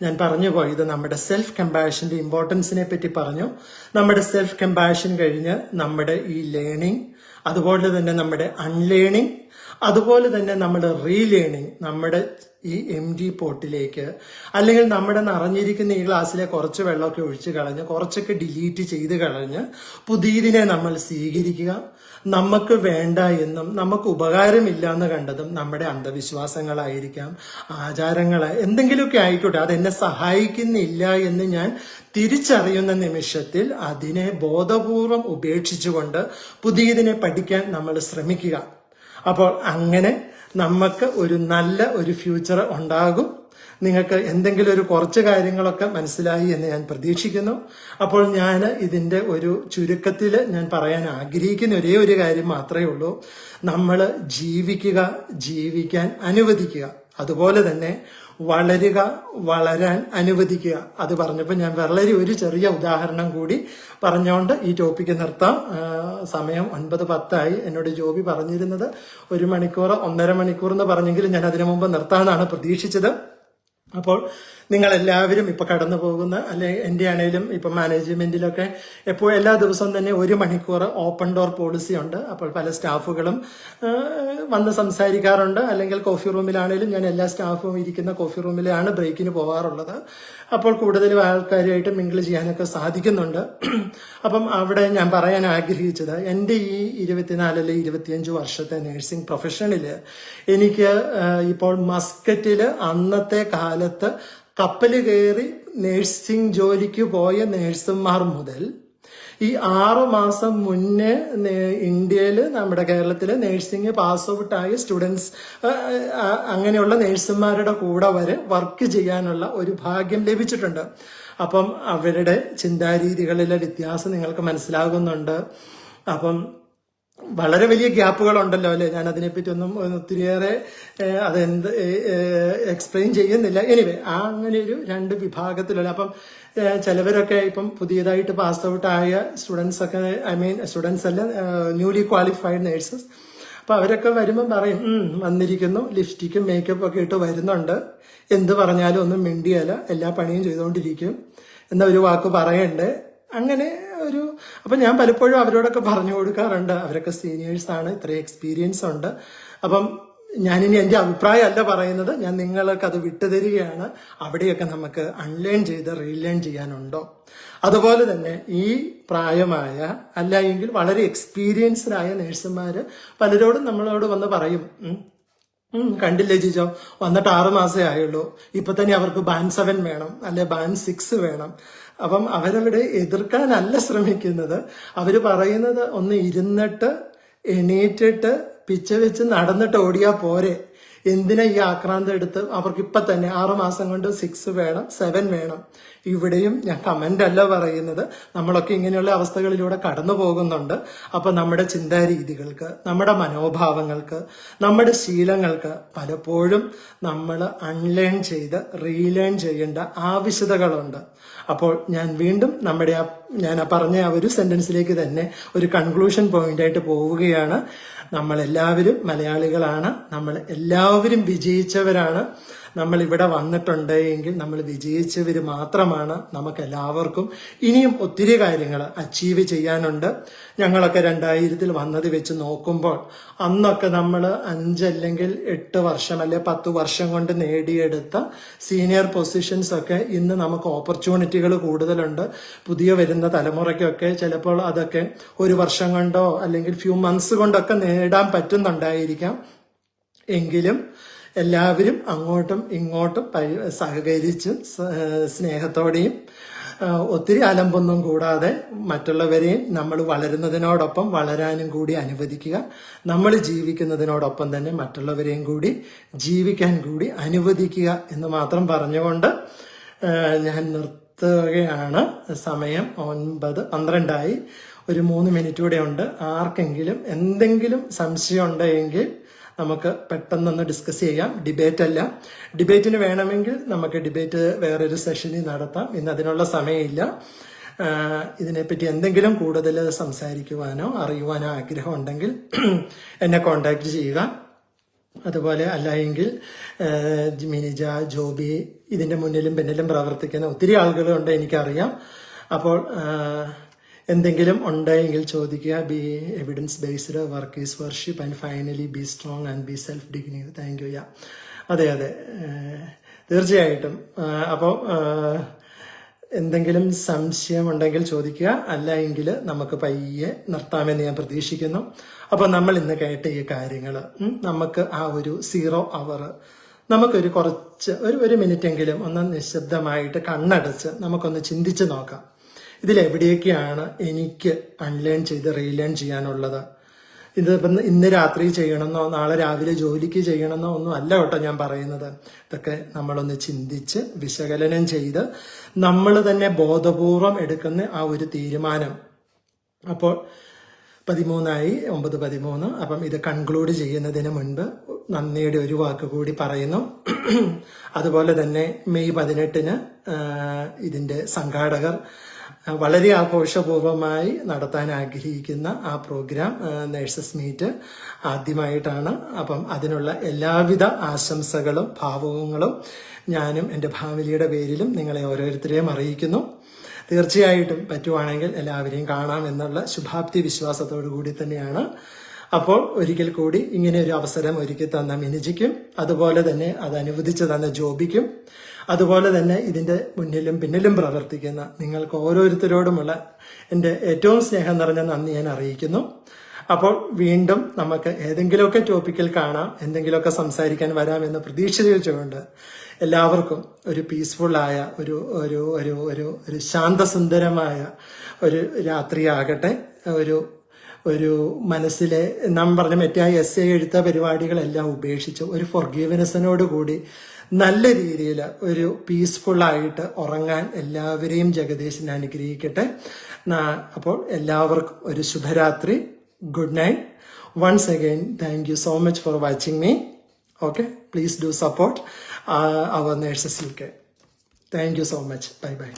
ഞാൻ പറഞ്ഞു പോയത് നമ്മുടെ സെൽഫ് കമ്പാഷന്റെ ഇമ്പോർട്ടൻസിനെ പറ്റി പറഞ്ഞു. നമ്മുടെ സെൽഫ് കമ്പാഷൻ കഴിഞ്ഞ് നമ്മുടെ ഈ ലേണിംഗ്, അതുപോലെ തന്നെ നമ്മുടെ അൺലേണിംഗ്, അതുപോലെ തന്നെ നമ്മുടെ റീലേണിംഗ്, നമ്മുടെ ഈ MD പോട്ടിലേക്ക് അല്ലെങ്കിൽ നമ്മുടെ നിറഞ്ഞിരിക്കുന്ന ഈ ഗ്ലാസ്സിലെ കുറച്ച് വെള്ളമൊക്കെ ഒഴിച്ച് കളഞ്ഞ് കുറച്ചൊക്കെ ഡിലീറ്റ് ചെയ്ത് കളഞ്ഞ് പുതിയതിനെ നമ്മൾ സ്വീകരിക്കുക. നമുക്ക് വേണ്ട എന്നും നമുക്ക് ഉപകാരമില്ല എന്ന് കണ്ടതും നമ്മുടെ അന്ധവിശ്വാസങ്ങളായിരിക്കാം, എന്തെങ്കിലുമൊക്കെ ആയിക്കോട്ടെ, അതെന്നെ സഹായിക്കുന്നില്ല എന്ന് ഞാൻ തിരിച്ചറിയുന്ന നിമിഷത്തിൽ അതിനെ ബോധപൂർവം ഉപേക്ഷിച്ചുകൊണ്ട് പുതിയതിനെ പഠിക്കാൻ നമ്മൾ ശ്രമിക്കുക. അപ്പോൾ അങ്ങനെ നമുക്ക് ഒരു നല്ല ഒരു ഫ്യൂച്ചർ ഉണ്ടാകും. നിങ്ങൾക്ക് എന്തെങ്കിലും ഒരു കുറച്ച് കാര്യങ്ങളൊക്കെ മനസ്സിലായി എന്ന് ഞാൻ പ്രതീക്ഷിക്കുന്നു. അപ്പോൾ ഞാൻ ഇതിന്റെ ഒരു ചുരുക്കത്തിൽ ഞാൻ പറയാൻ ആഗ്രഹിക്കുന്ന ഒരേ ഒരു കാര്യം മാത്രമേ ഉള്ളൂ. നമ്മൾ ജീവിക്കാൻ അനുവദിക്കുക, അതുപോലെ തന്നെ വളരുക, വളരാൻ അനുവദിക്കുക. അത് പറഞ്ഞപ്പോൾ ഞാൻ വളരെ ഒരു ചെറിയ ഉദാഹരണം കൂടി പറഞ്ഞുകൊണ്ട് ഈ ടോപ്പിക്ക് നിർത്താം. സമയം 9:10 എന്നോട് ജോബി പറഞ്ഞിരുന്നത് 1 മണിക്കൂർ 1.5 മണിക്കൂർ എന്ന് പറഞ്ഞെങ്കിലും ഞാൻ അതിനു മുമ്പ് നിർത്താമെന്നാണ് പ്രതീക്ഷിച്ചത്. അപ്പോൾ നിങ്ങൾ എല്ലാവരും ഇപ്പൊ കടന്നു പോകുന്ന അല്ലെ എന്റെ ആണെങ്കിലും ഇപ്പൊ മാനേജ്മെന്റിലൊക്കെ എപ്പോഴും എല്ലാ ദിവസവും തന്നെ 1 മണിക്കൂർ ഓപ്പൺ ഡോർ പോളിസി ഉണ്ട്. അപ്പോൾ പല സ്റ്റാഫുകളും വന്ന് സംസാരിക്കാറുണ്ട്. അല്ലെങ്കിൽ കോഫി റൂമിലാണെങ്കിലും ഞാൻ എല്ലാ സ്റ്റാഫും ഇരിക്കുന്ന കോഫി റൂമിലാണ് ബ്രേക്കിന് പോകാറുള്ളത്. അപ്പോൾ കൂടുതൽ ആൾക്കാരുമായിട്ട് മിങ്കിൾ ചെയ്യാനൊക്കെ സാധിക്കുന്നുണ്ട്. അപ്പം അവിടെ ഞാൻ പറയാൻ ആഗ്രഹിച്ചത് എന്റെ ഈ 24 അല്ലെങ്കിൽ 25 വർഷത്തെ നഴ്സിംഗ് പ്രൊഫഷനില് എനിക്ക് ഇപ്പോൾ മസ്കറ്റില് അന്നത്തെ കാലത്ത് കപ്പല് കയറി നഴ്സിംഗ് ജോലിക്ക് പോയ നഴ്സുമാർ മുതൽ ഈ 6 മാസം മുന്നേ ഇന്ത്യയില് നമ്മുടെ കേരളത്തില് നഴ്സിംഗ് പാസ് ഔട്ട് ആയ സ്റ്റുഡൻസ് അങ്ങനെയുള്ള നഴ്സുമാരുടെ കൂടെ വരെ വർക്ക് ചെയ്യാനുള്ള ഒരു ഭാഗ്യം ലഭിച്ചിട്ടുണ്ട്. അപ്പം അവരുടെ ചിന്താരീതികളിലെ വ്യത്യാസം നിങ്ങൾക്ക് മനസ്സിലാകുന്നുണ്ട്. അപ്പം വളരെ വലിയ ഗ്യാപ്പുകൾ ഉണ്ടല്ലോ അല്ലെ, ഞാൻ അതിനെപ്പറ്റി ഒന്നും ഒത്തിരിയേറെ അതെന്ത് എക്സ്പ്ലെയിൻ ചെയ്യുന്നില്ല. എനിവേ അങ്ങനെ ഒരു 2 വിഭാഗത്തിലുള്ള അപ്പം ചിലവരൊക്കെ ഇപ്പം പുതിയതായിട്ട് പാസ് ഔട്ട് ആയ സ്റ്റുഡൻസ് ഒക്കെ സ്റ്റുഡൻസ് അല്ല ന്യൂലി ക്വാളിഫൈഡ് നേഴ്സസ്. അപ്പൊ അവരൊക്കെ വരുമ്പം പറയും വന്നിരിക്കുന്നു, ലിപ്സ്റ്റിക്കും മേക്കപ്പും ഒക്കെ ഇട്ട് വരുന്നുണ്ട്, എന്ത് പറഞ്ഞാലും ഒന്നും മിണ്ടിയല്ല, എല്ലാ പണിയും ചെയ്തുകൊണ്ടിരിക്കും എന്ന ഒരു വാക്ക് പറയണ്ടേ. അങ്ങനെ അപ്പം ഞാൻ പലപ്പോഴും അവരോടൊക്കെ പറഞ്ഞു കൊടുക്കാറുണ്ട്, അവരൊക്കെ സീനിയേഴ്സാണ്, ഇത്രയും എക്സ്പീരിയൻസ് ഉണ്ട്. അപ്പം ഞാനിനി എൻ്റെ അഭിപ്രായമല്ല പറയുന്നത്, ഞാൻ നിങ്ങൾക്ക് അത് വിട്ടുതരികയാണ്. അവിടെയൊക്കെ നമുക്ക് അൺലേൺ ചെയ്ത് റീലേൺ ചെയ്യാനുണ്ടോ? അതുപോലെ തന്നെ ഈ പ്രായമായ അല്ലെങ്കിൽ വളരെ എക്സ്പീരിയൻസ്ഡ് ആയ നേഴ്സുമാര് പലരോടും നമ്മളോട് വന്ന് പറയും, കണ്ടില്ലേ ജിജോ, വന്നിട്ട് 6 മാസമേ ആയുള്ളൂ, ഇപ്പൊ തന്നെ അവർക്ക് ബാൻഡ് 7 വേണം, അല്ലെ ബാൻഡ് 6 വേണം. അപ്പം അവരവിടെ എതിർക്കാനല്ല ശ്രമിക്കുന്നത്. അവര് പറയുന്നത് ഒന്ന് ഇരുന്നിട്ട് എണീറ്റിട്ട് പിച്ച വെച്ച് നടന്നിട്ട് ഓടിയാ പോരെ, എന്തിനാ ഈ ആക്രാന്തം എടുത്ത്? അവർക്ക് ഇപ്പൊ തന്നെ 6 മാസം കൊണ്ട് 6 വേണം, 7 വേണം. ഇവിടെയും ഞാൻ കമന്റ് അല്ല പറയുന്നത്, നമ്മളൊക്കെ ഇങ്ങനെയുള്ള അവസ്ഥകളിലൂടെ കടന്നു പോകുന്നുണ്ട്. അപ്പൊ നമ്മുടെ ചിന്താരീതികൾക്ക്, നമ്മുടെ മനോഭാവങ്ങൾക്ക്, നമ്മുടെ ശീലങ്ങൾക്ക് പലപ്പോഴും നമ്മൾ അൺലേൺ ചെയ്ത് റീലേൺ ചെയ്യേണ്ട ആവശ്യകതകളുണ്ട്. അപ്പോൾ ഞാൻ വീണ്ടും ഞാൻ പറഞ്ഞ ആ ഒരു സെന്റൻസിലേക്ക് തന്നെ ഒരു കൺക്ലൂഷൻ പോയിന്റ് ആയിട്ട് പോവുകയാണ്. നമ്മളെല്ലാവരും മലയാളികളാണ്, നമ്മൾ എല്ലാവരും വിജയിച്ചവരാണ്. നമ്മൾ ഇവിടെ വന്നിട്ടുണ്ട് എങ്കിൽ നമ്മൾ വിജയിച്ചവർ മാത്രമാണ്. നമുക്ക് എല്ലാവർക്കും ഇനിയും ഒത്തിരി കാര്യങ്ങൾ അച്ചീവ് ചെയ്യാനുണ്ട്. ഞങ്ങളൊക്കെ 2000 വന്നത് വെച്ച് നോക്കുമ്പോൾ അന്നൊക്കെ നമ്മൾ 5 അല്ലെങ്കിൽ 8 വർഷം അല്ലെ 10 വർഷം കൊണ്ട് നേടിയെടുത്ത സീനിയർ പൊസിഷൻസ് ഒക്കെ ഇന്ന് നമുക്ക് ഓപ്പർച്യൂണിറ്റികൾ കൂടുതലുണ്ട്. പുതിയ വരുന്ന തലമുറയ്ക്കൊക്കെ ചിലപ്പോൾ അതൊക്കെ 1 വർഷം കൊണ്ടോ അല്ലെങ്കിൽ ഫ്യൂ മന്ത്സ് കൊണ്ടൊക്കെ നേടാൻ പറ്റുന്നുണ്ടായിരിക്കാം. എങ്കിലും എല്ലാവരും അങ്ങോട്ടും ഇങ്ങോട്ടും സഹകരിച്ചും സ്നേഹത്തോടെയും ഒത്തിരി അലമ്പൊന്നും കൂടാതെ മറ്റുള്ളവരെയും നമ്മൾ വളരുന്നതിനോടൊപ്പം വളരാനും കൂടി അനുവദിക്കുക. നമ്മൾ ജീവിക്കുന്നതിനോടൊപ്പം തന്നെ മറ്റുള്ളവരെയും കൂടി ജീവിക്കാൻ കൂടി അനുവദിക്കുക എന്ന് മാത്രം പറഞ്ഞുകൊണ്ട് ഞാൻ നിർത്തുകയാണ്. സമയം 9:12 ഒരു 3 മിനിറ്റ് കൂടെ ഉണ്ട്. ആർക്കെങ്കിലും എന്തെങ്കിലും സംശയം ഉണ്ടെങ്കിൽ നമുക്ക് പെട്ടെന്നൊന്ന് ഡിസ്കസ് ചെയ്യാം. ഡിബേറ്റ് അല്ല. ഡിബേറ്റിന് വേണമെങ്കിൽ നമുക്ക് ഡിബേറ്റ് വേറൊരു സെഷനിൽ നടത്താം. ഇന്ന് അതിനുള്ള സമയമില്ല. ഇതിനെപ്പറ്റി എന്തെങ്കിലും കൂടുതൽ സംസാരിക്കുവാനോ അറിയുവാനോ ആഗ്രഹം ഉണ്ടെങ്കിൽ എന്നെ കോണ്ടാക്ട് ചെയ്യുക. അതുപോലെ അല്ലായെങ്കിൽ മിനിജ, ജോബി, ഇതിന്റെ മുന്നിലും പിന്നിലും പ്രവർത്തിക്കുന്ന ഒത്തിരി ആളുകളുണ്ട്, എനിക്കറിയാം. അപ്പോൾ എന്തെങ്കിലും ഉണ്ടെങ്കിൽ ചോദിക്കുക. B evidence based, work is worship, and finally B strong and be self dignity. Thank you. അതെ തീർച്ചയായിട്ടും. അപ്പോൾ എന്തെങ്കിലും സംശയം ഉണ്ടെങ്കിൽ ചോദിക്കുക. അല്ല എങ്കിൽ നമുക്ക് പയ്യെ നിർത്താമെന്ന് ഞാൻ പ്രതീക്ഷിക്കുന്നു. അപ്പോൾ നമ്മൾ ഇന്ന് കേട്ട ഈ കാര്യങ്ങൾ നമുക്ക് ആ ഒരു 0 അവർ നമുക്കൊരു കുറച്ച് ഒരു മിനിറ്റെങ്കിലും ഒന്ന് നിശബ്ദമായിട്ട് കണ്ണടച്ച് നമുക്കൊന്ന് ചിന്തിച്ച് നോക്കാം. ഇതിലെവിടെയൊക്കെയാണ് എനിക്ക് അൺലേൺ ചെയ്ത് റീലേൺ ചെയ്യാനുള്ളത്? ഇതിപ്പം ഇന്ന് രാത്രി ചെയ്യണമെന്നോ നാളെ രാവിലെ ജോലിക്ക് ചെയ്യണമെന്നോ ഒന്നും അല്ല കേട്ടോ ഞാൻ പറയുന്നത്. ഇതൊക്കെ നമ്മളൊന്ന് ചിന്തിച്ച് വിശകലനം ചെയ്ത് നമ്മൾ തന്നെ ബോധപൂർവം എടുക്കുന്ന ആ ഒരു തീരുമാനം. അപ്പോൾ 13 9:13. അപ്പം ഇത് കൺക്ലൂഡ് ചെയ്യുന്നതിന് മുൻപ് നന്ദിയുടെ ഒരു വാക്ക് കൂടി പറയുന്നു. അതുപോലെ തന്നെ മെയ് 18 ഇതിന്റെ സംഘാടകർ വളരെ ആഘോഷപൂർവമായി നടത്താൻ ആഗ്രഹിക്കുന്ന ആ പ്രോഗ്രാം നേഴ്സസ് മീറ്റ് ആദ്യമായിട്ടാണ്. അപ്പം അതിനുള്ള എല്ലാവിധ ആശംസകളും ഭാവുകങ്ങളും ഞാനും എൻ്റെ ഫാമിലിയുടെ പേരിലും നിങ്ങളെ ഓരോരുത്തരെയും അറിയിക്കുന്നു. തീർച്ചയായിട്ടും പറ്റുവാണെങ്കിൽ എല്ലാവരെയും കാണാം എന്നുള്ള ശുഭാപ്തി വിശ്വാസത്തോടു കൂടി തന്നെയാണ്. അപ്പോൾ ഒരിക്കൽ കൂടി ഇങ്ങനെ ഒരു അവസരം ഒരുക്കി തന്ന മിനിജിക്കും, അതുപോലെ തന്നെ അത് അനുവദിച്ചു തന്ന ജോബിക്കും, അതുപോലെ തന്നെ ഇതിന്റെ മുന്നിലും പിന്നിലും പ്രവർത്തിക്കുന്ന നിങ്ങൾക്ക് ഓരോരുത്തരോടുമുള്ള എൻ്റെ ഏറ്റവും സ്നേഹം നിറഞ്ഞ നന്ദി ഞാൻ അറിയിക്കുന്നു. അപ്പോൾ വീണ്ടും നമുക്ക് ഏതെങ്കിലുമൊക്കെ ടോപ്പിക്കിൽ കാണാം, എന്തെങ്കിലുമൊക്കെ സംസാരിക്കാൻ വരാമെന്ന് പ്രതീക്ഷിച്ചുകൊണ്ട് എല്ലാവർക്കും ഒരു പീസ്ഫുള്ളായ ഒരു ഒരു ഒരു ഒരു ഒരു ശാന്തസുന്ദരമായ ഒരു രാത്രിയാകട്ടെ. ഒരു മനസ്സിലെ നാം പറഞ്ഞ മറ്റായ എസ്സേ എഴുത്ത പരിപാടികളെല്ലാം ഉപേക്ഷിച്ച് ഒരു ഫൊർഗീവ്നെസ്സിനോട് കൂടി നല്ല രീതിയിൽ ഒരു പീസ്ഫുള്ളായിട്ട് ഉറങ്ങാൻ എല്ലാവരെയും ജഗദീശൻ അനുഗ്രഹിക്കട്ടെ. അപ്പോൾ എല്ലാവർക്കും ഒരു ശുഭരാത്രി. Good night. Once again, thank you so much for watching me. Okay, please do support our Nurses UK. Thank you so much. Bye bye.